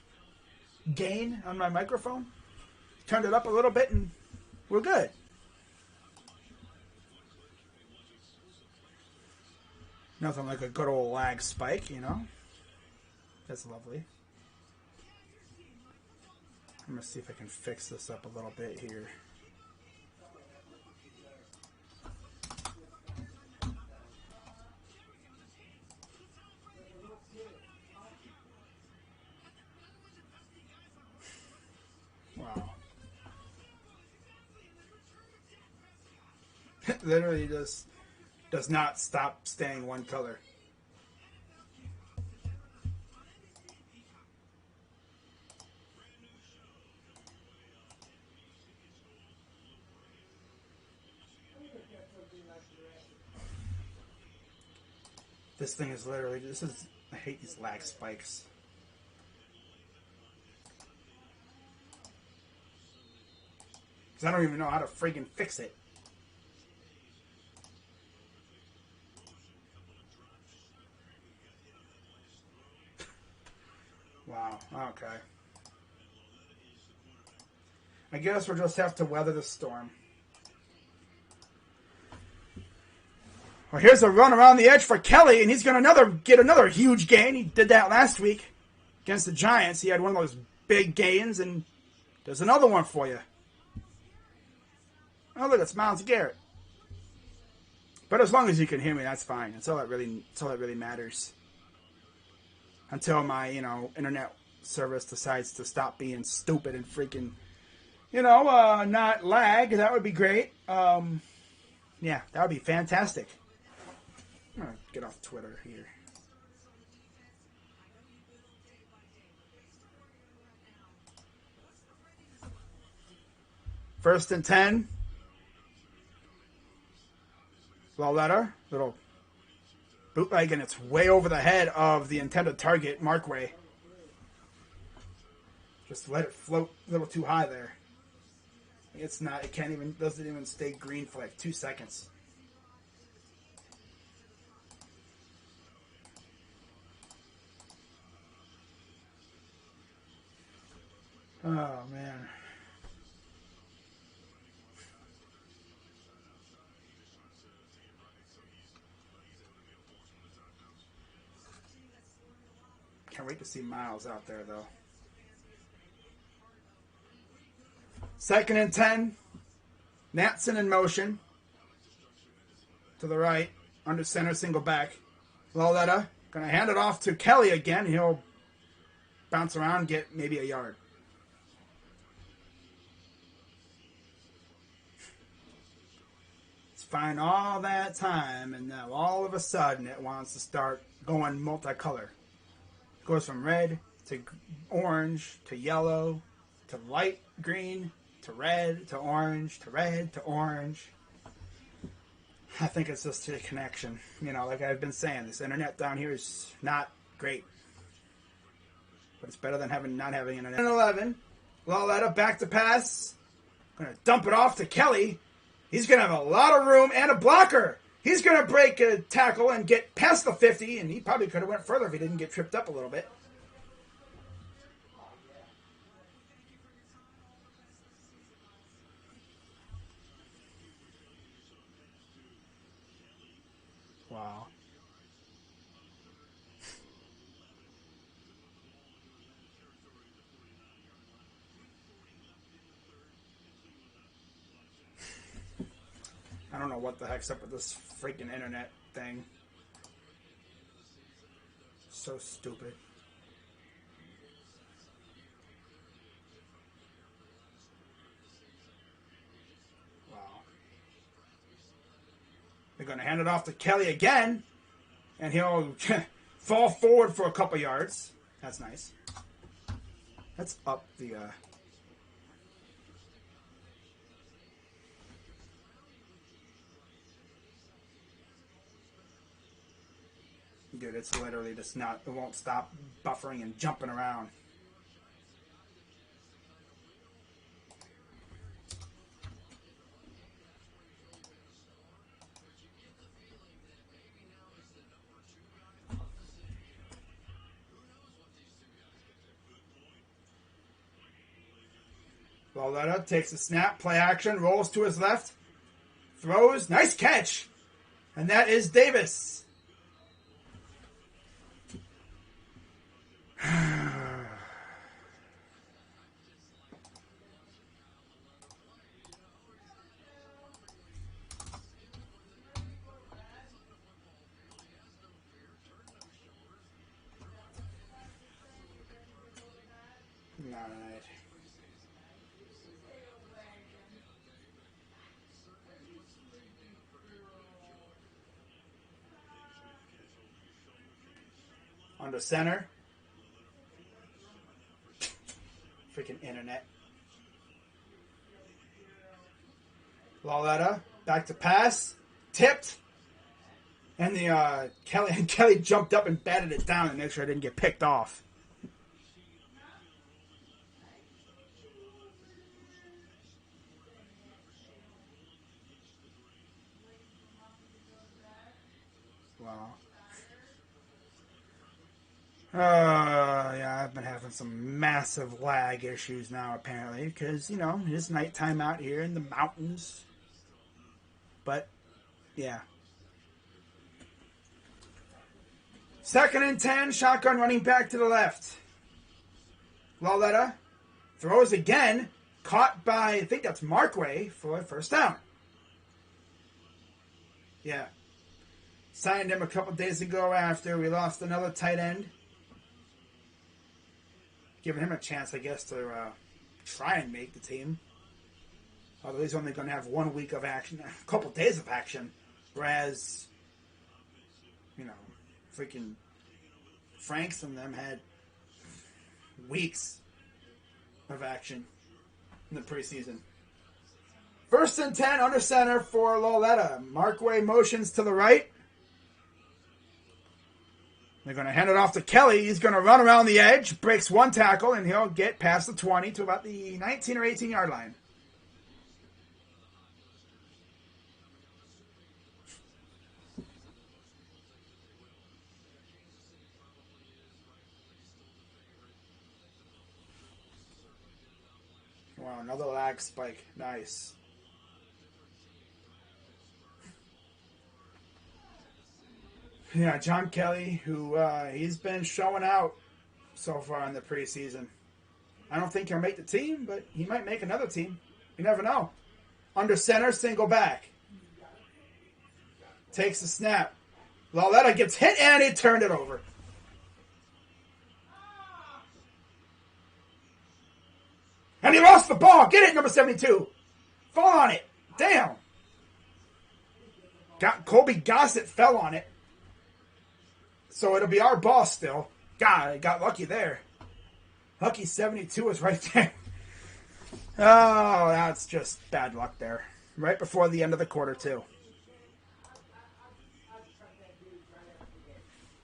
gain on my microphone. Turned it up a little bit, and we're good. Nothing like a good old lag spike, you know. That's lovely. I'm going to see if I can fix this up a little bit here. Wow. Literally just does not stop staying one color. This thing is literally, I hate these lag spikes. Because I don't even know how to friggin' fix it. Wow, okay. I guess we'll just have to weather the storm. Well, here's a run around the edge for Kelly, and he's going to get another huge gain. He did that last week against the Giants. He had one of those big gains, and there's another one for you. Oh, look, it's Myles Garrett. But as long as you can hear me, that's fine. That's all that really matters. Until my, internet service decides to stop being stupid and freaking, not lag. That would be great. Yeah, that would be fantastic. I'm going to get off Twitter here. First and 10. Lauletta, little bootleg, and it's way over the head of the intended target, Markway. Just let it float a little too high there. It's not, doesn't even stay green for like 2 seconds. Oh, man. Can't wait to see Myles out there, though. Second and 10. Natson in motion. To the right. Under center, single back. Lauletta. Going to hand it off to Kelly again. He'll bounce around and get maybe a yard. It's fine all that time, and now all of a sudden it wants to start going multicolor. It goes from red to orange to yellow to light green to red to orange to red to orange. I think it's just a connection. Like I've been saying, this internet down here is not great. But it's better than not having internet. 11. Lauletta back to pass. Going to dump it off to Kelly. He's going to have a lot of room and a blocker. He's going to break a tackle and get past the 50, and he probably could have went further if he didn't get tripped up a little bit. Wow. I don't know what the heck's up with this freaking internet thing. So stupid. Wow. They're going to hand it off to Kelly again, and he'll fall forward for a couple yards. That's nice. Let's up the... Dude, it's literally just not, it won't stop buffering and jumping around. Lauletta takes a snap, play action, rolls to his left, throws, nice catch! And that is Davis. Not tonight. Under center. Freaking internet. Lauletta. Back to pass. Tipped. And the Kelly jumped up and batted it down to make sure I didn't get picked off. Wow. Yeah, I've been having some massive lag issues now, apparently, because, you know, it's nighttime out here in the mountains. But, yeah. 2nd and 10, shotgun running back to the left. Lauletta throws again, caught by, I think that's Markway for a first down. Yeah. Signed him a couple days ago after we lost another tight end. Giving him a chance, I guess, to try and make the team. Although he's only going to have 1 week of action, a couple days of action. Whereas, you know, freaking Franks and them had weeks of action in the preseason. 1st and 10, under center for Lauletta. Markway motions to the right. They're going to hand it off to Kelly. He's going to run around the edge, breaks one tackle, and he'll get past the 20 to about the 19 or 18-yard line. Wow, another lag spike. Nice. Yeah, John Kelly, who he's been showing out so far in the preseason. I don't think he'll make the team, but he might make another team. You never know. Under center, single back. Takes the snap. Lauletta gets hit, and he turned it over. And he lost the ball. Get it, number 72. Fall on it. Damn. Colby Gossett fell on it. So it'll be our ball still. God, I got lucky there. Lucky 72 is right there. Oh, that's just bad luck there. Right before the end of the quarter, too.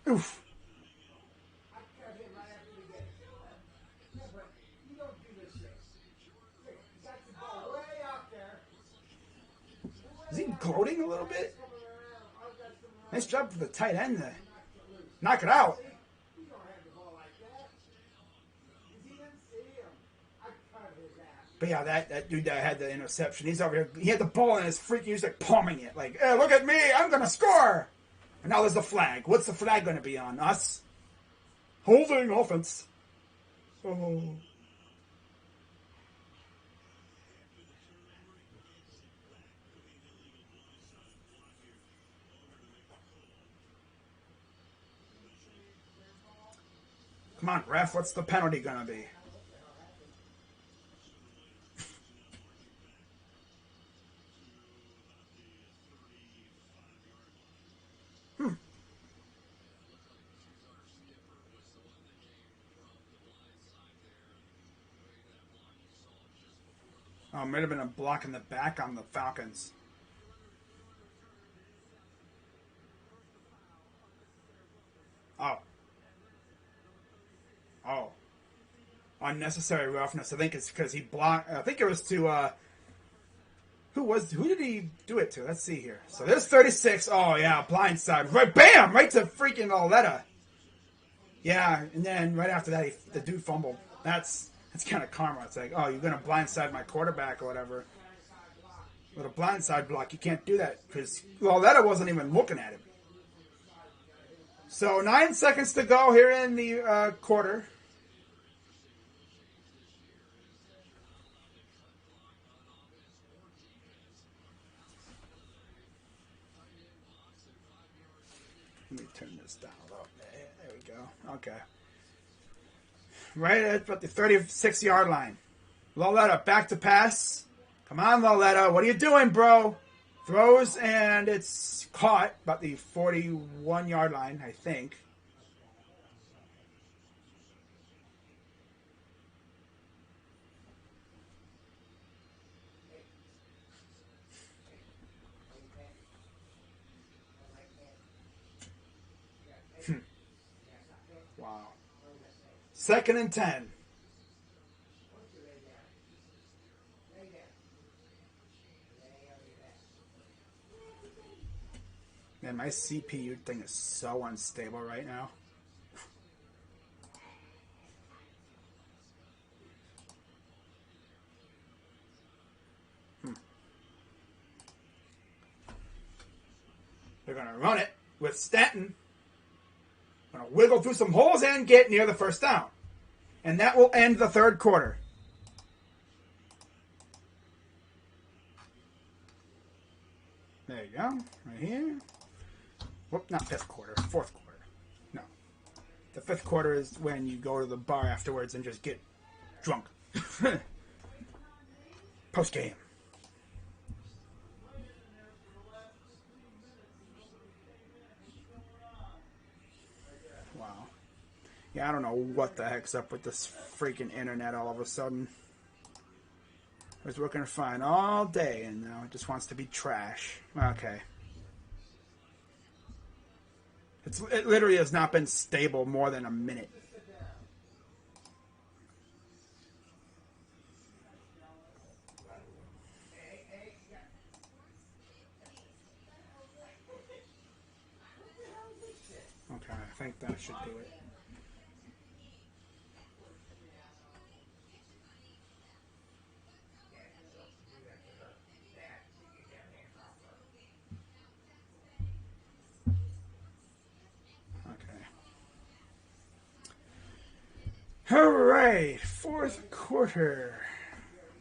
Oof. Is he gloating a little bit? Nice job for the tight end there. Knock it out. But yeah, that dude that had the interception, he's over here. He had the ball in his freaking, he was like palming it. Like, hey, look at me, I'm going to score. And now there's the flag. What's the flag going to be on? Us? Holding offense. Oh. Come on, ref, what's the penalty going to be? Oh, it might have been a block in the back on the Falcons. Oh. Oh. Unnecessary roughness. I think it's because he blocked. I think it was to. Who did he do it to? Let's see here. So there's 36. Oh, yeah. Blindside. Right. Bam! Right to freaking Lauletta. Yeah. And then right after that, the dude fumbled. That's kind of karma. It's like, oh, you're going to blindside my quarterback or whatever. With a blindside block, you can't do that because Lauletta wasn't even looking at him. So 9 seconds to go here in the quarter. Let me turn this down a little bit. There we go. Okay. right at about the 36-yard line. Lauletta back to pass. Come on, Lauletta. What are you doing, bro? Throws, and it's caught about the 41-yard line, I think. Wow. 2nd and 10. Man, my CPU thing is so unstable right now. They're going to run it with Stanton. Going to wiggle through some holes and get near the first down. And that will end the 3rd quarter. There you go. Right here. Whoop, not 5th quarter. 4th quarter. No. The 5th quarter is when you go to the bar afterwards and just get drunk. Post game. Wow. Yeah, I don't know what the heck's up with this freaking internet all of a sudden. I was working fine all day, and now it just wants to be trash. Okay. It literally has not been stable more than a minute. Okay, I think that should do it. All right, 4th quarter.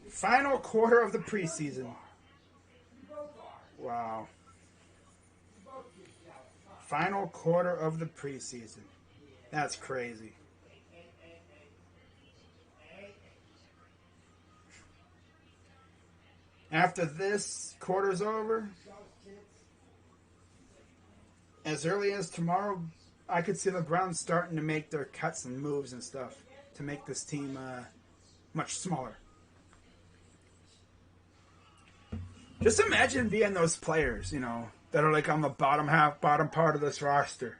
Final quarter of the preseason. Wow. Final quarter of the preseason. That's crazy. After this quarter's over, as early as tomorrow, I could see the Browns starting to make their cuts and moves and stuff to make this team much smaller. Just imagine being those players, you know, that are like on the bottom part of this roster.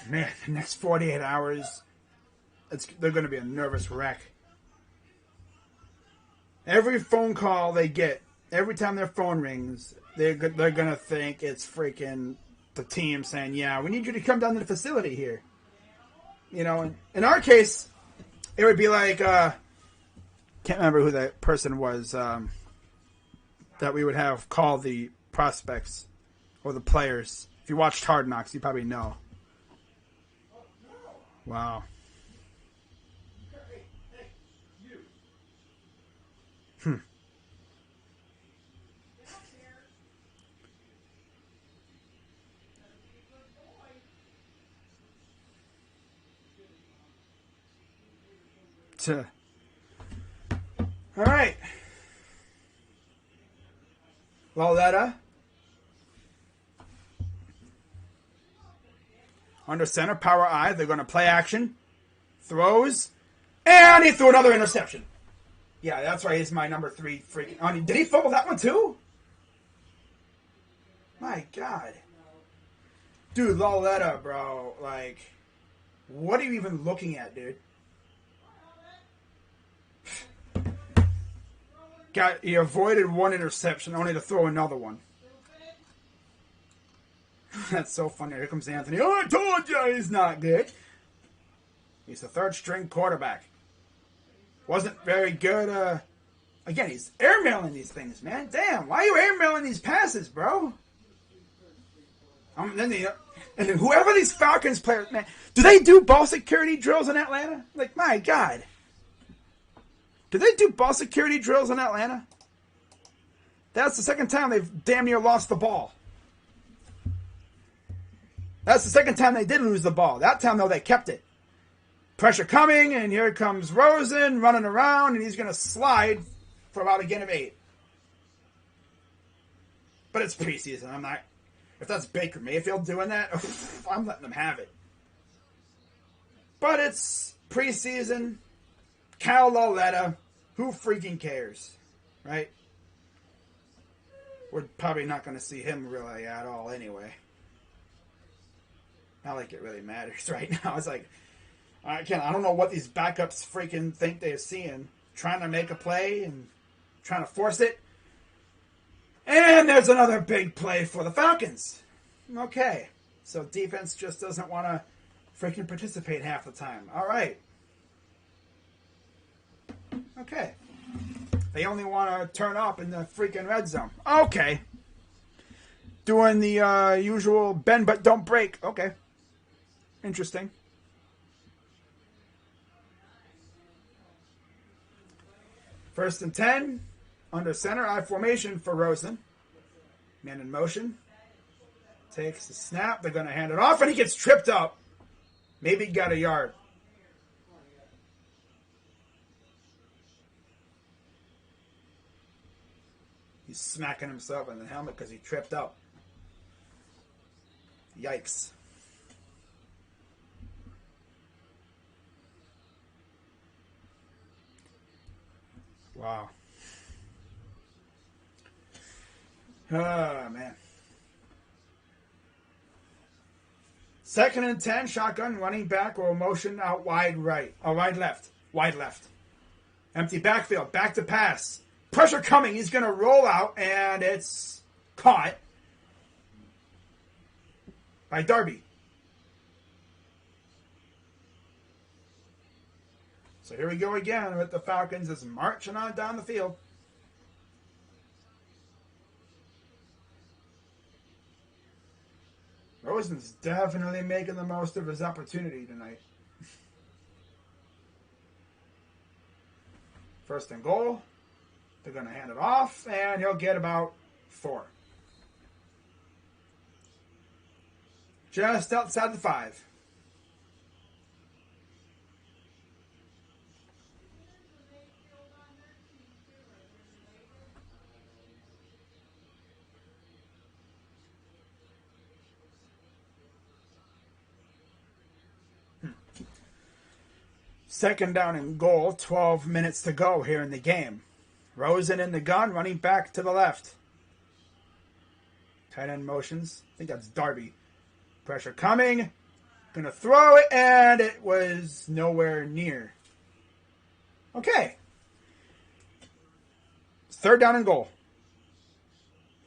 Man, the next 48 hours, they're going to be a nervous wreck. Every phone call they get, every time their phone rings, they're going to think it's freaking the team saying, yeah, we need you to come down to the facility here. You know, in our case, it would be like, can't remember who that person was that we would have call the prospects or the players. If you watched Hard Knocks, you probably know. Wow. All right. Lauletta. Under center, power I. They're going to play action. Throws. And he threw another interception. Yeah, that's right. He's my number 3 freaking... Did he fumble that one too? My God. Dude, Lauletta, bro. Like, what are you even looking at, dude? He avoided one interception, only to throw another one. That's so funny. Here comes Anthony. Oh, I told you he's not good. He's the 3rd-string quarterback. Wasn't very good. Again, he's airmailing these things, man. Damn, why are you airmailing these passes, bro? And then whoever these Falcons players, man, do they do ball security drills in Atlanta? Like, my God. Do they do ball security drills in Atlanta? That's the 2nd time they've damn near lost the ball. That's the 2nd time they did lose the ball. That time, though, they kept it. Pressure coming, and here comes Rosen running around, and he's going to slide for about a gain of 8. But it's preseason. I'm not. If that's Baker Mayfield doing that, I'm letting them have it. But it's preseason. Cal Lauletta. Who freaking cares? Right? We're probably not going to see him really at all anyway. Not like it really matters right now. It's like, I don't know what these backups freaking think they're seeing. Trying to make a play and trying to force it. And there's another big play for the Falcons. Okay. So defense just doesn't want to freaking participate half the time. All right. Okay. They only want to turn up in the freaking red zone. Okay. Doing the usual bend but don't break. Okay. Interesting. First and 10. Under center. I formation for Rosen. Man in motion. Takes the snap. They're going to hand it off. And he gets tripped up. Maybe he got a yard. He's smacking himself in the helmet because he tripped up. Yikes. Wow. Oh, man. Second and 10, shotgun, running back or motion out wide right. Or wide left. Wide left. Empty backfield. Back to pass. Pressure coming. He's going to roll out, and it's caught by Darby. So here we go again with the Falcons is marching on down the field. Rosen's definitely making the most of his opportunity tonight. First and goal. They're going to hand it off, and he'll get about 4. Just outside the 5. Second down and goal, 12 minutes to go here in the game. Rosen in the gun, running back to the left. Tight end motions. I think that's Darby. Pressure coming. Gonna throw it, and it was nowhere near. Okay. Third down and goal.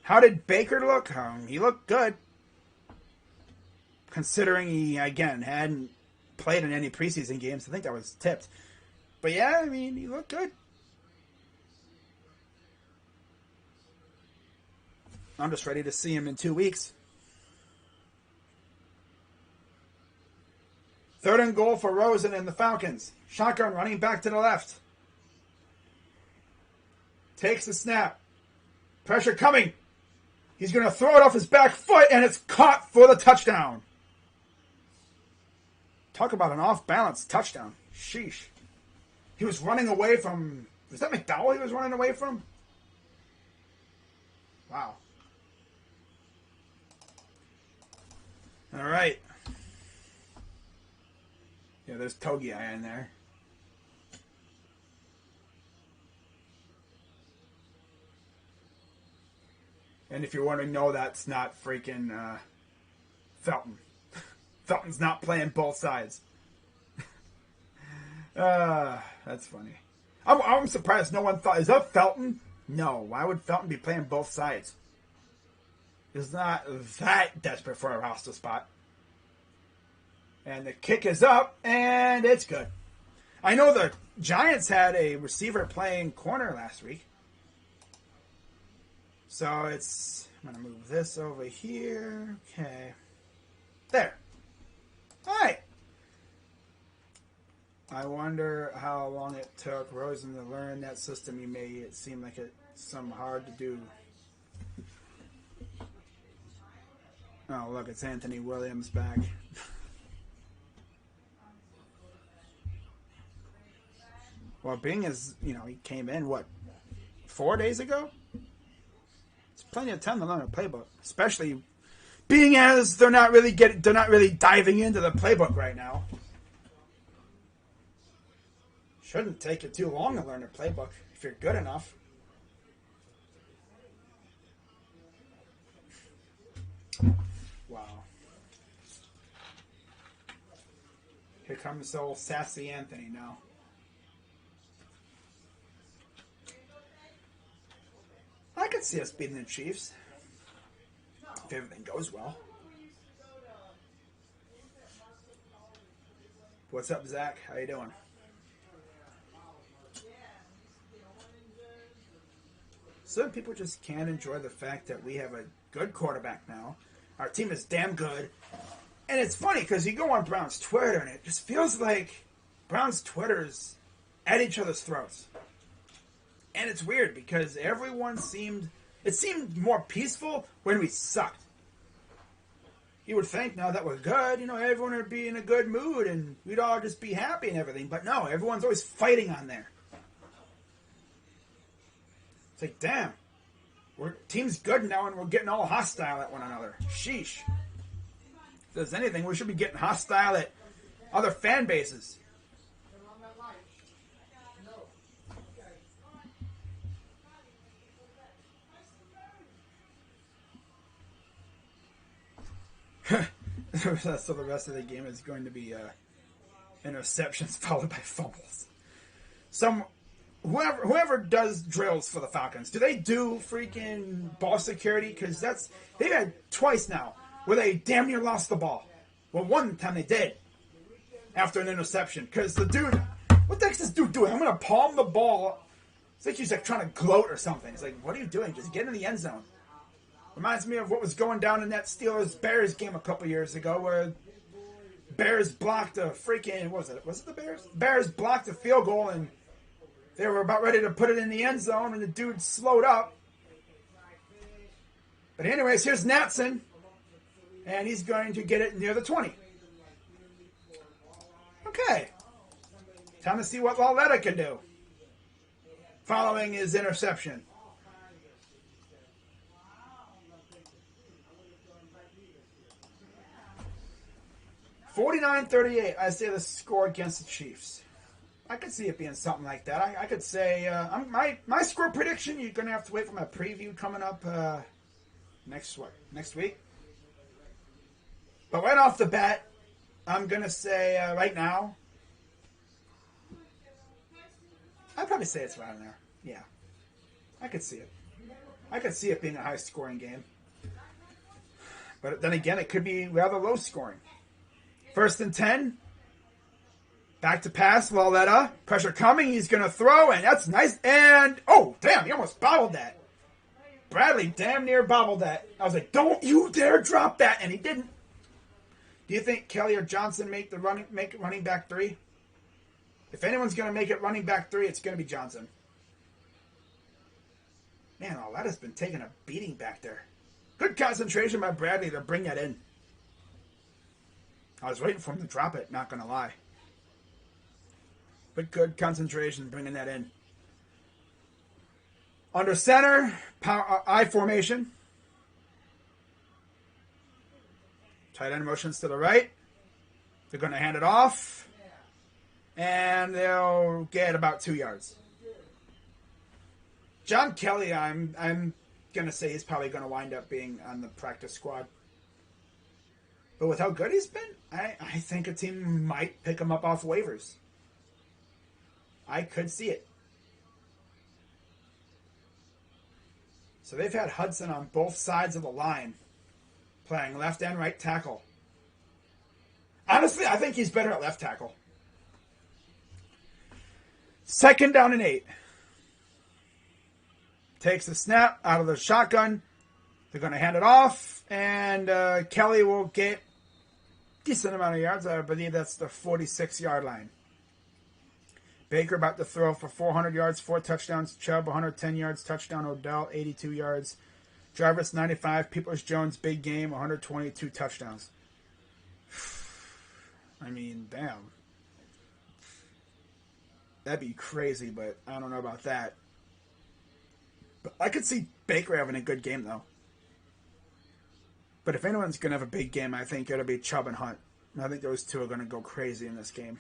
How did Baker look? He looked good. Considering he, again, hadn't played in any preseason games. I think that was tipped. But yeah, I mean, he looked good. I'm just ready to see him in 2 weeks. Third and goal for Rosen and the Falcons. Shotgun running back to the left. Takes the snap. Pressure coming. He's going to throw it off his back foot, and it's caught for the touchdown. Talk about an off-balance touchdown. Sheesh. He was running away from... Was that McDowell he was running away from? Wow. All right. Yeah, there's Togi in there. And if you're wondering, no, that's not freaking Felton. Felton's not playing both sides. That's funny. I'm surprised no one thought, is that Felton? No. Why would Felton be playing both sides? He's not that desperate for a roster spot. And the kick is up, and it's good. I know the Giants had a receiver playing corner last week. So it's... I'm going to move this over here. Okay. There. All right. I wonder how long it took Rosen to learn that system. He made it seem like it's some hard to do. Oh, look, it's Anthony Williams back. Well, being as, he came in, 4 days ago? It's plenty of time to learn a playbook, especially being as they're not really diving into the playbook right now. Shouldn't take you too long to learn a playbook if you're good enough. Wow. Here comes old sassy Anthony now. I could see us beating the Chiefs if everything goes well. What's up, Zach? How you doing? Some people just can't enjoy the fact that we have a good quarterback now. Our team is damn good. And it's funny because you go on Brown's Twitter and it just feels like Brown's Twitter's at each other's throats. And it's weird because everyone seemed more peaceful when we sucked. You would think now that we're good, everyone would be in a good mood and we'd all just be happy and everything. But no, everyone's always fighting on there. It's like, damn, team's good now and we're getting all hostile at one another. Sheesh. If there's anything, we should be getting hostile at other fan bases. So the rest of the game is going to be interceptions followed by fumbles. Whoever does drills for the Falcons, do they do freaking ball security? Because they've had twice now where they damn near lost the ball. Well, one time they did after an interception. Because the dude, what the heck's this dude doing? I'm going to palm the ball. It's like he's like trying to gloat or something. It's like, what are you doing? Just get in the end zone. Reminds me of what was going down in that Steelers-Bears game a couple years ago where Bears blocked a freaking, was it the Bears? Bears blocked a field goal and they were about ready to put it in the end zone and the dude slowed up. But anyways, here's Natson and he's going to get it near the 20. Okay. Time to see what Lauletta can do following his interception. 49-38, I say the score against the Chiefs. I could see it being something like that. I could say, my score prediction, you're going to have to wait for my preview coming up next week? But right off the bat, I'm going to say right now, I'd probably say it's around there. Yeah, I could see it. I could see it being a high-scoring game. But then again, it could be rather low-scoring. 1st and 10. Back to pass. Lauletta. Pressure coming. He's going to throw, and that's nice. And, oh, damn, he almost bobbled that. Bradley damn near bobbled that. I was like, don't you dare drop that, and he didn't. Do you think Kelly or Johnson make it running back 3? If anyone's going to make it running back 3, it's going to be Johnson. Man, Lauletta's been taking a beating back there. Good concentration by Bradley to bring that in. I was waiting for him to drop it, not going to lie. But good concentration bringing that in. Under center, I formation. Tight end motions to the right. They're going to hand it off. And they'll get about 2 yards. John Kelly, I'm going to say he's probably going to wind up being on the practice squad. But with how good he's been, I think a team might pick him up off waivers. I could see it. So they've had Hudson on both sides of the line, playing left and right tackle. Honestly, I think he's better at left tackle. 2nd down and 8. Takes the snap out of the shotgun. They're going to hand it off, and Kelly will get decent amount of yards. I believe that's the 46-yard line. Baker about to throw for 400 yards, 4 touchdowns. Chubb, 110 yards, touchdown. Odell, 82 yards. Jarvis, 95. Peoples-Jones, big game, 122 touchdowns. I mean, damn. That'd be crazy, but I don't know about that. But I could see Baker having a good game, though. But if anyone's going to have a big game, I think it'll be Chubb and Hunt. I think those two are going to go crazy in this game.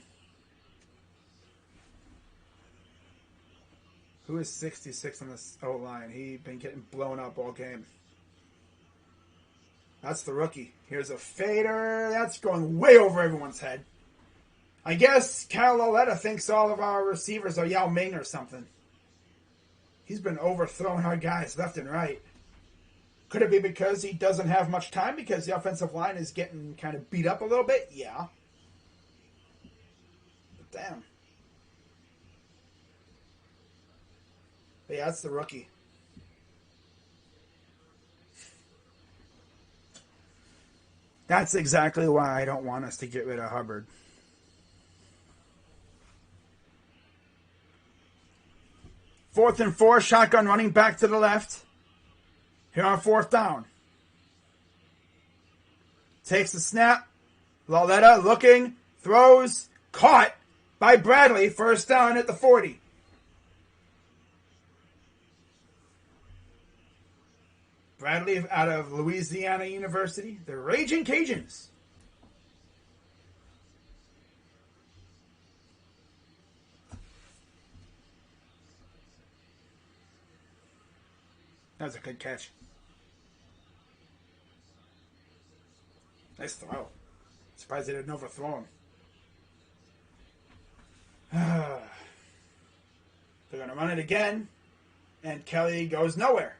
Who is 66 on this O-line? He's been getting blown up all game. That's the rookie. Here's a fader. That's going way over everyone's head. I guess Kyle Lauletta thinks all of our receivers are Yao Ming or something. He's been overthrowing our guys left and right. Could it be because he doesn't have much time because the offensive line is getting kind of beat up a little bit? Yeah. But damn. But yeah, that's the rookie. That's exactly why I don't want us to get rid of Hubbard. Fourth and 4, shotgun running back to the left. Here on fourth down. Takes the snap. Lauletta looking, throws, caught by Bradley. First down at the 40. Bradley out of Louisiana University. The Raging Cajuns. That was a good catch. Nice throw. Surprised they didn't overthrow him. They're going to run it again. And Kelly goes nowhere.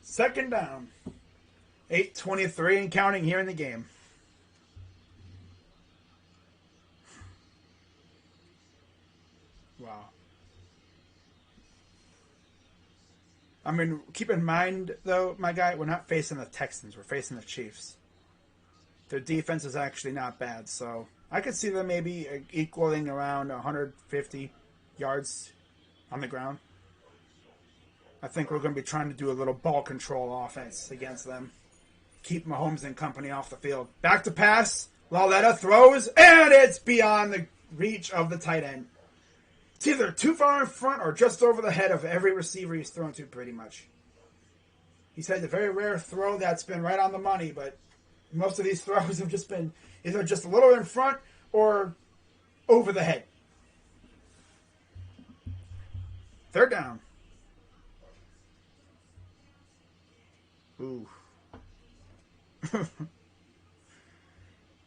Second down. 8:23 and counting here in the game. Wow. I mean, keep in mind, though, my guy, we're not facing the Texans. We're facing the Chiefs. Their defense is actually not bad, so I could see them maybe equaling around 150 yards on the ground. I think we're going to be trying to do a little ball control offense against them. Keep Mahomes and company off the field. Back to pass. Lauletta throws, and it's beyond the reach of the tight end. It's either too far in front or just over the head of every receiver he's thrown to, pretty much. He's had the very rare throw that's been right on the money, but most of these throws have just been either just a little in front or over the head. Third down. Ooh.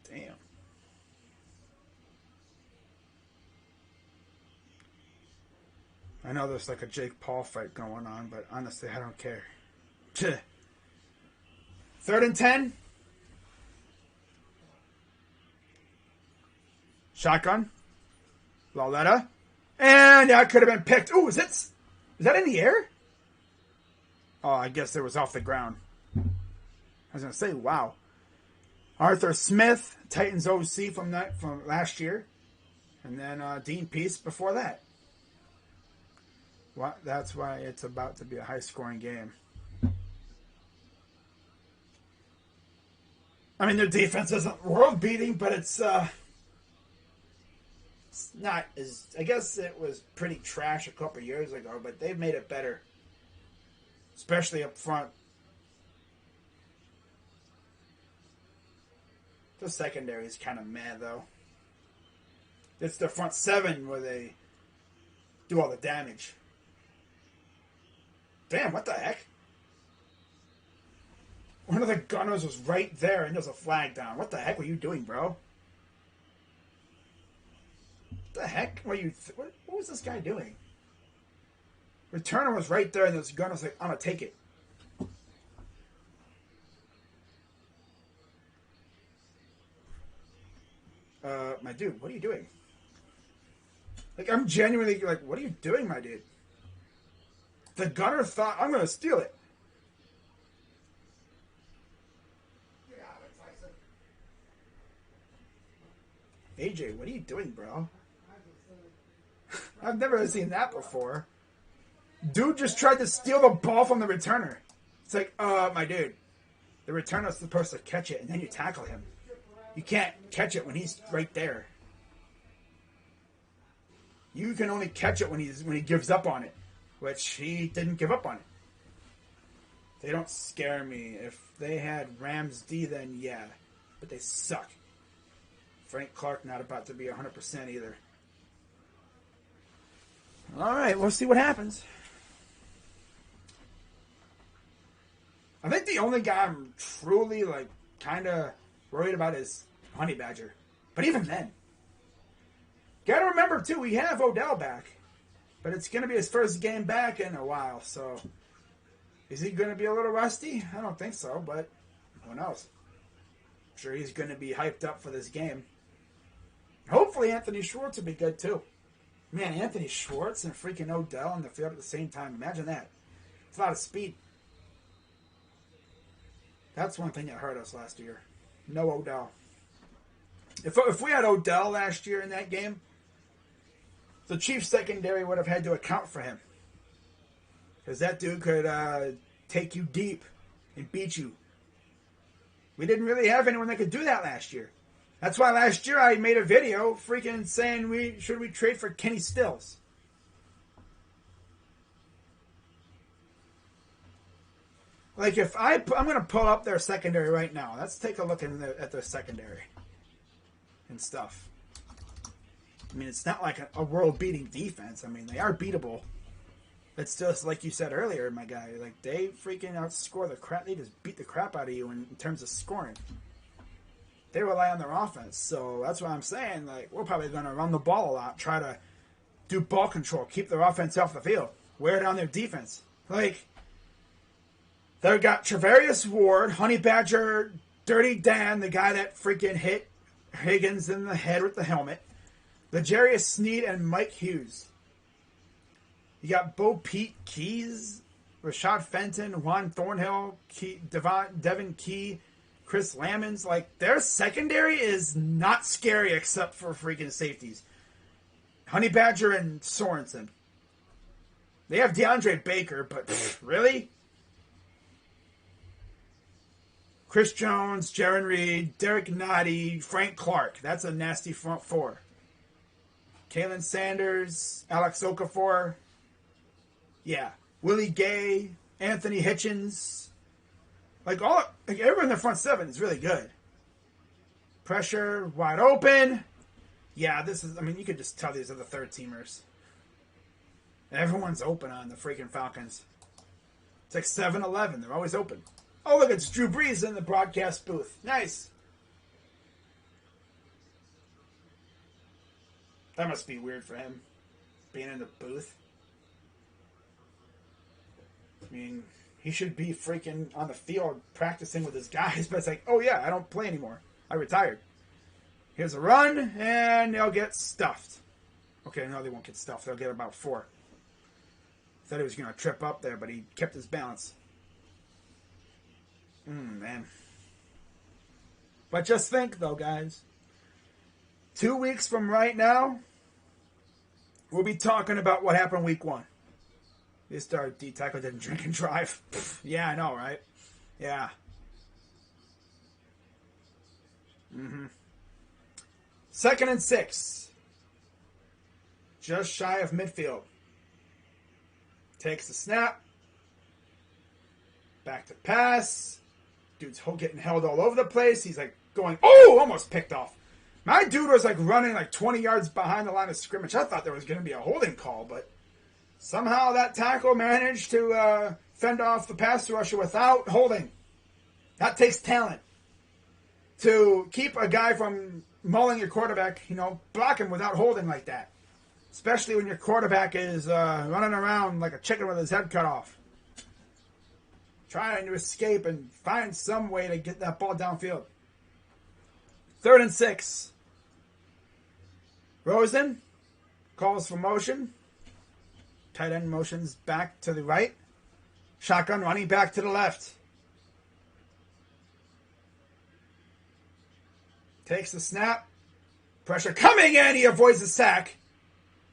Damn. I know there's like a Jake Paul fight going on, but honestly, I don't care. 3rd and 10. Shotgun. Lauletta. And that could have been picked. Ooh, is that in the air? Oh, I guess it was off the ground. I was going to say, wow. Arthur Smith, Titans OC from last year. And then Dean Peace before that. That's why it's about to be a high-scoring game. I mean, their defense isn't world-beating, but it's not as... I guess it was pretty trash a couple years ago, but they've made it better. Especially up front. The secondary is kind of mad, though. It's the front seven where they do all the damage. Damn, what the heck? One of the gunners was right there, and there's a flag down. What the heck were you doing, bro? What the heck were you... What was this guy doing? Returner was right there, and this gunner was like, I'm going to take it. My dude, what are you doing? Like, I'm genuinely like, what are you doing, my dude? The gunner thought, I'm going to steal it. AJ, what are you doing, bro? I've never seen that before. Dude just tried to steal the ball from the returner. It's like, my dude. The returner's supposed to catch it, and then you tackle him. You can't catch it when he's right there. You can only catch it when he gives up on it, which he didn't give up on it. They don't scare me. If they had Rams D, then yeah, but they suck. Frank Clark not about to be 100% either. All right, we'll see what happens. I think the only guy I'm truly, kind of worried about is Honey Badger. But even then, gotta remember, too, we have Odell back. But it's going to be his first game back in a while, so is he going to be a little rusty? I don't think so, but who knows? I'm sure he's going to be hyped up for this game. Hopefully Anthony Schwartz will be good, too. Man, Anthony Schwartz and freaking Odell on the field at the same time. Imagine that. It's a lot of speed. That's one thing that hurt us last year. No Odell. If we had Odell last year in that game, the Chiefs secondary would have had to account for him. Because that dude could take you deep and beat you. We didn't really have anyone that could do that last year. That's why last year I made a video freaking saying should we trade for Kenny Stills. Like if I'm going to pull up their secondary right now. Let's take a look at their secondary and stuff. I mean, it's not like a world-beating defense. I mean, they are beatable. It's just like you said earlier, my guy. Like they freaking outscore the crap. They just beat the crap out of you in terms of scoring. They rely on their offense, so that's what I'm saying. Like we're probably going to run the ball a lot, try to do ball control, keep their offense off the field, wear down their defense. Like they've got Travarius Ward, Honey Badger, Dirty Dan, the guy that freaking hit Higgins in the head with the helmet, L'Jarius Sneed, and Mike Hughes. You got Bo Pete Keys, Rashad Fenton, Juan Thornhill, Devin Key, Chris Lamons. Like, their secondary is not scary except for freaking safeties. Honey Badger and Sorensen. They have DeAndre Baker, but really? Chris Jones, Jaron Reed, Derek Nottie, Frank Clark. That's a nasty front four. Kalen Sanders, Alex Okafor. Yeah. Willie Gay, Anthony Hitchens. Everyone in the front seven is really good. Pressure, wide open. Yeah, you could just tell these are the third teamers. Everyone's open on the freaking Falcons. It's like 7-Eleven. They're always open. Oh, look, it's Drew Brees in the broadcast booth. Nice. That must be weird for him, being in the booth. I mean, he should be freaking on the field practicing with his guys, but it's like, oh yeah, I don't play anymore. I retired. Here's a run, and they'll get stuffed. Okay, no, they won't get stuffed. They'll get about 4. Thought he was going to trip up there, but he kept his balance. Man. But just think, though, guys. 2 weeks from right now, we'll be talking about what happened week 1. This started D-tackle didn't drink and drive. Yeah, I know, right? Yeah. 2nd and 6. Just shy of midfield. Takes the snap. Back to pass. Dude's getting held all over the place. He's going, almost picked off. My dude was running 20 yards behind the line of scrimmage. I thought there was going to be a holding call, but somehow that tackle managed to fend off the pass rusher without holding. That takes talent. To keep a guy from mauling your quarterback, block him without holding like that. Especially when your quarterback is running around like a chicken with his head cut off. Trying to escape and find some way to get that ball downfield. 3rd and 6. Rosen calls for motion. Tight end motions back to the right. Shotgun running back to the left. Takes the snap. Pressure coming in. He avoids the sack.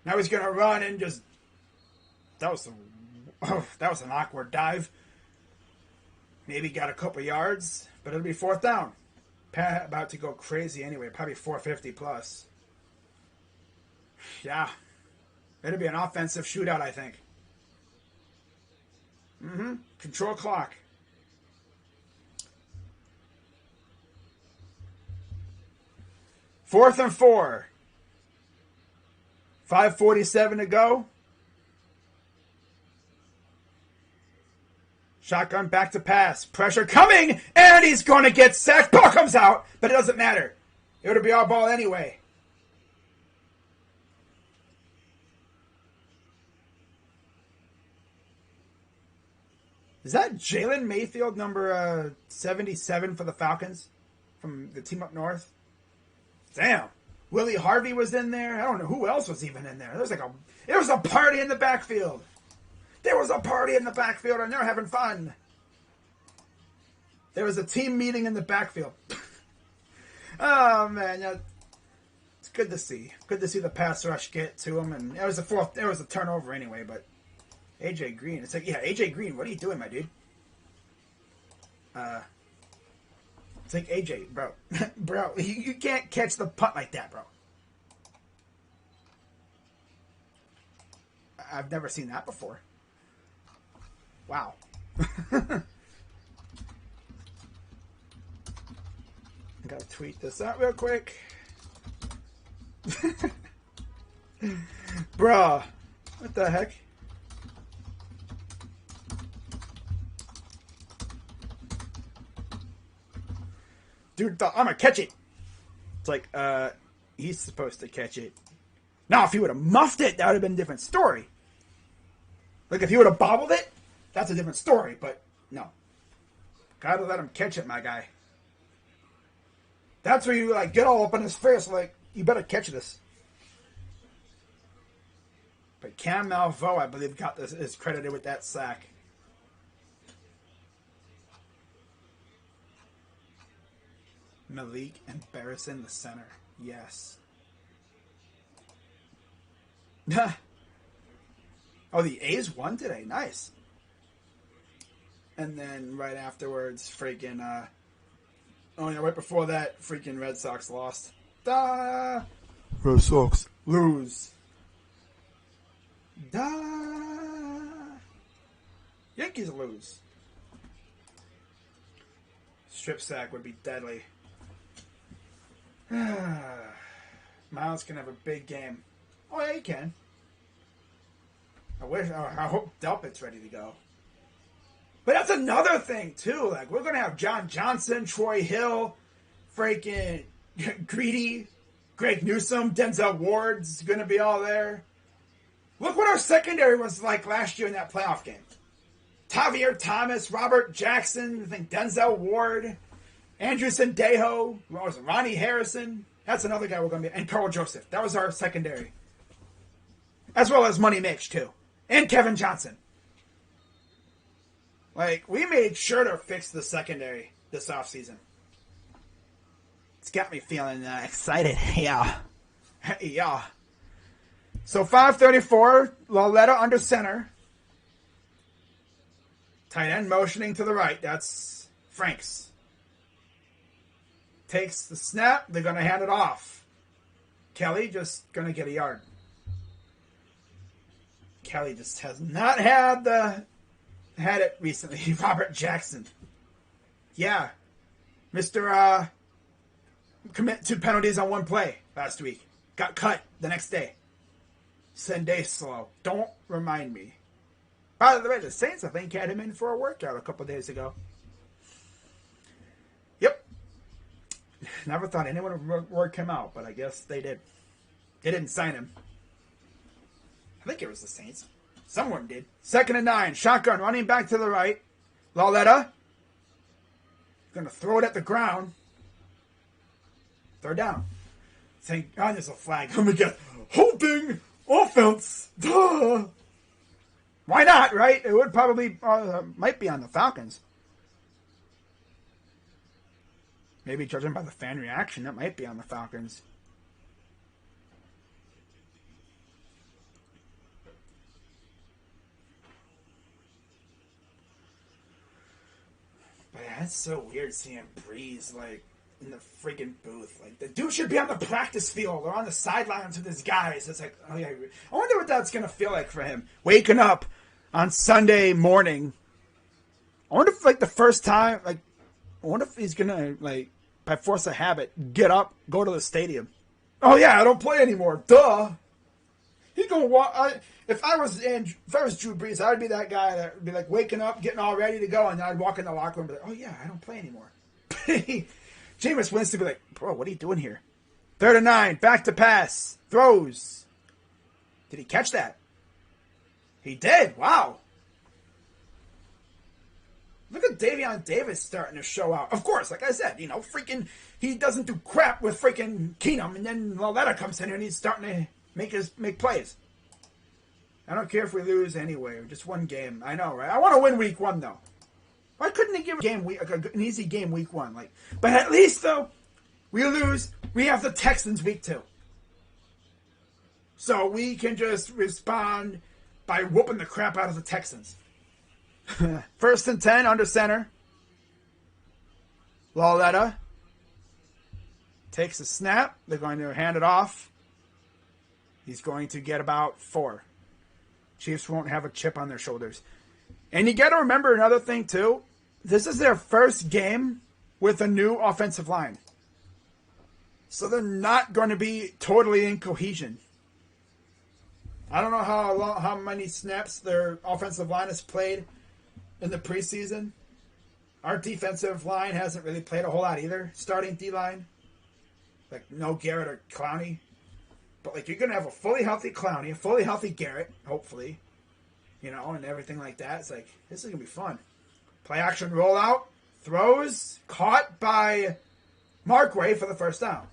Now he's going to run and just... That was the Oh, that was an awkward dive. Maybe got a couple yards, but it'll be fourth down. Pat about to go crazy anyway, probably 450 plus. Yeah, it'll be an offensive shootout, I think. Control clock. Fourth and 4. 5:47 to go. Shotgun back to pass. Pressure coming, and he's going to get sacked. Ball comes out, but it doesn't matter. It would be our ball anyway. Is that Jalen Mayfield, number 77 for the Falcons from the team up north? Damn. Willie Harvey was in there. I don't know who else was even in there. There was a party in the backfield. There was a party in the backfield, and they're having fun. There was a team meeting in the backfield. Oh, man. Yeah, it's good to see. Good to see the pass rush get to him. And it was a turnover anyway, but AJ Green. It's like, yeah, AJ Green, what are you doing, my dude? It's like, AJ, bro. Bro, you can't catch the punt like that, bro. I've never seen that before. Wow. I gotta tweet this out real quick. Bruh. What the heck? Dude, I'm gonna catch it. It's like, he's supposed to catch it. Now, if he would have muffed it, that would have been a different story. Like, if he would have bobbled it, that's a different story, but no. Gotta let him catch it, my guy. That's where you, like, get all up in his face, like, you better catch this. But Cam Malveaux, I believe, is credited with that sack. Malik and Barrison, the center. Yes. Oh, the A's won today. Nice. And then right afterwards, freaking, right before that, freaking Red Sox lost. Red Sox lose. Yankees lose. Strip sack would be deadly. Miles can have a big game. Oh, yeah, he can. I hope Delpit's ready to go. But that's another thing, too. Like, we're going to have John Johnson, Troy Hill, freaking Greedy, Greg Newsome, Denzel Ward's going to be all there. Look what our secondary was like last year in that playoff game. Tavier Thomas, Robert Jackson, I think Denzel Ward, Andrew Sendejo, what was it, Ronnie Harrison. That's another guy we're going to be. And Carl Joseph. That was our secondary. As well as Money Mitch, too. And Kevin Johnson. Like, we made sure to fix the secondary this offseason. It's got me feeling excited. Yeah. Yeah. So 5:34, Lauletta under center. Tight end motioning to the right. That's Franks. Takes the snap. They're going to hand it off. Kelly just going to get a yard. Kelly just has not had it recently. Robert Jackson. Yeah. Mr. Commit 2 penalties on 1 play last week. Got cut the next day. Sunday slow. Don't remind me. By the way, the Saints, I think, had him in for a workout a couple days ago. Yep. Never thought anyone would work him out, but I guess they did. They didn't sign him. I think it was the Saints. Someone did. 2nd and 9. Shotgun running back to the right. Lauletta. Going to throw it at the ground. 3rd down. Thank God there's a flag. Oh my God. Holding offense. Duh. Why not, right? It would probably, might be on the Falcons. Maybe judging by the fan reaction, it might be on the Falcons. Yeah, it's so weird seeing Breeze like in the freaking booth. Like the dude should be on the practice field or on the sidelines with his guys. It's like, oh yeah, I wonder what that's gonna feel like for him. Waking up on Sunday morning. I wonder if like the first time, like, I wonder if he's gonna like by force of habit get up, go to the stadium. Oh yeah, I don't play anymore. Duh. He's gonna walk. If I was Drew Brees, I'd be that guy that would be like waking up, getting all ready to go, and then I'd walk in the locker room and be like, oh yeah, I don't play anymore. Jameis Winston would be like, bro, what are you doing here? 3rd and 9, back to pass, throws. Did he catch that? He did. Wow. Look at Davion Davis starting to show out. Of course, like I said, freaking, he doesn't do crap with freaking Keenum, and then Laletta comes in here and he's starting to make plays. I don't care if we lose anyway. Just one game. I know, right? I want to win week 1 though. Why couldn't they give an easy game week 1? But at least though, we lose. We have the Texans week 2, so we can just respond by whooping the crap out of the Texans. 1st and 10 under center. Laletta takes a snap. They're going to hand it off. He's going to get about 4. Chiefs won't have a chip on their shoulders. And you got to remember another thing, too. This is their first game with a new offensive line. So they're not going to be totally in cohesion. I don't know how many snaps their offensive line has played in the preseason. Our defensive line hasn't really played a whole lot either. Starting D-line. Like, no Garrett or Clowney. But, you're going to have a fully healthy Clowney, a fully healthy Garrett, hopefully. And everything like that. It's like, this is going to be fun. Play action rollout. Throws. Caught by Markway for the first down.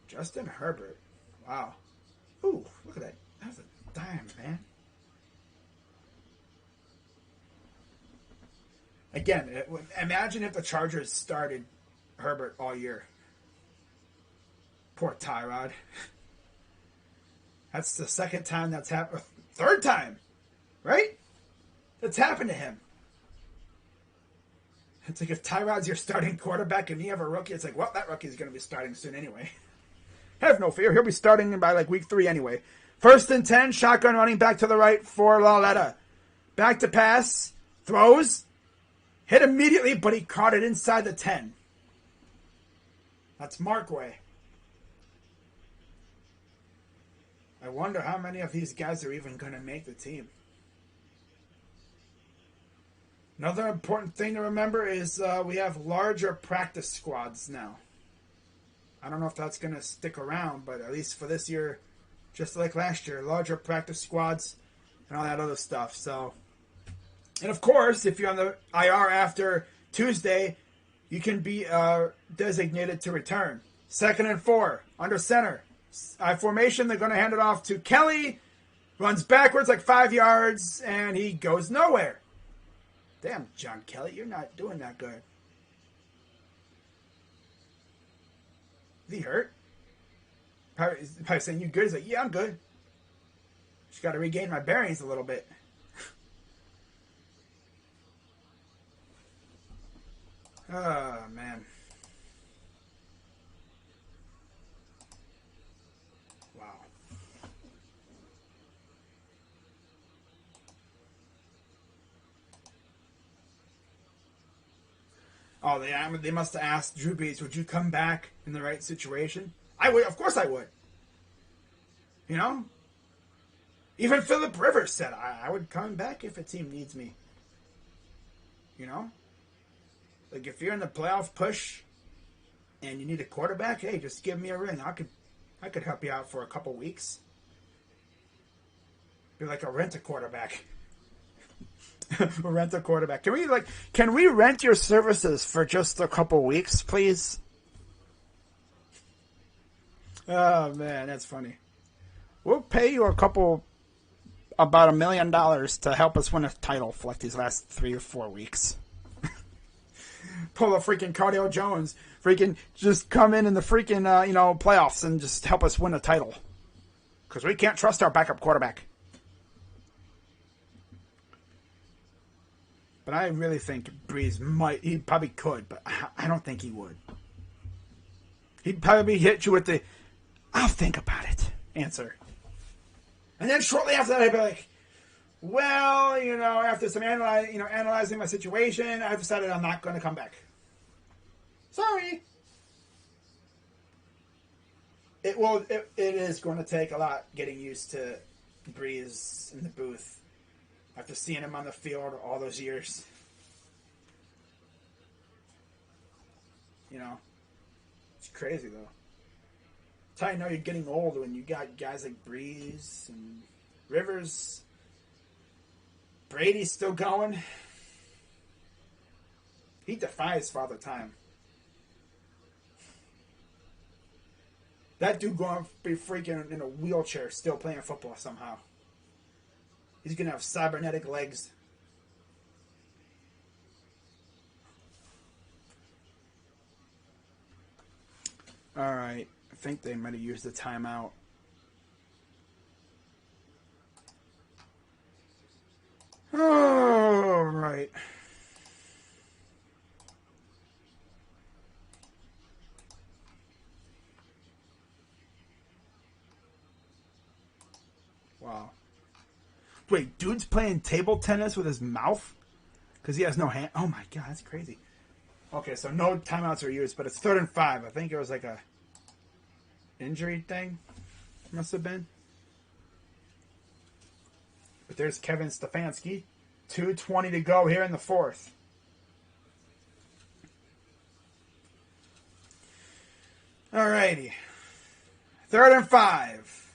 Justin Herbert. Wow. Ooh, look at that. That's a dime, man. Again, imagine if the Chargers started Herbert all year. Poor Tyrod. That's the second time that's happened. 3rd time, right? That's happened to him. It's like if Tyrod's your starting quarterback and you have a rookie, it's like, well, that rookie's going to be starting soon anyway. Have no fear. He'll be starting by week 3 anyway. 1st and 10, shotgun running back to the right for Laletta. Back to pass. Throws. Hit immediately, but he caught it inside the 10. That's Markway. I wonder how many of these guys are even going to make the team. Another important thing to remember is we have larger practice squads now. I don't know if that's going to stick around, but at least for this year, just like last year, larger practice squads and all that other stuff. So, and of course, if you're on the IR after Tuesday, you can be designated to return. 2nd and 4, under center. Formation, they're going to hand it off to Kelly. Runs backwards 5 yards, and he goes nowhere. Damn, John Kelly, you're not doing that good. Is he hurt? Probably saying, you good? He's like, yeah, I'm good. Just got to regain my bearings a little bit. Oh, man. Wow. Oh, they must have asked Drew Brees, would you come back in the right situation? I would. Of course I would. Even Phillip Rivers said, I would come back if a team needs me. If you're in the playoff push and you need a quarterback, hey, just give me a ring. I could help you out for a couple weeks. Be like a rent-a-quarterback. Rent a quarterback. Can we rent your services for just a couple weeks, please? Oh man, that's funny. We'll pay you about $1 million to help us win a title for these last 3 or 4 weeks. Pull a freaking Cardale Jones, freaking just come in the freaking playoffs and just help us win a title. Because we can't trust our backup quarterback. But I really think Breeze might. He probably could, but I don't think he would. He'd probably hit you with the "I'll think about it" answer. And then shortly after that, I'd be like, well, after some analyzing my situation, I've decided I'm not going to come back. Sorry. It is going to take a lot getting used to Breeze in the booth after seeing him on the field all those years. It's crazy though. That's how you know you're getting old, when you got guys like Breeze and Rivers. Brady's still going. He defies Father Time. That dude going to be freaking in a wheelchair still playing football somehow. He's going to have cybernetic legs. All right. I think they might have used the timeout. All right. Wow. Wait, dude's playing table tennis with his mouth? Because he has no hand. Oh my god, that's crazy. Okay, so no timeouts are used, but it's 3rd and 5. I think it was like a injury thing. Must have been. But there's Kevin Stefanski. 2:20 to go here in the 4th. Alrighty. 3rd and 5.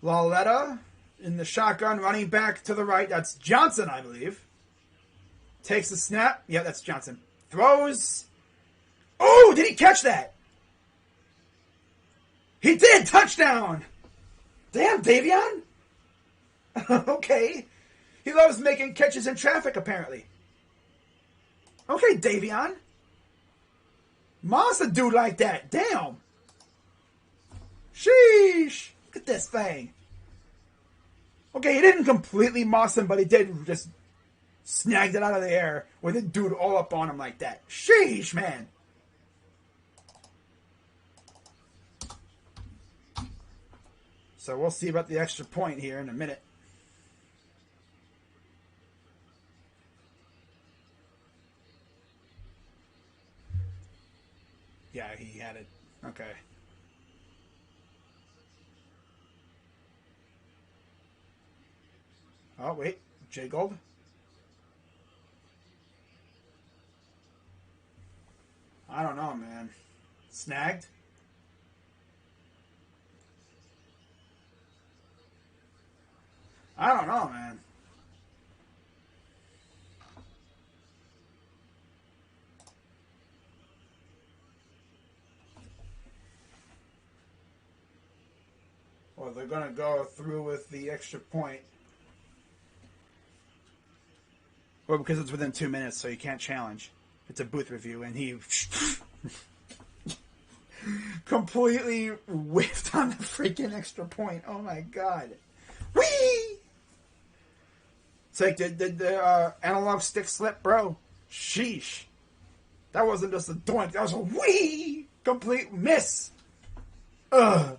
Lauletta in the shotgun, running back to the right. That's Johnson, I believe. Takes the snap. Yeah, that's Johnson. Throws. Oh, did he catch that? He did. Touchdown. Damn, Davion. Okay. He loves making catches in traffic, apparently. Okay, Davion. Moss a dude like that. Damn. Sheesh. Look at this thing. Okay, he didn't completely moss him, but he did just snagged it out of the air with a dude all up on him like that. Sheesh, man. So we'll see about the extra point here in a minute. Yeah, he had it. Okay. Oh, wait. J Gold? I don't know, man. Snagged? I don't know, man. Well, they're going to go through with the extra point. Well, because it's within 2 minutes, so you can't challenge. It's a booth review, and he completely whiffed on the freaking extra point. Oh my god. Whee! It's like, did the analog stick slip, bro? Sheesh. That wasn't just a doink, that was a whee! Complete miss. Ugh.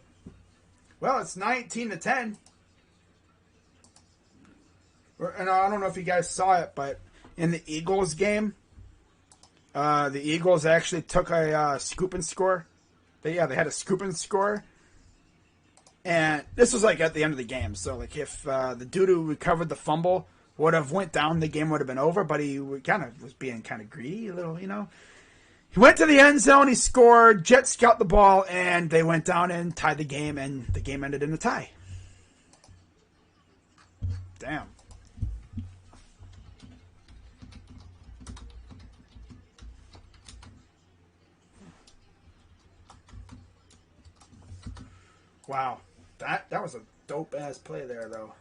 Well, it's 19-10. And I don't know if you guys saw it, but in the Eagles game, the Eagles actually took a scoop and score. They had a scoop and score. And this was like at the end of the game. So like if the dude who recovered the fumble would have went down, the game would have been over. But he kind of was being kind of greedy, a little, He went to the end zone, he scored, Jets got the ball, and they went down and tied the game, and the game ended in a tie. Damn. Wow. That was a dope-ass play there, though.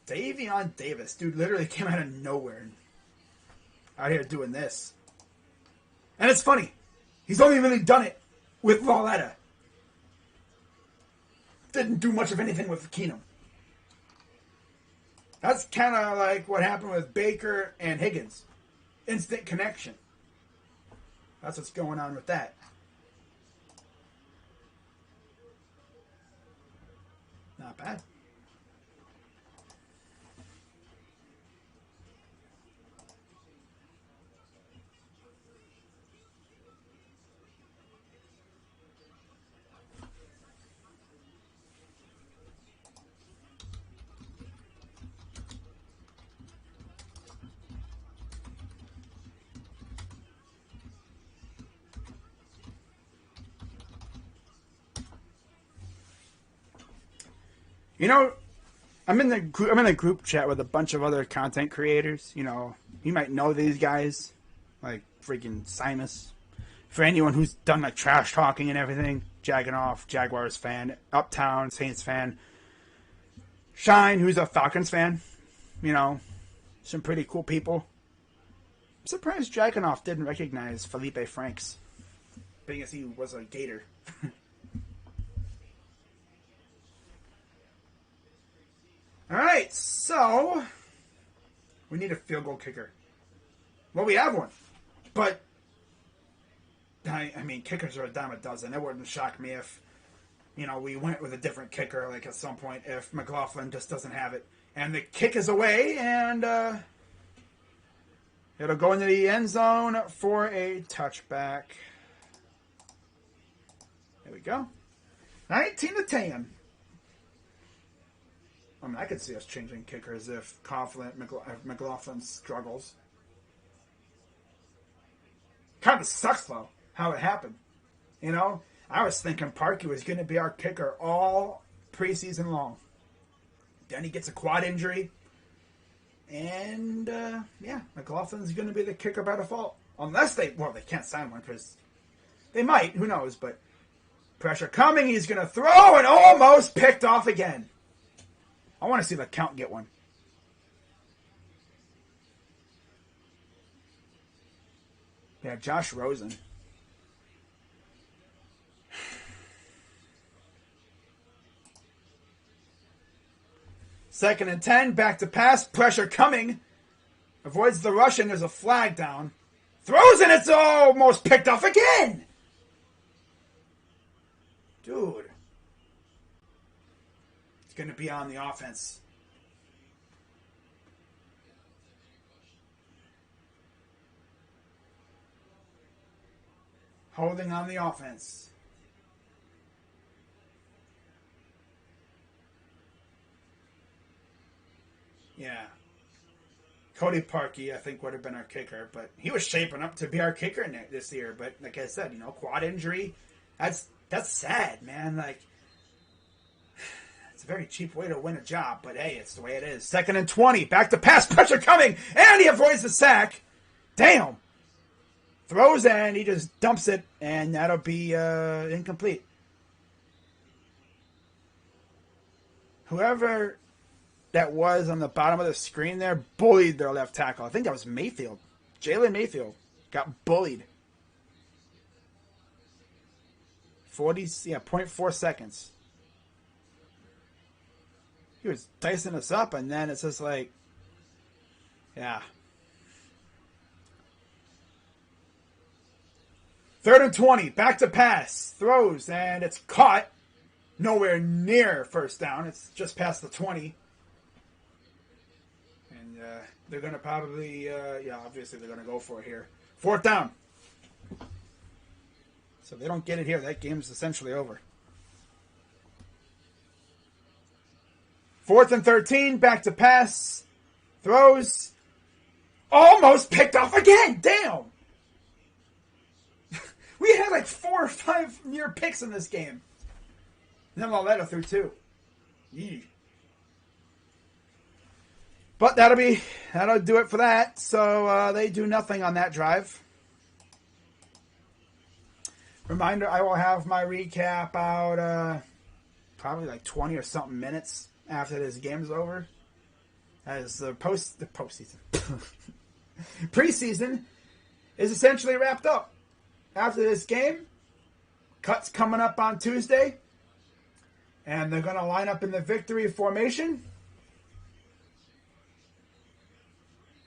Davion Davis, dude, literally came out of nowhere. Out here doing this. And it's funny. He's only really done it with Lauletta. didn't do much of anything with Keenum. That's kind of like what happened with Baker and Higgins. Instant connection. That's what's going on with that. Not bad. You know, I'm in the group chat with a bunch of other content creators. You know, you might know these guys, like freaking Simus. For anyone who's done like trash talking and everything, jagging off, Jaguars fan, Uptown, Saints fan. Shine, who's a Falcons fan. You know, some pretty cool people. I'm surprised Jagganoff didn't recognize Felipe Franks, being as he was a Gator. All right, so we need a field goal kicker. Well, we have one, but I mean, kickers are a dime a dozen. It wouldn't shock me if, you know, we went with a different kicker, like at some point, if McLaughlin just doesn't have it. And the kick is away, and it'll go into the end zone for a touchback. There we go. 19-10. I mean, I could see us changing kickers if McLaughlin struggles. Kind of sucks, though, how it happened. You know, I was thinking Parkey was going to be our kicker all preseason long. Then he gets a quad injury. And, yeah, McLaughlin's going to be the kicker by default. Unless they can't sign one because they might. Who knows? But pressure coming. He's going to throw and almost picked off again. I want to see the count get one. Yeah, Josh Rosen. Second and 10, back to pass, pressure coming. Avoids the rush and there's a flag down. Throws and it's almost picked off again. Dude. It's going to be on the offense. Holding on the offense. Yeah. Cody Parkey, I think, would have been our kicker, but he was shaping up to be our kicker this year. But like I said, you know, quad injury, that's sad, man. Like, it's a very cheap way to win a job, but hey, it's the way it is. Second and 20, back to pass, pressure coming, and he avoids the sack. Damn. Throws and he just dumps it, and that'll be incomplete. Whoever that was on the bottom of the screen there bullied their left tackle. I think that was Mayfield. Jalen Mayfield got bullied. 0.4 seconds. He was dicing us up, and then it's just like, yeah. Third and 20, back to pass. Throws, and it's caught. Nowhere near first down. It's just past the 20. And they're going to probably, obviously they're going to go for it here. Fourth down. So if they don't get it here, that game's essentially over. Fourth and 13, back to pass. Throws. Almost picked off again. Damn. We had like 4 or 5 near picks in this game. And then Laletta threw 2. Yee. But that'll do it for that. So they do nothing on that drive. Reminder, I will have my recap out probably like 20 or something minutes after this game's over. As the postseason. Preseason is essentially wrapped up. After this game, cuts coming up on Tuesday. And they're going to line up in the victory formation.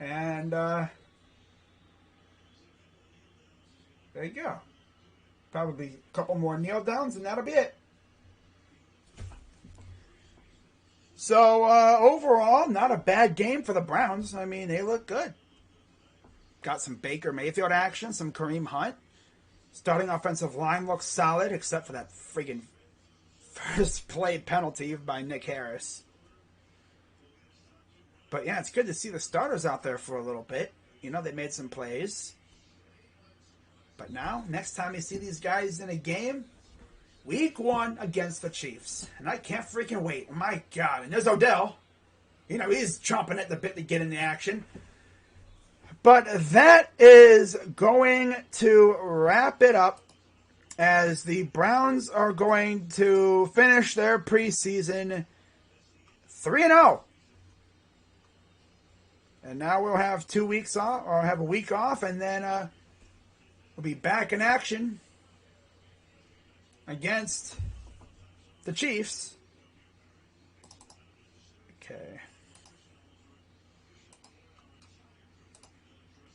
And there you go. Probably a couple more kneel downs, and that'll be it. So, overall, not a bad game for the Browns. I mean, they look good. Got some Baker Mayfield action, some Kareem Hunt. Starting offensive line looks solid, except for that friggin' first play penalty by Nick Harris. But, yeah, it's good to see the starters out there for a little bit. You know, they made some plays. But now, next time you see these guys in a game, Week 1 against the Chiefs. And I can't freaking wait. My God. And there's Odell. You know, he's chomping at the bit to get in the action. But that is going to wrap it up as the Browns are going to finish their preseason 3-0. And now we'll have 2 weeks off, or have a week off, and then we'll be back in action against the Chiefs. Okay.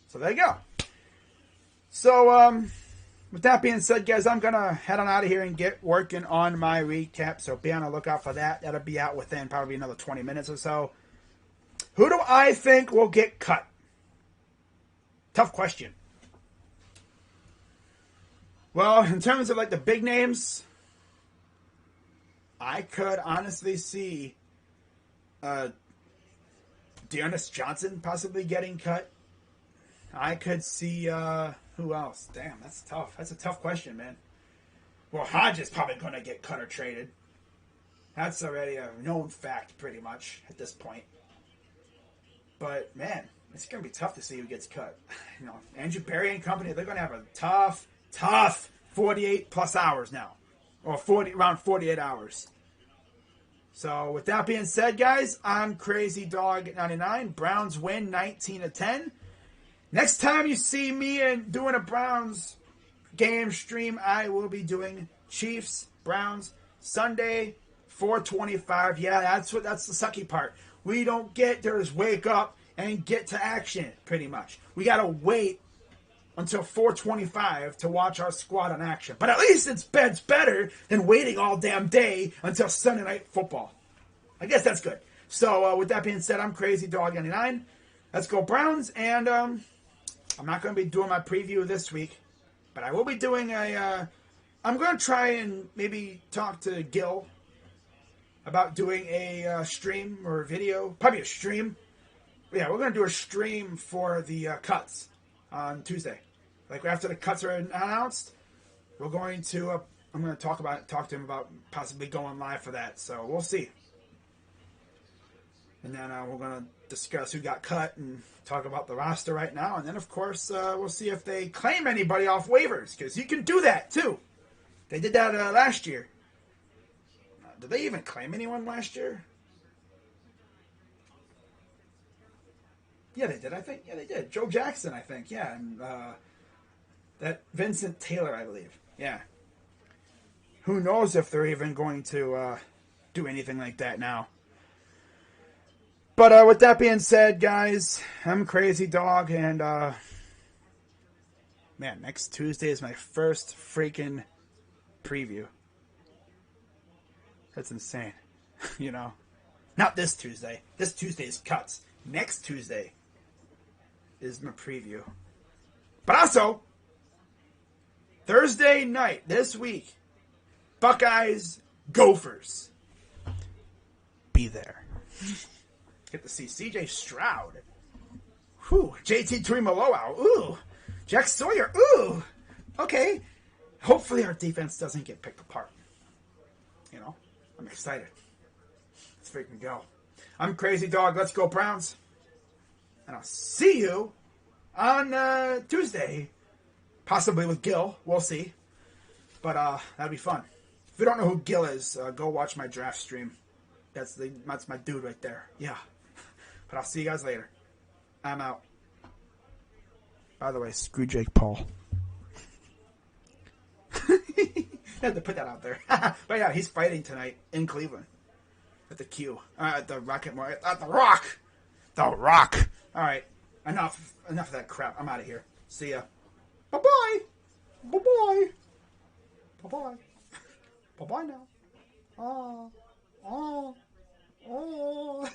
So there you go. So, with that being said, guys, I'm going to head on out of here and get working on my recap. So be on the lookout for that. That'll be out within probably another 20 minutes or so. Who do I think will get cut? Tough question. Well, in terms of like the big names, I could honestly see Dearness Johnson possibly getting cut. I could see who else? Damn, that's tough. That's a tough question, man. Well, Hodge is probably going to get cut or traded. That's already a known fact, pretty much at this point. But man, it's going to be tough to see who gets cut. You know, Andrew Berry and company, they're going to have a tough 48 plus hours now, or around 48 hours. So with that being said, guys, I'm Crazy Dog 99. Browns win 19-10. Next time you see me and doing a Browns game stream, I will be doing Chiefs Browns Sunday 4:25. Yeah, that's the sucky part. We don't get there is wake up and get to action, pretty much. We got to wait until 4:25 to watch our squad in action. But at least it's better than waiting all damn day until Sunday Night Football. I guess that's good. So with that being said, I'm Crazy Dog 99. Let's go Browns. And I'm not going to be doing my preview this week, but I will be doing I'm going to try and maybe talk to Gil about doing a stream or a video, probably a stream. Yeah, we're going to do a stream for the cuts on Tuesday. Like after the cuts are announced, we're going to. I'm going to talk to him about possibly going live for that. So we'll see. And then we're going to discuss who got cut and talk about the roster right now. And then, of course, we'll see if they claim anybody off waivers, because you can do that too. They did that last year. Did they even claim anyone last year? Yeah, they did, I think. Yeah, they did. Joe Jackson, I think. Yeah, and that Vincent Taylor, I believe. Yeah. Who knows if they're even going to do anything like that now. But with that being said, guys, I'm Crazy Dog, and man, next Tuesday is my first freaking preview. That's insane. You know? Not this Tuesday. This Tuesday is cuts. Next Tuesday is my preview. But also, Thursday night this week, Buckeyes, Gophers. Be there. Get to see C.J. Stroud. Whew. J.T. Tuimoloau. Ooh. Jack Sawyer. Ooh. Okay. Hopefully our defense doesn't get picked apart. You know? I'm excited. Let's freaking go. I'm Crazy Dog. Let's go Browns. And I'll see you on Tuesday. Possibly with Gil. We'll see. But that'll be fun. If you don't know who Gil is, go watch my draft stream. That's my dude right there. Yeah. But I'll see you guys later. I'm out. By the way, screw Jake Paul. had to put that out there. But yeah, he's fighting tonight in Cleveland at the Q, at the Rocket, at the Rock, the Rock. All right, enough of that crap. I'm out of here. See ya. Bye bye. Bye bye. Bye bye. Bye bye now. Oh. Oh. Oh.